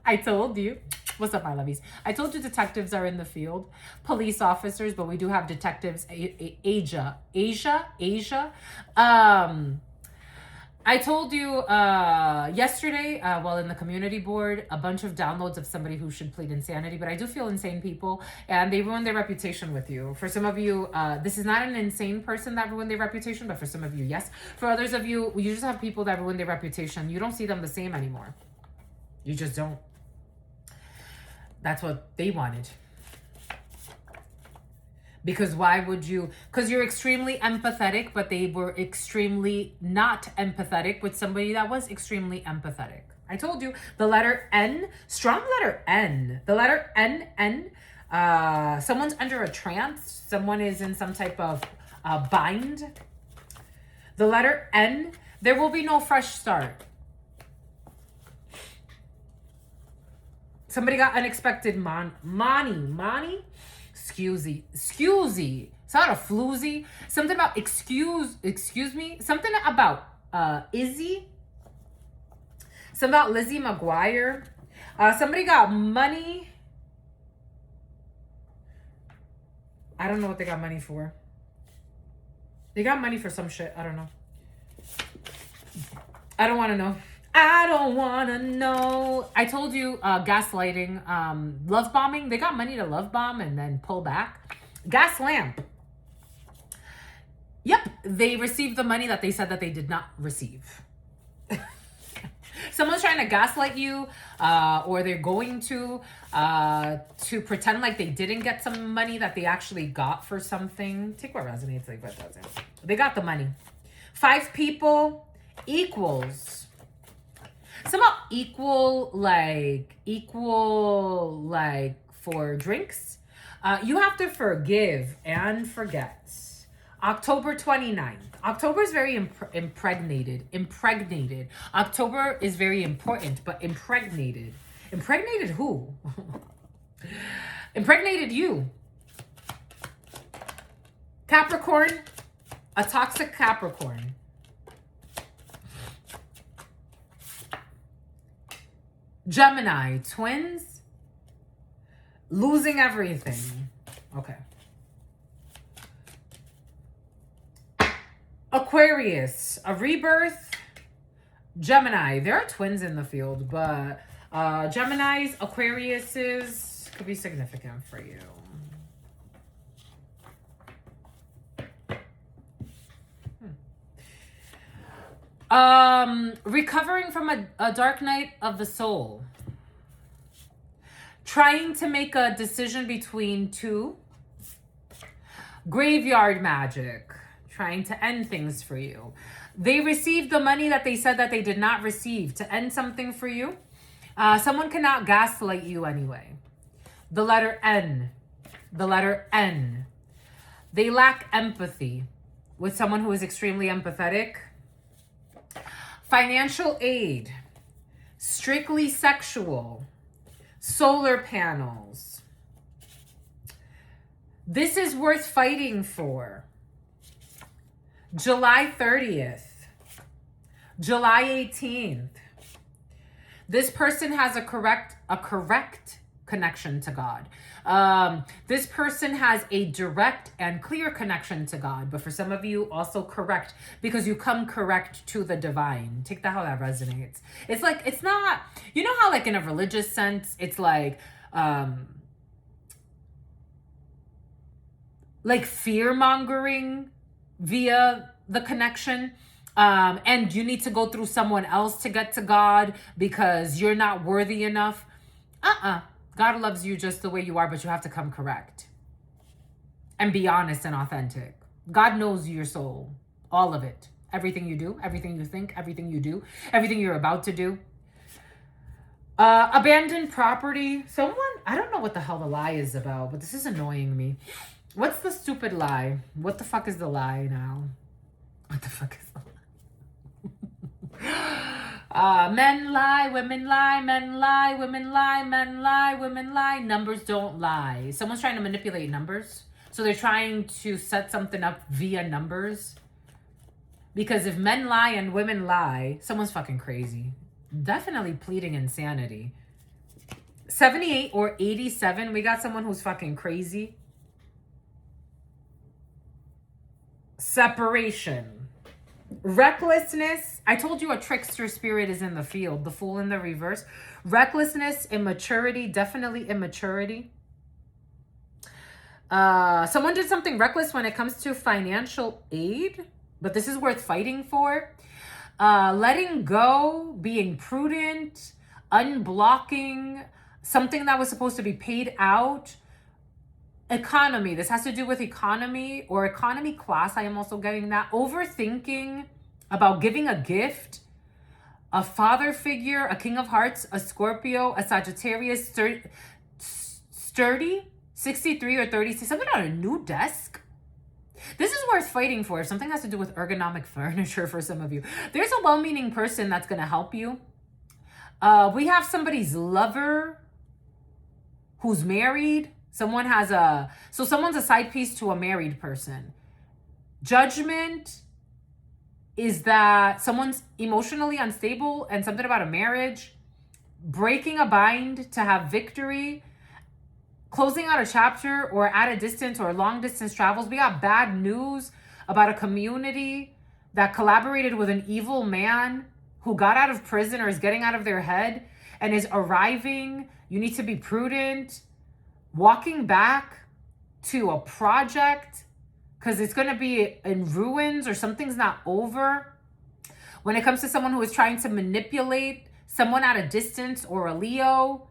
I told you. What's up, my lovies? I told you detectives are in the field. Police officers, but we do have detectives. Asia. I told you yesterday, while in the community board, a bunch of downloads of somebody who should plead insanity, but I do feel insane people, and they ruin their reputation with you. For some of you, this is not an insane person that ruined their reputation, but for some of you, yes. For others of you, you just have people that ruin their reputation. You don't see them the same anymore. You just don't. That's what they wanted. Because why would you? Because you're extremely empathetic, but they were extremely not empathetic with somebody that was extremely empathetic. I told you the letter N, strong letter N. The letter N. Someone's under a trance. Someone is in some type of bind. The letter N. There will be no fresh start. Somebody got unexpected money. Excusey. It's not a floozy. Something about excuse me. Something about Izzy. Something about Lizzie McGuire. Somebody got money. I don't know what they got money for. They got money for some shit. I don't know. I don't want to know. I don't want to know. I told you gaslighting, love bombing. They got money to love bomb and then pull back. Gas lamp. Yep. They received the money that they said that they did not receive. Someone's trying to gaslight you or they're going to pretend like they didn't get some money that they actually got for something. Take what resonates, like what doesn't. They got the money. 5 people equals. Somehow equal for drinks. You have to forgive and forget. October 29th. October is very impregnated. October is very important, but impregnated. Impregnated who? Impregnated you. Capricorn. A toxic Capricorn. Gemini, twins, losing everything. Okay. Aquarius, a rebirth. Gemini, there are twins in the field, but Geminis, Aquariuses could be significant for you. Recovering from a dark night of the soul. Trying to make a decision between two. Graveyard magic. Trying to end things for you. They received the money that they said that they did not receive to end something for you. Someone cannot gaslight you anyway. The letter N. The letter N. They lack empathy with someone who is extremely empathetic. Financial aid. Strictly sexual. Solar panels. This is worth fighting for. July 30th. July 18th. This person has a correct connection to God. This person has a direct and clear connection to God, but for some of you also correct, because you come correct to the divine. Take that how that resonates. It's like, it's not, you know how like in a religious sense, it's like fear mongering via the connection. And you need to go through someone else to get to God because you're not worthy enough. God loves you just the way you are, but you have to come correct and be honest and authentic. God knows your soul, all of it, everything you do, everything you think, everything you do, everything you're about to do. Abandoned property. Someone, I don't know what the hell the lie is about, but this is annoying me. What's the stupid lie? What the fuck is the lie now? What the fuck is the lie? Men lie, women lie, men lie, women lie, men lie, women lie. Numbers don't lie. Someone's trying to manipulate numbers. So they're trying to set something up via numbers. Because if men lie and women lie, someone's fucking crazy. Definitely pleading insanity. 78 or 87, we got someone who's fucking crazy. Separation. Recklessness. I told you a trickster spirit is in the field. The Fool in the reverse. Recklessness, immaturity, definitely immaturity. Someone did something reckless when it comes to financial aid, but this is worth fighting for. Letting go, being prudent, unblocking something that was supposed to be paid out. Economy. This has to do with economy or economy class. I am also getting that. Overthinking about giving a gift. A father figure, a King of Hearts, a Scorpio, a Sagittarius, sturdy, 63 or 36. Something on a new desk. This is worth fighting for. Something has to do with ergonomic furniture for some of you. There's a well-meaning person that's going to help you. We have somebody's lover who's married. Someone's a side piece to a married person. Judgment is that someone's emotionally unstable and something about a marriage. Breaking a bind to have victory. Closing out a chapter or at a distance or long distance travels. We got bad news about a community that collaborated with an evil man who got out of prison or is getting out of their head and is arriving. You need to be prudent. Walking back to a project because it's going to be in ruins or something's not over. When it comes to someone who is trying to manipulate someone at a distance or a Leo,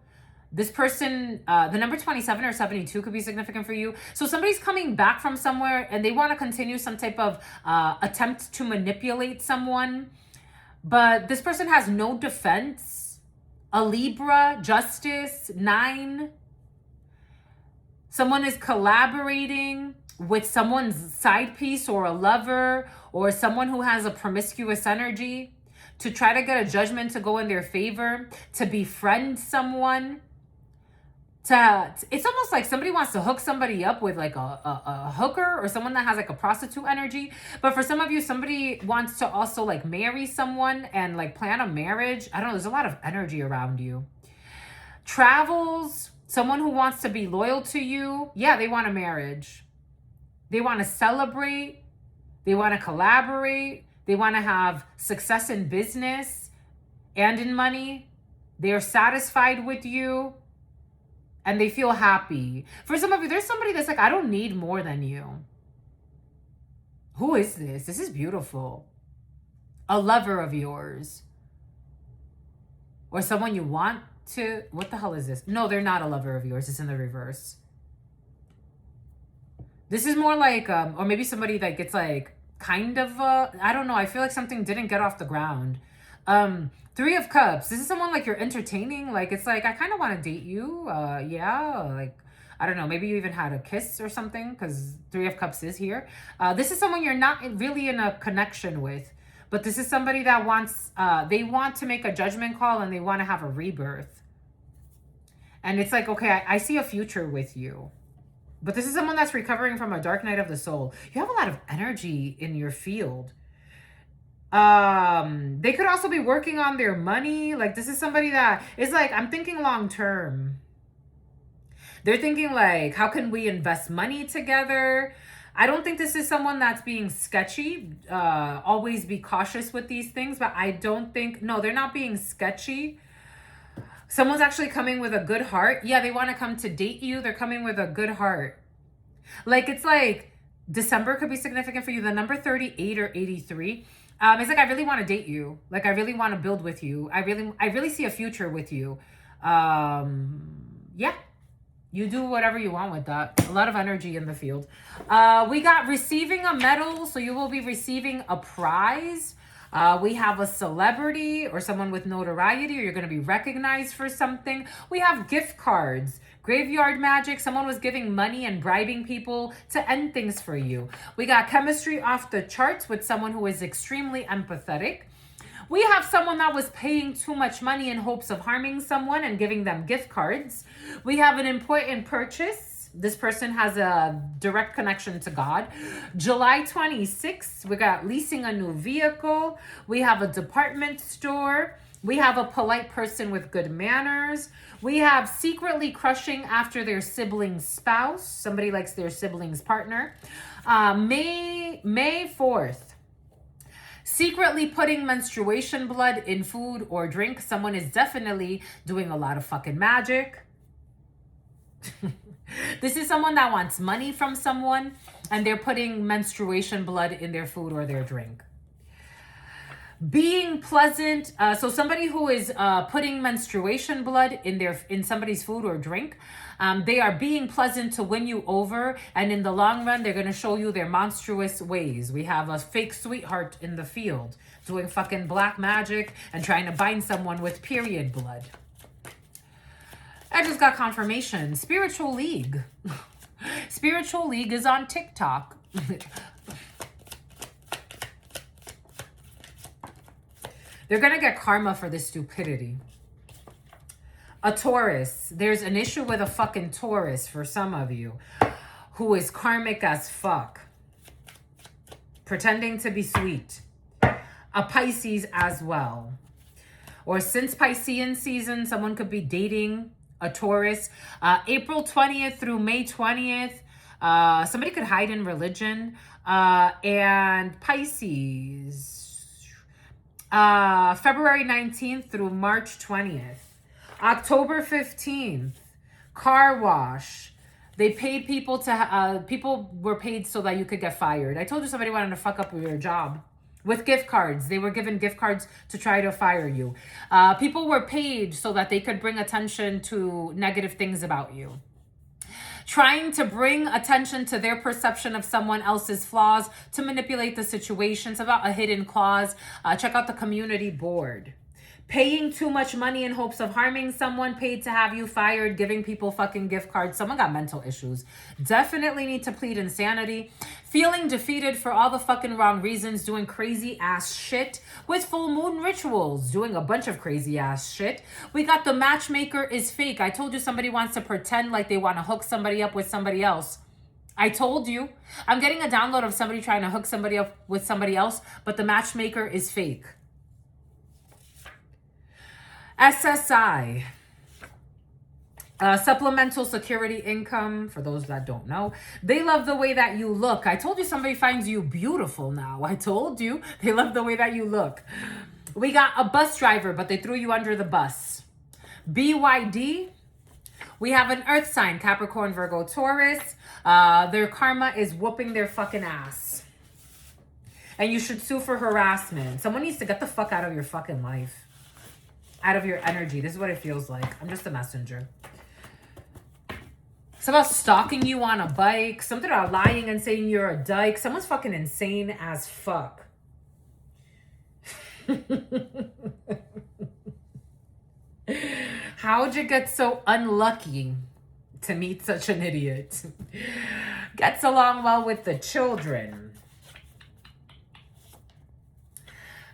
this person, the number 27 or 72 could be significant for you. So somebody's coming back from somewhere and they want to continue some type of attempt to manipulate someone. But this person has no defense. A Libra, Justice, 9. Someone is collaborating with someone's side piece or a lover or someone who has a promiscuous energy to try to get a judgment to go in their favor, to befriend someone. It's almost like somebody wants to hook somebody up with like a hooker or someone that has like a prostitute energy. But for some of you, somebody wants to also like marry someone and like plan a marriage. I don't know. There's a lot of energy around you. Travels. Someone who wants to be loyal to you. Yeah, they want a marriage. They want to celebrate. They want to collaborate. They want to have success in business and in money. They are satisfied with you and they feel happy. For some of you, there's somebody that's like, I don't need more than you. Who is this? This is beautiful. a lover of yours, or someone you want to, what the hell is this? No, they're not a lover of yours. It's in the reverse. This is more like, or maybe somebody like, it's like kind of, I don't know. I feel like something didn't get off the ground. Three of Cups. This is someone like you're entertaining. Like, it's like, I kind of want to date you. Yeah, like, I don't know. Maybe you even had a kiss or something, because Three of Cups is here. This is someone you're not really in a connection with. But this is somebody that wants, they want to make a judgment call and they want to have a rebirth. And it's like, okay, I see a future with you. But this is someone that's recovering from a dark night of the soul. You have a lot of energy in your field. They could also be working on their money. Like, this is somebody that is like, I'm thinking long term. They're thinking like, how can we invest money together? I don't think this is someone that's being sketchy. Always be cautious with these things, but I don't think, no, they're not being sketchy. Someone's actually coming with a good heart. Yeah, they want to come to date you. They're coming with a good heart. Like, it's like December could be significant for you. The number 38 or 83. It's like, I really want to date you. Like, I really want to build with you. I really see a future with you. Yeah. You do whatever you want with that. A lot of energy in the field. We got receiving a medal. So you will be receiving a prize. We have a celebrity or someone with notoriety, or you're going to be recognized for something. We have gift cards, graveyard magic. Someone was giving money and bribing people to end things for you. We got chemistry off the charts with someone who is extremely empathetic. We have someone that was paying too much money in hopes of harming someone and giving them gift cards. We have an important purchase. This person has a direct connection to God. July 26th, we got leasing a new vehicle. We have a department store. We have a polite person with good manners. We have secretly crushing after their sibling spouse. Somebody likes their sibling's partner. May 4th. Secretly putting menstruation blood in food or drink. Someone is definitely doing a lot of fucking magic. This is someone that wants money from someone and they're putting menstruation blood in their food or their drink. Being pleasant. So somebody who is putting menstruation blood in somebody's food or drink, they are being pleasant to win you over. And in the long run, they're going to show you their monstrous ways. We have a fake sweetheart in the field doing fucking black magic and trying to bind someone with period blood. I just got confirmation. Spiritual League. Spiritual League is on TikTok. They're going to get karma for this stupidity. A Taurus. There's an issue with a fucking Taurus for some of you who is karmic as fuck. Pretending to be sweet. A Pisces as well. Or since Piscean season, someone could be dating a Taurus. April 20th through May 20th. Somebody could hide in religion. And Pisces. February 19th through March 20th. October 15th, car wash. They paid people to, people were paid so that you could get fired. I told you somebody wanted to fuck up your job with gift cards. They were given gift cards to try to fire you. People were paid so that they could bring attention to negative things about you. Trying to bring attention to their perception of someone else's flaws to manipulate the situation. It's about a hidden clause. Check out the community board. Paying too much money in hopes of harming someone, paid to have you fired, giving people fucking gift cards. Someone got mental issues. Definitely need to plead insanity. Feeling defeated for all the fucking wrong reasons, doing crazy ass shit with full moon rituals, doing a bunch of crazy ass shit. We got the matchmaker is fake. I told you somebody wants to pretend like they want to hook somebody up with somebody else. I told you. I'm getting a download of somebody trying to hook somebody up with somebody else, but the matchmaker is fake. SSI, supplemental security income, for those that don't know. They love the way that you look. I told you somebody finds you beautiful now. I told you they love the way that you look. We got a bus driver, but they threw you under the bus. BYD, we have an earth sign, Capricorn, Virgo, Taurus. Their karma is whooping their fucking ass. And you should sue for harassment. Someone needs to get the fuck out of your fucking life. Out of your energy. This is what it feels like. I'm just a messenger. It's about stalking you on a bike. Something about lying and saying you're a dyke. Someone's fucking insane as fuck. How'd you get so unlucky to meet such an idiot? Gets along well with the children.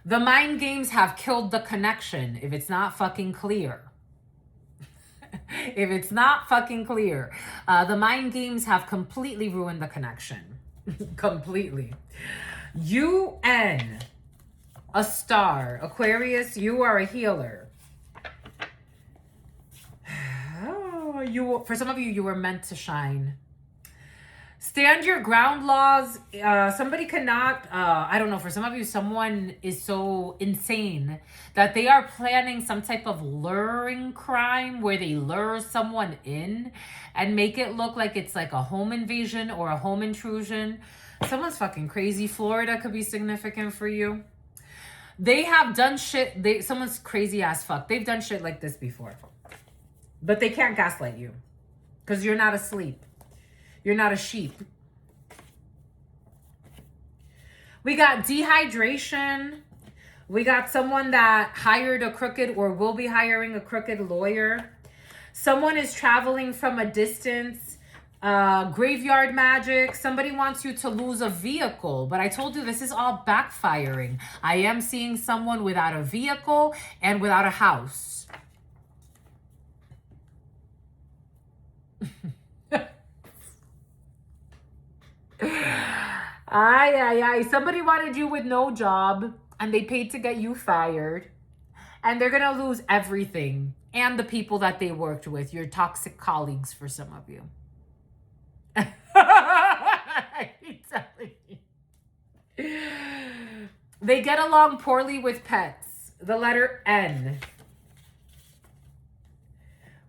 The mind games have killed the connection if it's not fucking clear. If it's not fucking clear. The mind games have completely ruined the connection. Completely. UN. A star. Aquarius, you are a healer. For some of you, you were meant to shine. Stand your ground laws. Somebody cannot, I don't know, for some of you, someone is so insane that they are planning some type of luring crime where they lure someone in and make it look like it's like a home invasion or a home intrusion. Someone's fucking crazy. Florida could be significant for you. They have done shit. Someone's crazy as fuck. They've done shit like this before. But they can't gaslight you because you're not asleep. You're not a sheep. We got dehydration. We got someone that hired a crooked or will be hiring a crooked lawyer. Someone is traveling from a distance. Graveyard magic. Somebody wants you to lose a vehicle. But I told you this is all backfiring. I am seeing someone without a vehicle and without a house. Somebody wanted you with no job and they paid to get you fired, and they're gonna lose everything and the people that they worked with, your toxic colleagues for some of you. I keep telling you. They get along poorly with pets. The letter N.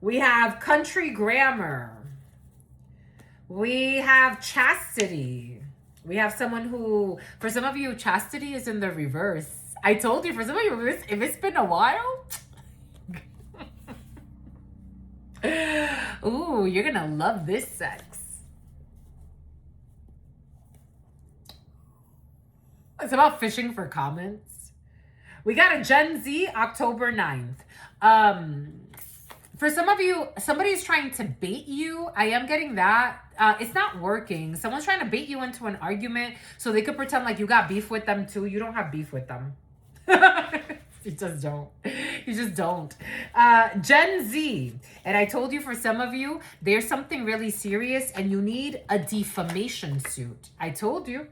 We have country grammar. We have chastity. We have someone who, for some of you, chastity is in the reverse. I told you, for some of you, if it's been a while, ooh, you're gonna love this sex. It's about fishing for comments. We got a Gen Z, October 9th. For some of you, somebody's trying to bait you. I am getting that. It's not working. Someone's trying to bait you into an argument so they could pretend like you got beef with them too. You don't have beef with them. You just don't. You just don't. Gen Z. And I told you, for some of you, there's something really serious and you need a defamation suit. I told you.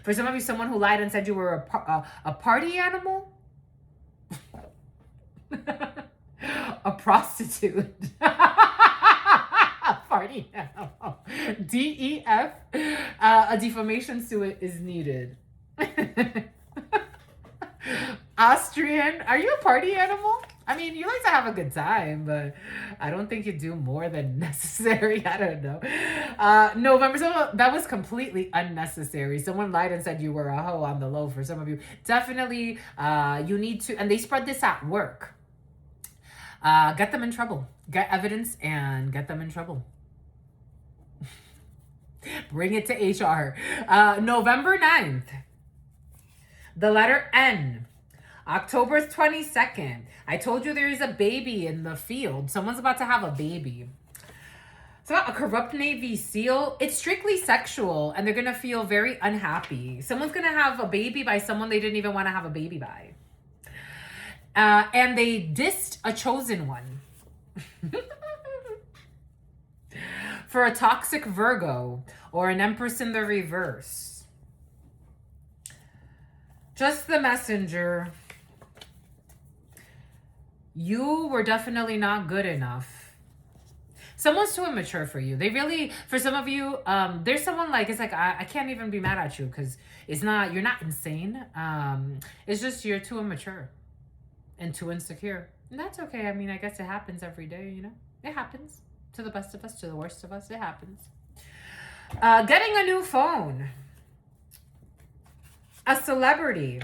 For some of you, someone who lied and said you were a party animal. A prostitute. A party animal. DEF. A defamation suit is needed. Austrian. Are you a party animal? I mean, you like to have a good time, but I don't think you do more than necessary. I don't know. November. So that was completely unnecessary. Someone lied and said you were a hoe on the low. For some of you, definitely you need to, and they spread this at work. Get them in trouble. Get evidence and get them in trouble. Bring it to HR. November 9th. The letter N. October 22nd. I told you there is a baby in the field. Someone's about to have a baby. It's about a corrupt Navy SEAL. It's strictly sexual, and they're going to feel very unhappy. Someone's going to have a baby by someone they didn't even want to have a baby by. And they dissed a chosen one. For a toxic Virgo or an Empress in the reverse. Just the messenger. You were definitely not good enough. Someone's too immature for you. They really, for some of you, there's someone like, it's like, I can't even be mad at you because it's not, you're not insane. It's just you're too immature and too insecure. And that's okay. I mean, I guess it happens every day, you know? It happens. To the best of us, to the worst of us, it happens. Getting a new phone. A celebrity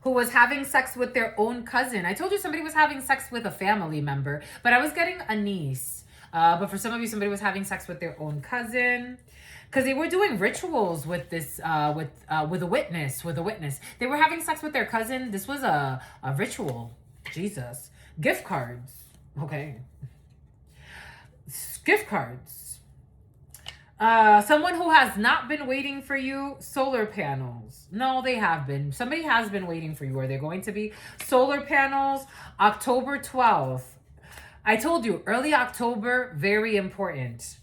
who was having sex with their own cousin. I told you somebody was having sex with a family member, but I was getting a niece. But for some of you, somebody was having sex with their own cousin, because they were doing rituals with this, with a witness, They were having sex with their cousin. This was a ritual. Jesus. Gift cards. Okay. Gift cards. Someone who has not been waiting for you, solar panels. No, they have been. Somebody has been waiting for you, or they're going to be. Solar panels, October 12th. I told you, early October, very important.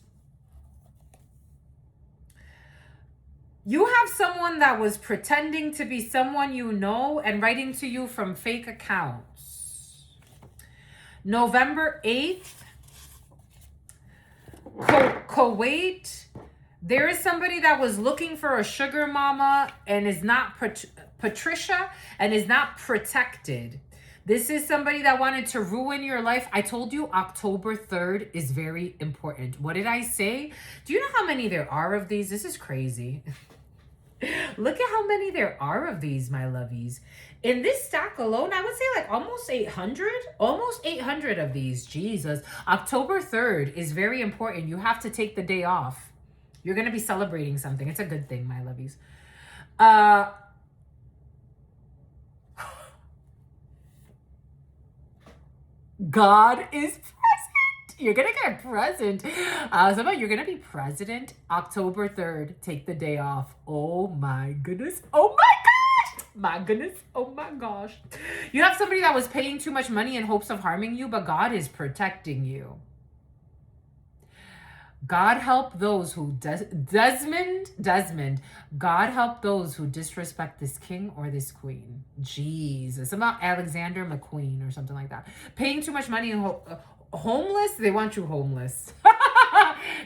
You have someone that was pretending to be someone you know and writing to you from fake accounts. November 8th, Kuwait. There is somebody that was looking for a sugar mama and is not Patricia and is not protected. This is somebody that wanted to ruin your life. I told you October 3rd is very important. What did I say? Do you know how many there are of these? This is crazy. Look at how many there are of these, my lovies. In this stack alone, I would say like almost 800. Almost 800 of these. Jesus. October 3rd is very important. You have to take the day off. You're going to be celebrating something. It's a good thing, my lovies. God is present. You're going to get a present. Somebody, you're going to be president October 3rd. Take the day off. Oh my goodness. Oh my gosh. My goodness. Oh my gosh. You have somebody that was paying too much money in hopes of harming you, but God is protecting you. God help those who Desmond, God help those who disrespect this king or this queen. Jesus. About Alexander McQueen or something like that. Paying too much money and homeless. They want you homeless.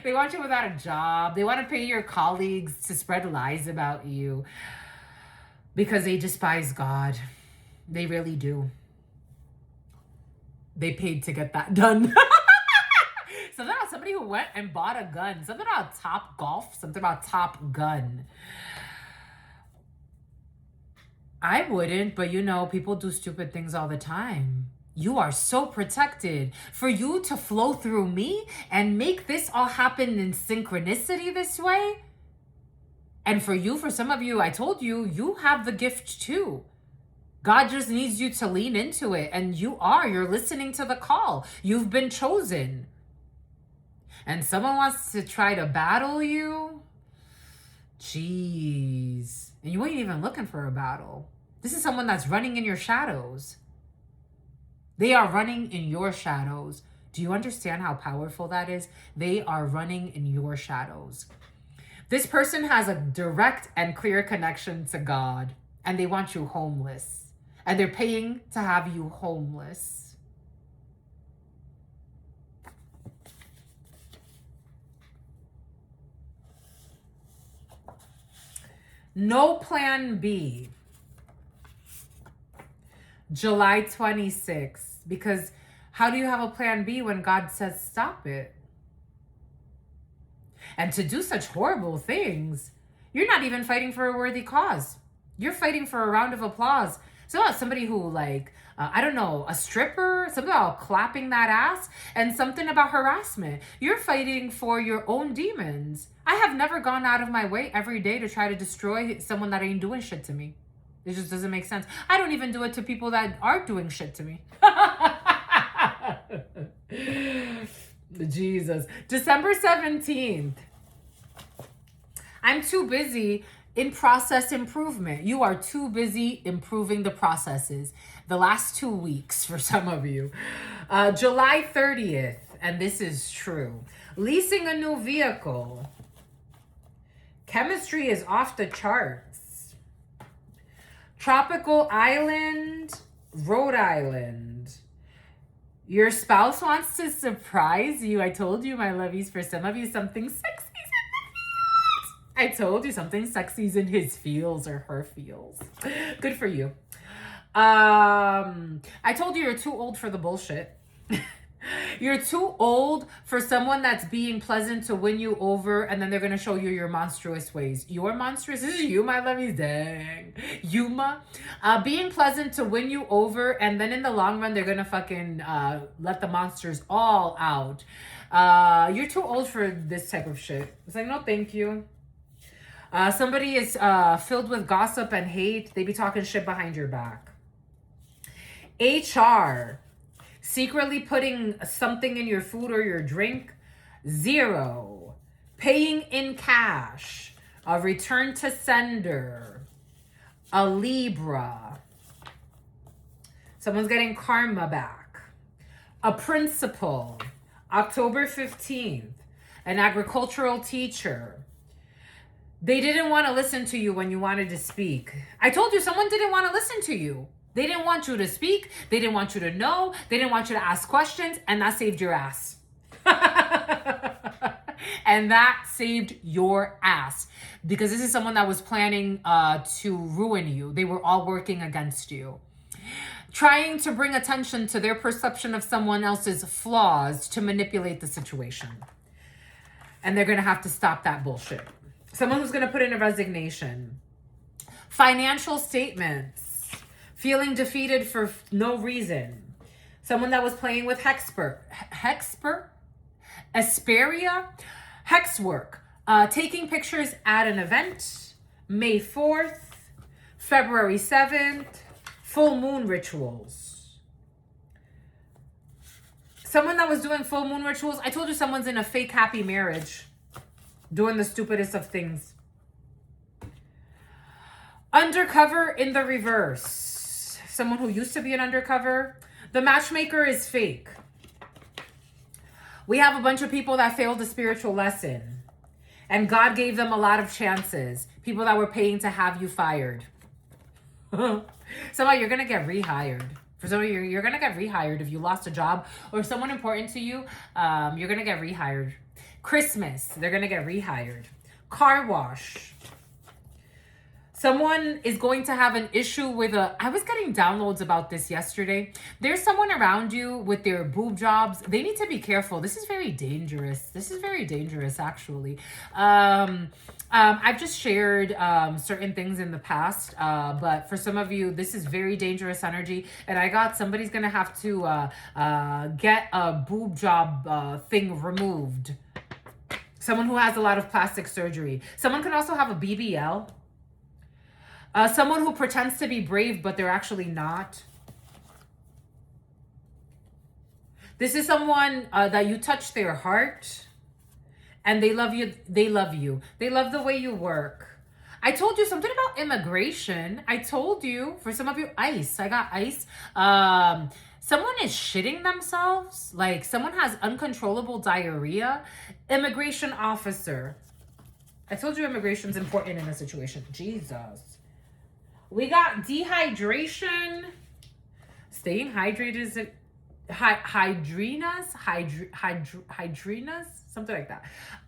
They want you without a job. They want to pay your colleagues to spread lies about you because they despise God. They really do. They paid to get that done. Something about somebody who went and bought a gun. Something about Top Golf. Something about Top Gun. I wouldn't, but you know, people do stupid things all the time. You are so protected. For you to flow through me and make this all happen in synchronicity this way. And for you, for some of you, I told you, you have the gift too. God just needs you to lean into it. And you're listening to the call. You've been chosen. And someone wants to try to battle you. Jeez. And you ain't even looking for a battle. This is someone that's running in your shadows. They are running in your shadows. Do you understand how powerful that is? They are running in your shadows. This person has a direct and clear connection to God. And they want you homeless. And they're paying to have you homeless. No plan B. July 26th. Because how do you have a plan B when God says stop it? And to do such horrible things, you're not even fighting for a worthy cause. You're fighting for a round of applause. So somebody who I don't know, a stripper, something about clapping that ass, and something about harassment. You're fighting for your own demons. I have never gone out of my way every day to try to destroy someone that ain't doing shit to me. It just doesn't make sense. I don't even do it to people that are doing shit to me. Jesus. December 17th. I'm too busy in process improvement. You are too busy improving the processes. The last 2 weeks for some of you. July 30th, and this is true. Leasing a new vehicle. Chemistry is off the charts. Tropical island, Rhode Island. Your spouse wants to surprise you. I told you, my lovies, for some of you, something sexy. I told you something sexy's in his feels or her feels. Good for you. I told you you're too old for the bullshit. You're too old for someone that's being pleasant to win you over, and then they're gonna show you your monstrous ways. You're monstrous. This is you, my lovies. Dang. Yuma. Being pleasant to win you over, and then in the long run, they're gonna fucking let the monsters all out. You're too old for this type of shit. It's like, no, thank you. Somebody is filled with gossip and hate. They be talking shit behind your back. HR. Secretly putting something in your food or your drink. 0. Paying in cash. A return to sender. A Libra. Someone's getting karma back. A principal. October 15th. An agricultural teacher. They didn't want to listen to you when you wanted to speak. I told you someone didn't want to listen to you. They didn't want you to speak. They didn't want you to know. They didn't want you to ask questions. And that saved your ass. And that saved your ass. Because this is someone that was planning to ruin you. They were all working against you. Trying to bring attention to their perception of someone else's flaws to manipulate the situation. And they're going to have to stop that bullshit. Someone who's going to put in a resignation. Financial statements. Feeling defeated for no reason. Someone that was playing with Asperia? Hex work. Taking pictures at an event. May 4th. February 7th. Full moon rituals. Someone that was doing full moon rituals. I told you someone's in a fake happy marriage. Doing the stupidest of things. Undercover in the reverse. Someone who used to be an undercover. The matchmaker is fake. We have a bunch of people that failed a spiritual lesson. And God gave them a lot of chances. People that were paying to have you fired. Some of you're going to get rehired. For some of you, you're going to get rehired if you lost a job or someone important to you. You're going to get rehired. Christmas, they're going to get rehired. Car wash. Someone is going to have an issue with I was getting downloads about this yesterday. There's someone around you with their boob jobs. They need to be careful. This is very dangerous. This is very dangerous, actually. I've just shared certain things in the past, but for some of you, this is very dangerous energy. And I got somebody's going to have to get a boob job thing removed. Someone who has a lot of plastic surgery. Someone could also have a BBL. Someone who pretends to be brave, but they're actually not. This is someone that you touch their heart and they love you. They love you. They love the way you work. I told you something about immigration. I told you, for some of you, ICE. I got ICE. Someone is shitting themselves. Like someone has uncontrollable diarrhea. Immigration officer. I told you immigration's important in a situation. Jesus. We got dehydration. Staying hydrated is it? Hydrinas? Hydrinas? Something like that.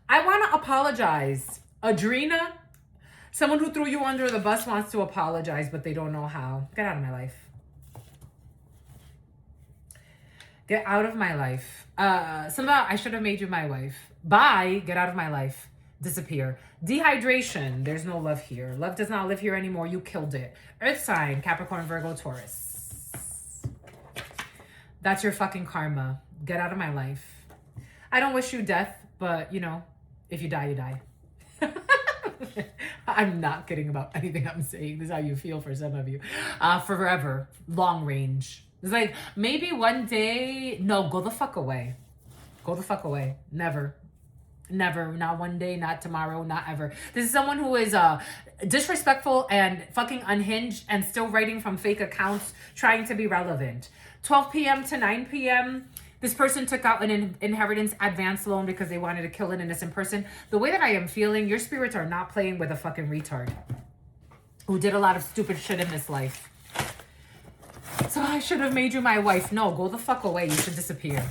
I want to apologize. Adrena, someone who threw you under the bus wants to apologize, but they don't know how. Get out of my life. Get out of my life. Somehow I should have made you my wife. Bye. Get out of my life. Disappear. Dehydration. There's no love here. Love does not live here anymore. You killed it. Earth sign. Capricorn, Virgo, Taurus. That's your fucking karma. Get out of my life. I don't wish you death, but you know, if you die, you die. I'm not kidding about anything I'm saying. This is how you feel for some of you. Forever. Long range. It's like, maybe one day. No, go the fuck away. Go the fuck away. Never. Never. Not one day, not tomorrow, not ever. This is someone who is disrespectful and fucking unhinged and still writing from fake accounts, trying to be relevant. 12 p.m. to 9 p.m. This person took out an inheritance advance loan because they wanted to kill an innocent person. The way that I am feeling, your spirits are not playing with a fucking retard who did a lot of stupid shit in this life. So I should have made you my wife. No, go the fuck away. You should disappear.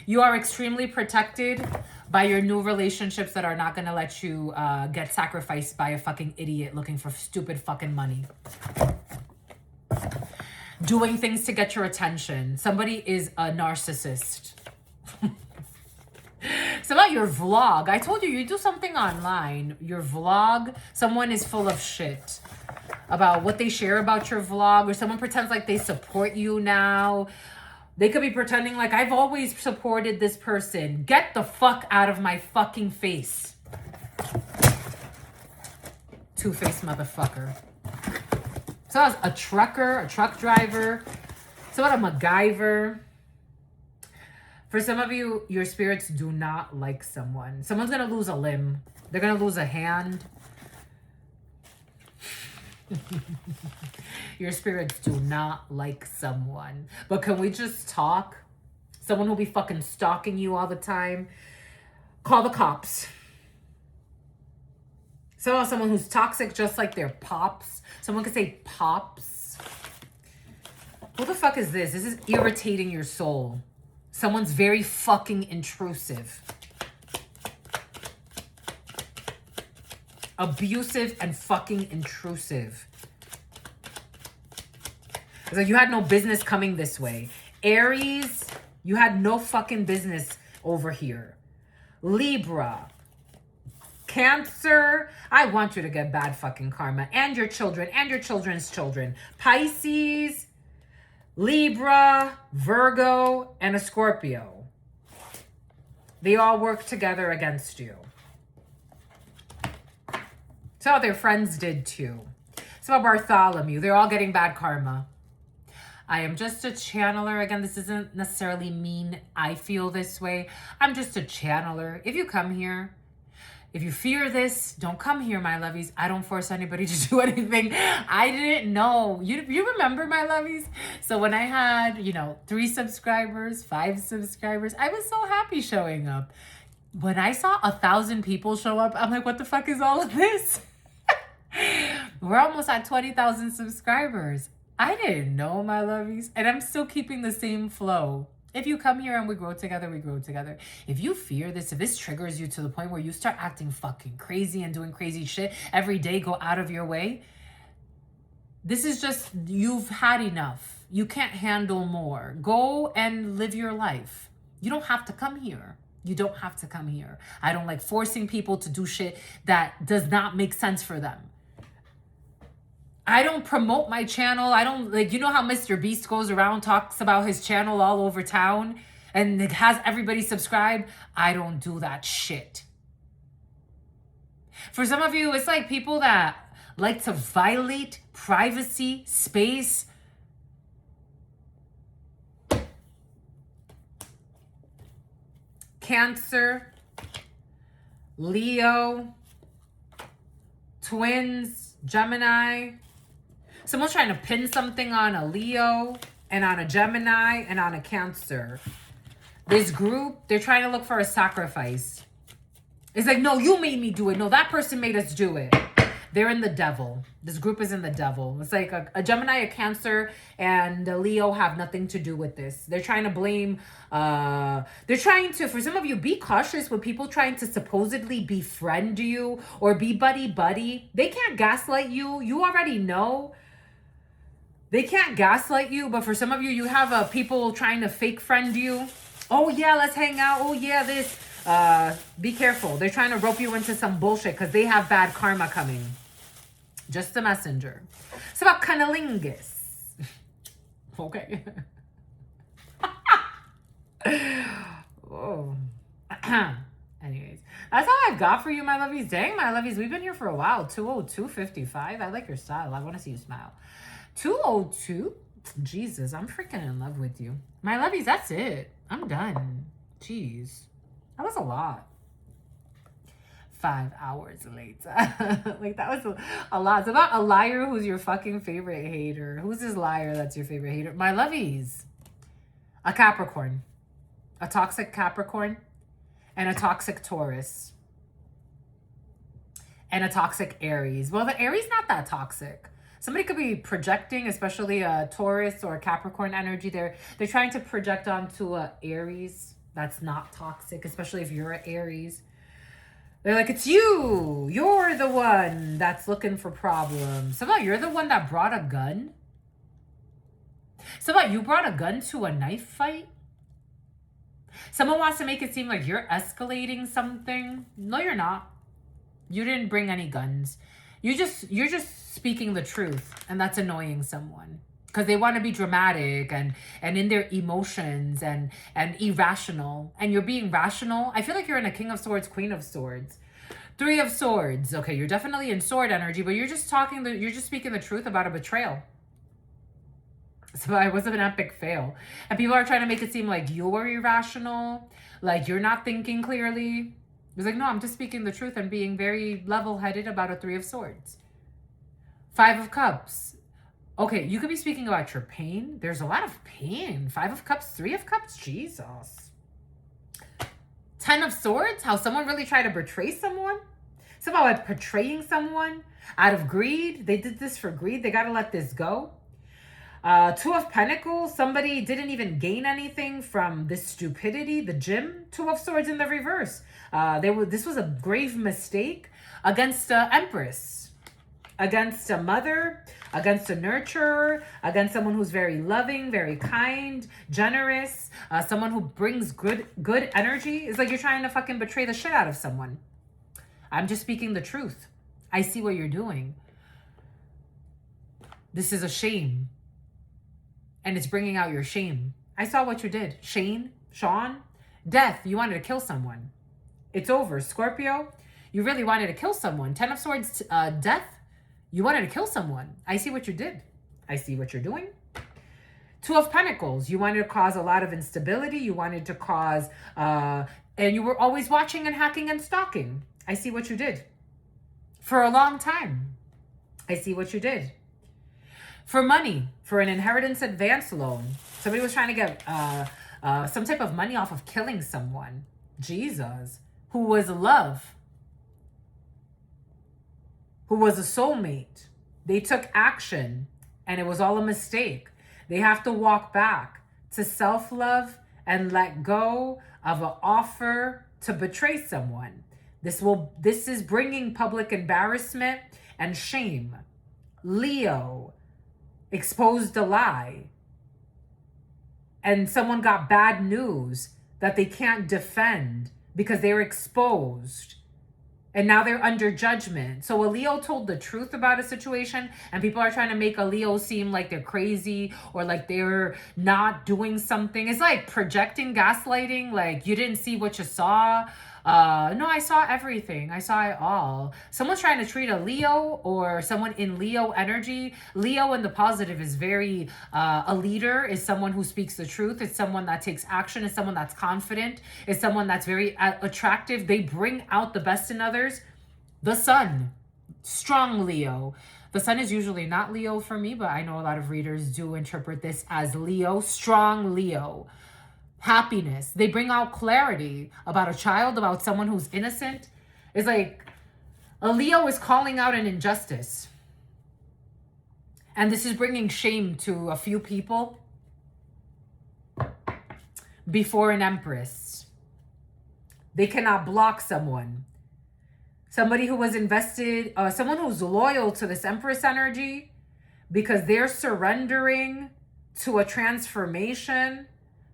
You are extremely protected by your new relationships that are not going to let you get sacrificed by a fucking idiot looking for stupid fucking money. doing things to get your attention. Somebody is a narcissist. It's about your vlog. I told you, you do something online. Your vlog, someone is full of shit about what they share about your vlog, or someone pretends like they support you now. They could be pretending like, I've always supported this person. Get the fuck out of my fucking face. Two-faced motherfucker. So I was a trucker, a truck driver. So what, a MacGyver. For some of you, your spirits do not like someone. Someone's going to lose a limb. They're going to lose a hand. Your spirits do not like someone. But can we just talk? Someone who'll be fucking stalking you all the time. Call the cops. Someone who's toxic just like their pops. Someone could say pops. Who the fuck is this? This is irritating your soul. Someone's very fucking intrusive. Abusive and fucking intrusive. It's like you had no business coming this way. Aries, you had no fucking business over here. Libra. Cancer, I want you to get bad fucking karma. And your children, and your children's children. Pisces, Libra, Virgo, and a Scorpio. They all work together against you. So their friends did too. So Bartholomew, they're all getting bad karma. I am just a channeler. Again, this doesn't necessarily mean I feel this way. I'm just a channeler. If you come here, if you fear this, don't come here, my lovies. I don't force anybody to do anything. I didn't know. You remember, my lovies? So when I had, 3 subscribers, 5 subscribers, I was so happy showing up. When I saw 1,000 people show up, I'm like, what the fuck is all of this? We're almost at 20,000 subscribers. I didn't know, my lovies. And I'm still keeping the same flow. If you come here and we grow together, we grow together. If you fear this, if this triggers you to the point where you start acting fucking crazy and doing crazy shit every day, go out of your way. This is just, you've had enough. You can't handle more. Go and live your life. You don't have to come here. You don't have to come here. I don't like forcing people to do shit that does not make sense for them. I don't promote my channel. I don't, how Mr. Beast goes around, talks about his channel all over town and has everybody subscribe? I don't do that shit. For some of you, it's like people that like to violate privacy, space. Cancer, Leo, Twins, Gemini. Someone's trying to pin something on a Leo and on a Gemini and on a Cancer. This group, they're trying to look for a sacrifice. It's like, no, you made me do it. No, that person made us do it. They're in the devil. This group is in the devil. It's like a Gemini, a Cancer, and a Leo have nothing to do with this. They're trying to blame, for some of you, be cautious with people trying to supposedly befriend you or be buddy-buddy. They can't gaslight you. You already know. They can't gaslight you, but for some of you, you have people trying to fake friend you. Oh, yeah, let's hang out. Oh, yeah, this. Be careful. They're trying to rope you into some bullshit because they have bad karma coming. Just a messenger. It's about cunnilingus. Okay. Oh. Anyways, that's all I've got for you, my lovies. Dang, my lovies, we've been here for a while. 202.55. I like your style. I want to see you smile. 202. Jesus, I'm freaking in love with you. My lovies, that's it. I'm done. Jeez. That was a lot. 5 hours later. That was a lot. It's about a liar who's your fucking favorite hater. Who's this liar that's your favorite hater? My lovies. A Capricorn. A toxic Capricorn. And a toxic Taurus. And a toxic Aries. Well, the Aries not that toxic. Somebody could be projecting, especially a Taurus or a Capricorn energy. They're trying to project onto a Aries. That's not toxic, especially if you're an Aries. They're like, it's you. You're the one that's looking for problems. Somehow you're the one that brought a gun. So what, you brought a gun to a knife fight? Someone wants to make it seem like you're escalating something. No, you're not. You didn't bring any guns. You're just speaking the truth, and that's annoying someone because they want to be dramatic and in their emotions and irrational, and you're being rational. I feel like you're in a King of Swords, Queen of Swords, Three of Swords. Okay, you're definitely in sword energy, but you're just speaking the truth about a betrayal. So it was an epic fail. And people are trying to make it seem like you're irrational, like you're not thinking clearly. It's like, no, I'm just speaking the truth and being very level-headed about a Three of Swords. Five of Cups. Okay, you could be speaking about your pain. There's a lot of pain. Five of Cups, Three of Cups, Jesus. 10 of Swords, how someone really tried to betray someone. Somehow like betraying someone out of greed. They did this for greed. They got to let this go. Two of Pentacles, somebody didn't even gain anything from this stupidity, the gym. Two of Swords in the reverse. This was a grave mistake against the Empress, against a mother, against a nurturer, against someone who's very loving, very kind, generous, someone who brings good energy. It's like you're trying to fucking betray the shit out of someone. I'm just speaking the truth. I see what you're doing. This is a shame. And it's bringing out your shame. I saw what you did. Sean, death. You wanted to kill someone. It's over. Scorpio, you really wanted to kill someone. 10 of Swords, death. You wanted to kill someone. I see what you did. I see what you're doing. Two of Pentacles, you wanted to cause a lot of instability. You wanted to cause, and you were always watching and hacking and stalking. I see what you did. For a long time. I see what you did. For money, for an inheritance advance loan. Somebody was trying to get some type of money off of killing someone. Jesus. Who was love. Who was a soulmate. They took action and it was all a mistake. They have to walk back to self-love and let go of an offer to betray someone. This is bringing public embarrassment and shame. Leo exposed a lie. And someone got bad news that they can't defend because they're exposed. And now they're under judgment. So a Leo told the truth about a situation and people are trying to make a Leo seem like they're crazy or like they're not doing something. It's like projecting, gaslighting, like you didn't see what you saw. No, I saw everything. I saw it all. Someone's trying to treat a Leo or someone in Leo energy. Leo in the positive is very, a leader, is someone who speaks the truth. It's someone that takes action. It's someone that's confident. It's someone that's very attractive. They bring out the best in others. The Sun, strong Leo. The Sun is usually not Leo for me, but I know a lot of readers do interpret this as Leo, strong Leo. Happiness. They bring out clarity about a child, about someone who's innocent. It's like a Leo is calling out an injustice. And this is bringing shame to a few people before an Empress. They cannot block someone. Somebody who was invested, someone who's loyal to this Empress energy because they're surrendering to a transformation,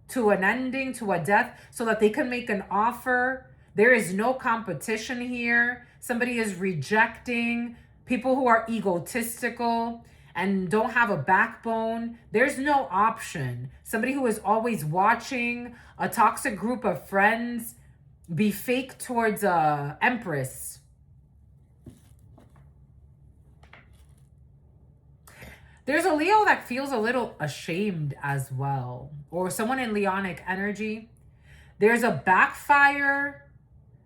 to an ending, to a death, so that they can make an offer. There is no competition here. Somebody is rejecting people who are egotistical and don't have a backbone. There's no option. Somebody who is always watching a toxic group of friends be fake towards a Empress. There's a Leo that feels a little ashamed as well, or someone in Leonic energy. There's a backfire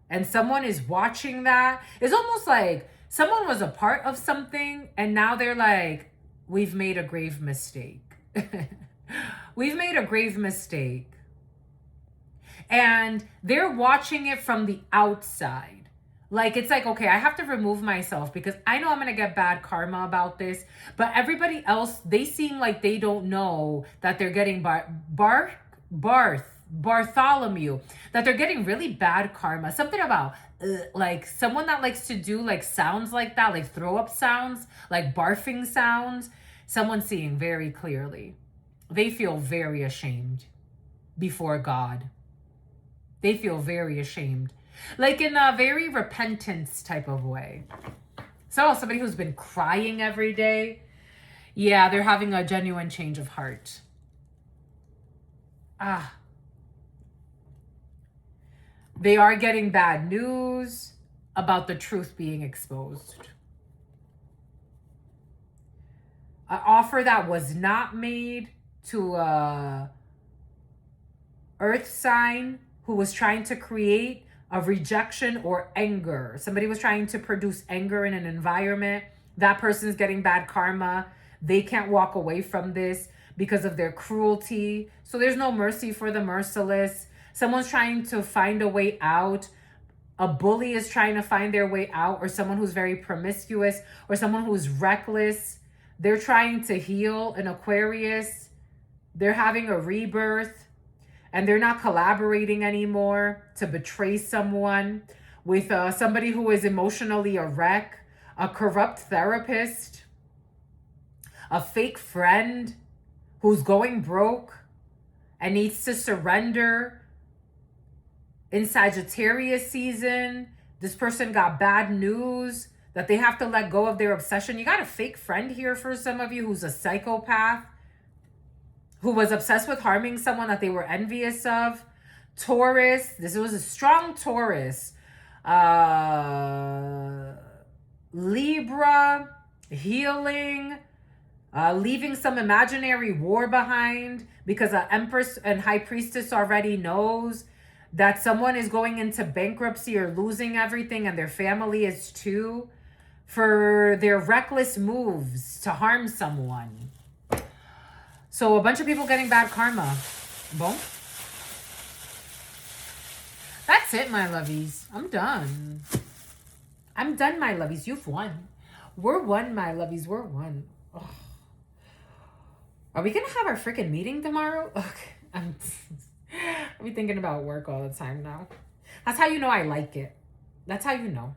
and someone is watching that. It's almost like someone was a part of something and now they're like, we've made a grave mistake. We've made a grave mistake. And they're watching it from the outside. Like, it's like, okay, I have to remove myself because I know I'm going to get bad karma about this. But everybody else, they seem like they don't know that they're getting Bartholomew, that they're getting really bad karma. Something about, like, someone that likes to do, like, sounds like that, like throw up sounds, like barfing sounds. Someone seeing very clearly. they feel very ashamed before God. They feel very ashamed, like in a very repentance type of way. So somebody who's been crying every day, yeah, they're having a genuine change of heart. They are getting bad news about the truth being exposed. An offer that was not made to a earth sign who was trying to create a rejection or anger. Somebody was trying to produce anger in an environment. That person's getting bad karma. They can't walk away from this because of their cruelty. So there's no mercy for the merciless. Someone's trying to find a way out. A bully is trying to find their way out, or someone who's very promiscuous, or someone who's reckless. They're trying to heal. An Aquarius, they're having a rebirth, and they're not collaborating anymore to betray someone. With somebody who is emotionally a wreck, a corrupt therapist, a fake friend who's going broke and needs to surrender. In Sagittarius season, this person got bad news that they have to let go of their obsession. You got a fake friend here for some of you who's a psychopath, who was obsessed with harming someone that they were envious of. Taurus, this was a strong Taurus. Libra, healing, leaving some imaginary war behind, because an Empress and High Priestess already knows that someone is going into bankruptcy or losing everything, and their family is too, for their reckless moves to harm someone. So a bunch of people getting bad karma. Boom. That's it, my lovies. I'm done. I'm done, my lovies. You've won. We're one, my lovies. We're one. Oh. Are we going to have our freaking meeting tomorrow? Okay. I'll be thinking about work all the time now. That's how you know I like it. That's how you know.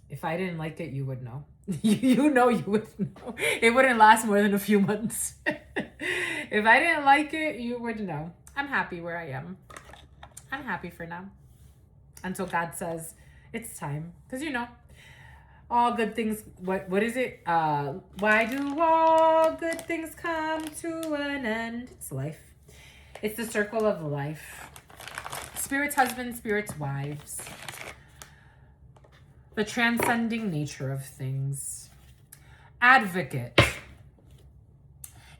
If I didn't like it, you would know. You know you would know. It wouldn't last more than a few months. If I didn't like it, you would know. I'm happy where I am. I'm happy for now. Until God says it's time. Because, you know, all good things, what is it? Why do all good things come to an end? It's life. It's the circle of life. Spirit's husbands, spirit's wives. The transcending nature of things. Advocate.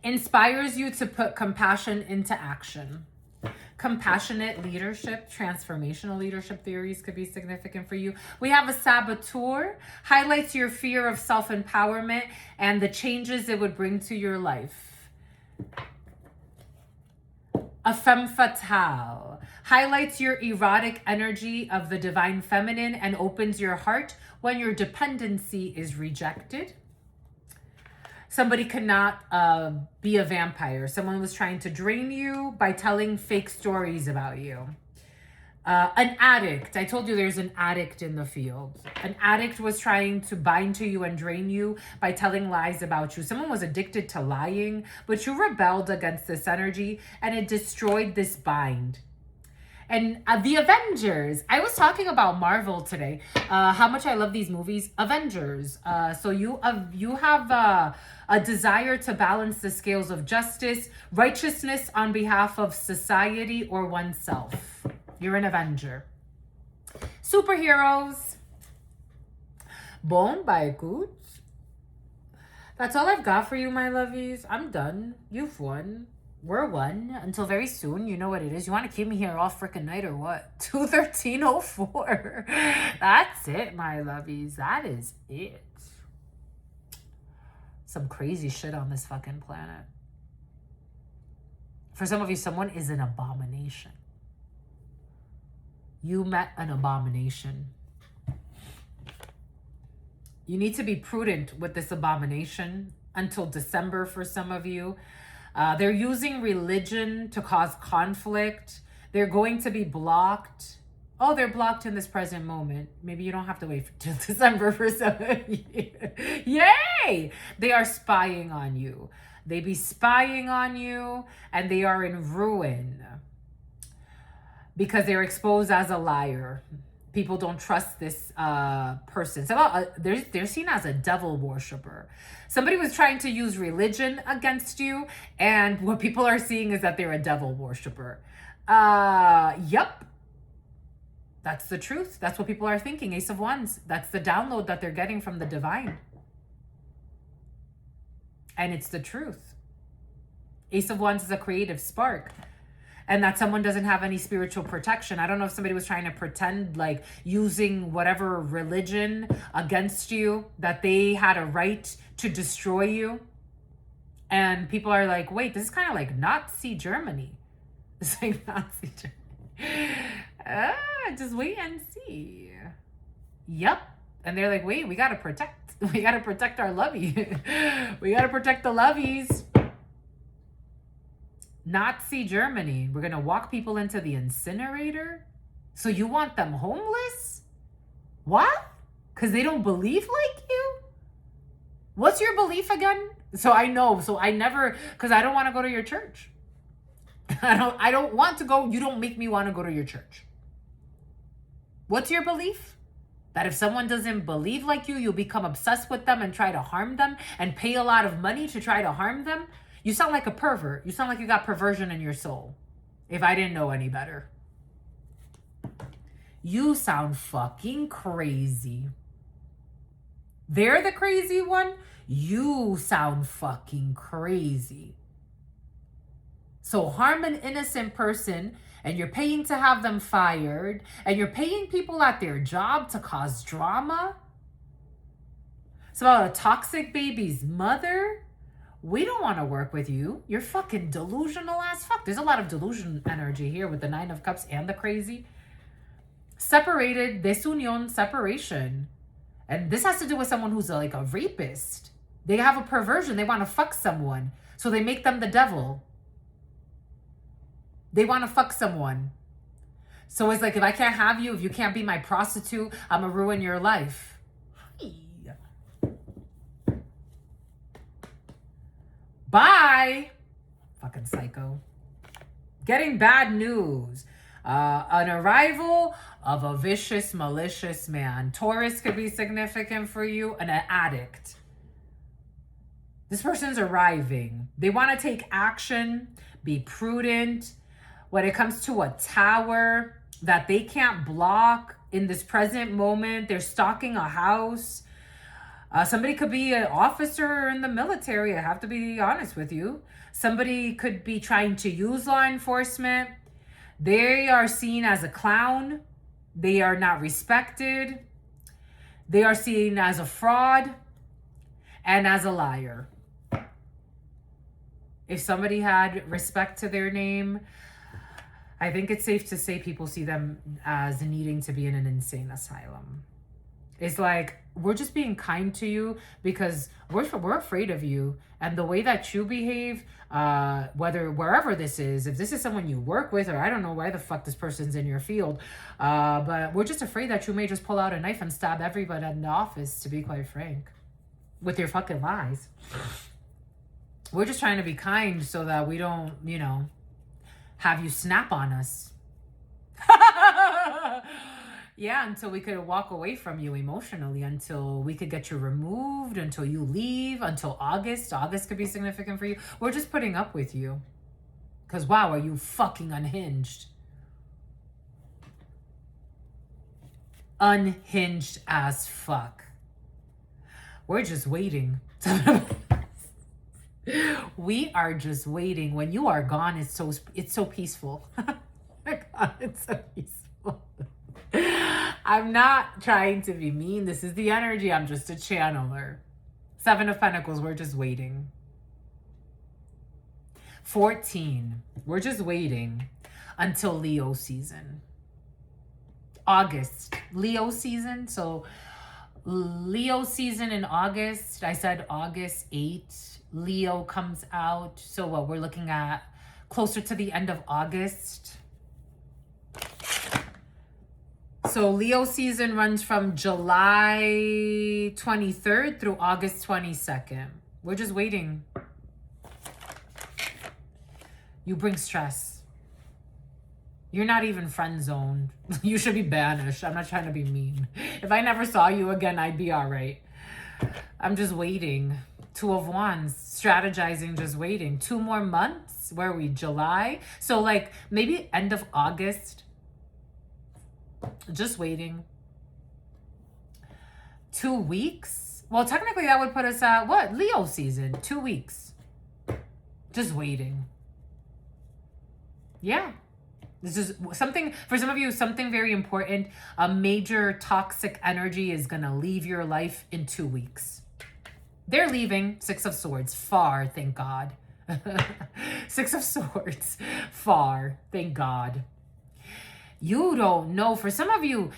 Inspires you to put compassion into action. Compassionate leadership, transformational leadership theories could be significant for you. We have a saboteur. Highlights your fear of self-empowerment and the changes it would bring to your life. A femme fatale highlights your erotic energy of the divine feminine and opens your heart when your dependency is rejected. Somebody cannot be a vampire. Someone was trying to drain you by telling fake stories about you. An addict. I told you there's an addict in the field. An addict was trying to bind to you and drain you by telling lies about you. Someone was addicted to lying, but you rebelled against this energy and it destroyed this bind. And the Avengers. I was talking about Marvel today. How much I love these movies. Avengers. So you have a desire to balance the scales of justice, righteousness on behalf of society or oneself. You're an Avenger. Superheroes. Bom, bye, good. That's all I've got for you, my lovies. I'm done. You've won. We're one. Until very soon. You know what it is. You want to keep me here all freaking night or what? 2:13:04. That's it, my lovies. That is it. Some crazy shit on this fucking planet. For some of you, someone is an abomination. You met an abomination. You need to be prudent with this abomination until December for some of you. They're using religion to cause conflict. They're going to be blocked. Oh, they're blocked in this present moment. Maybe you don't have to wait till December for some of you. Yay! They are spying on you. They be spying on you, and they are in ruin because they're exposed as a liar. People don't trust this person. So they're seen as a devil worshiper. Somebody was trying to use religion against you, and what people are seeing is that they're a devil worshiper. Yep. That's the truth. That's what people are thinking. Ace of Wands. That's the download that they're getting from the divine. And it's the truth. Ace of Wands is a creative spark. And that someone doesn't have any spiritual protection. I don't know if somebody was trying to pretend like using whatever religion against you, that they had a right to destroy you. And people are like, wait, this is kind of like Nazi Germany. It's like Nazi Germany. Just wait and see. Yep. And they're like, wait, we got to protect. We got to protect our lovey. We got to protect the loveys. Nazi Germany. We're going to walk people into the incinerator. So you want them homeless? What? Because they don't believe like you? What's your belief again? So I know. So I never, because I don't want to go to your church. I don't want to go. You don't make me want to go to your church. What's your belief? That if someone doesn't believe like you, you'll become obsessed with them and try to harm them and pay a lot of money to try to harm them? You sound like a pervert. You sound like you got perversion in your soul. If I didn't know any better. You sound fucking crazy. They're the crazy one. You sound fucking crazy. So harm an innocent person, and you're paying to have them fired, and you're paying people at their job to cause drama. It's about a toxic baby's mother. We don't want to work with you. You're fucking delusional as fuck. There's a lot of delusion energy here with the Nine of Cups and the crazy. Separated, desunión, separation. And this has to do with someone who's like a rapist. They have a perversion. They want to fuck someone. So they make them the devil. They want to fuck someone. So it's like, if I can't have you, if you can't be my prostitute, I'm going to ruin your life. Bye. Fucking psycho. Getting bad news. An arrival of a vicious, malicious man. Taurus could be significant for you. An addict. This person's arriving. They want to take action. Be prudent. When it comes to a tower that they can't block in this present moment, they're stalking a house. Somebody could be an officer in the military. I have to be honest with you. Somebody could be trying to use law enforcement. They are seen as a clown. They are not respected. They are seen as a fraud and as a liar. If somebody had respect to their name, I think it's safe to say people see them as needing to be in an insane asylum. It's like, we're just being kind to you because we're afraid of you. And the way that you behave, wherever this is, if this is someone you work with, or I don't know why the fuck this person's in your field, but we're just afraid that you may just pull out a knife and stab everybody in the office, to be quite frank, with your fucking lies. We're just trying to be kind so that we don't, have you snap on us. Yeah, until we could walk away from you emotionally, until we could get you removed, until you leave, until August. August could be significant for you. We're just putting up with you. Because, wow, are you fucking unhinged? Unhinged as fuck. We're just waiting. We are just waiting. When you are gone, it's so peaceful. Oh my God, it's so peaceful. I'm not trying to be mean. This is the energy. I'm just a channeler. 7 of Pentacles. We're just waiting. 14. We're just waiting until Leo season. August. Leo season. So Leo season in August. I said August 8. Leo comes out. So what we're looking at closer to the end of August. So Leo season runs from July 23rd through August 22nd. We're just waiting. You bring stress. You're not even friend zoned. You should be banished. I'm not trying to be mean. If I never saw you again, I'd be all right. I'm just waiting. Two of Wands, strategizing, just waiting. 2 more months. Where are we? July? So like maybe end of August. Just waiting. 2 weeks? Well, technically that would put us at what? Leo season. 2 weeks. Just waiting. Yeah. This is something, for some of you, something very important. A major toxic energy is going to leave your life in 2 weeks. They're leaving. 6 of Swords. Far, thank God. 6 of Swords. Far, thank God. You don't know. For some of you,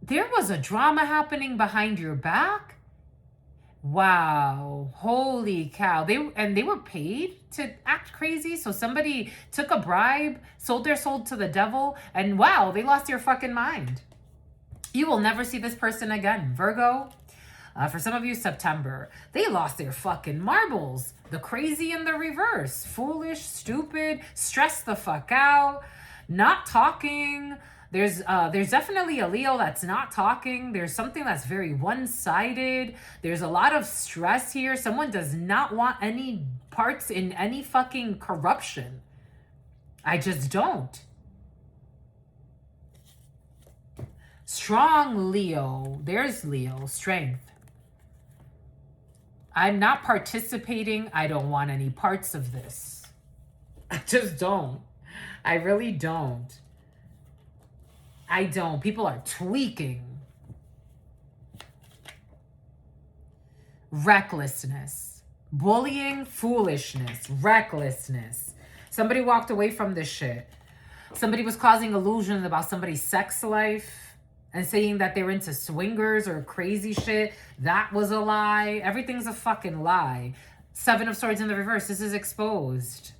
there was a drama happening behind your back. Wow. Holy cow. They were paid to act crazy. So somebody took a bribe, sold their soul to the devil, and wow, they lost their fucking mind. You will never see this person again. Virgo, for some of you, September. They lost their fucking marbles. The crazy in the reverse. Foolish, stupid, stressed the fuck out, not talking. There's definitely a Leo that's not talking. There's something that's very one-sided. There's a lot of stress here. Someone does not want any parts in any fucking corruption. I just don't. Strong Leo. There's Leo. Strength. I'm not participating. I don't want any parts of this. I just don't. I really don't. I don't. People are tweaking. Recklessness. Bullying, foolishness, recklessness. Somebody walked away from this shit. Somebody was causing illusions about somebody's sex life and saying that they were into swingers or crazy shit. That was a lie. Everything's a fucking lie. 7 of Swords in the reverse. This is exposed.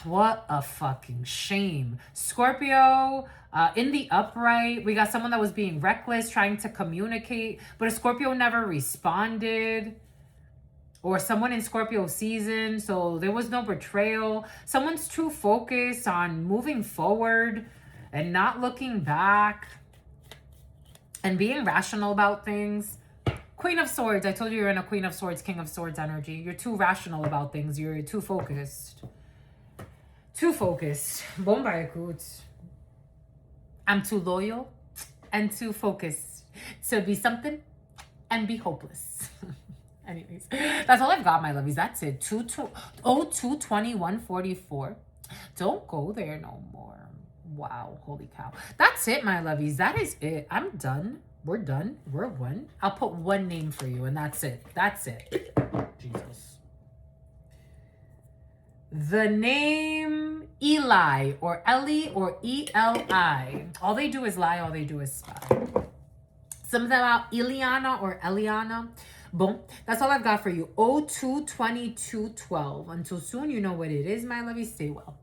What a fucking shame. Scorpio, in the upright, we got someone that was being reckless, trying to communicate, but a Scorpio never responded. Or someone in Scorpio season, so there was no betrayal. Someone's too focused on moving forward and not looking back and being rational about things. Queen of Swords, I told you you're in a Queen of Swords, King of Swords energy. You're too rational about things. You're too focused. Too focused. Bombay Coots. I'm too loyal and too focused to be something and be hopeless. Anyways, that's all I've got, my lovies. That's it. 22144. Don't go there no more. Wow, holy cow. That's it, my lovies. That is it. I'm done. We're done. We're one. I'll put one name for you, and that's it. That's it. Jesus. The name Eli or Ellie or E-L-I. All they do is lie. All they do is spy. Something about Eliana or Eliana. Boom. That's all I've got for you. 022212. Until soon, you know what it is, my lovies. Stay well.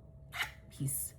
Peace.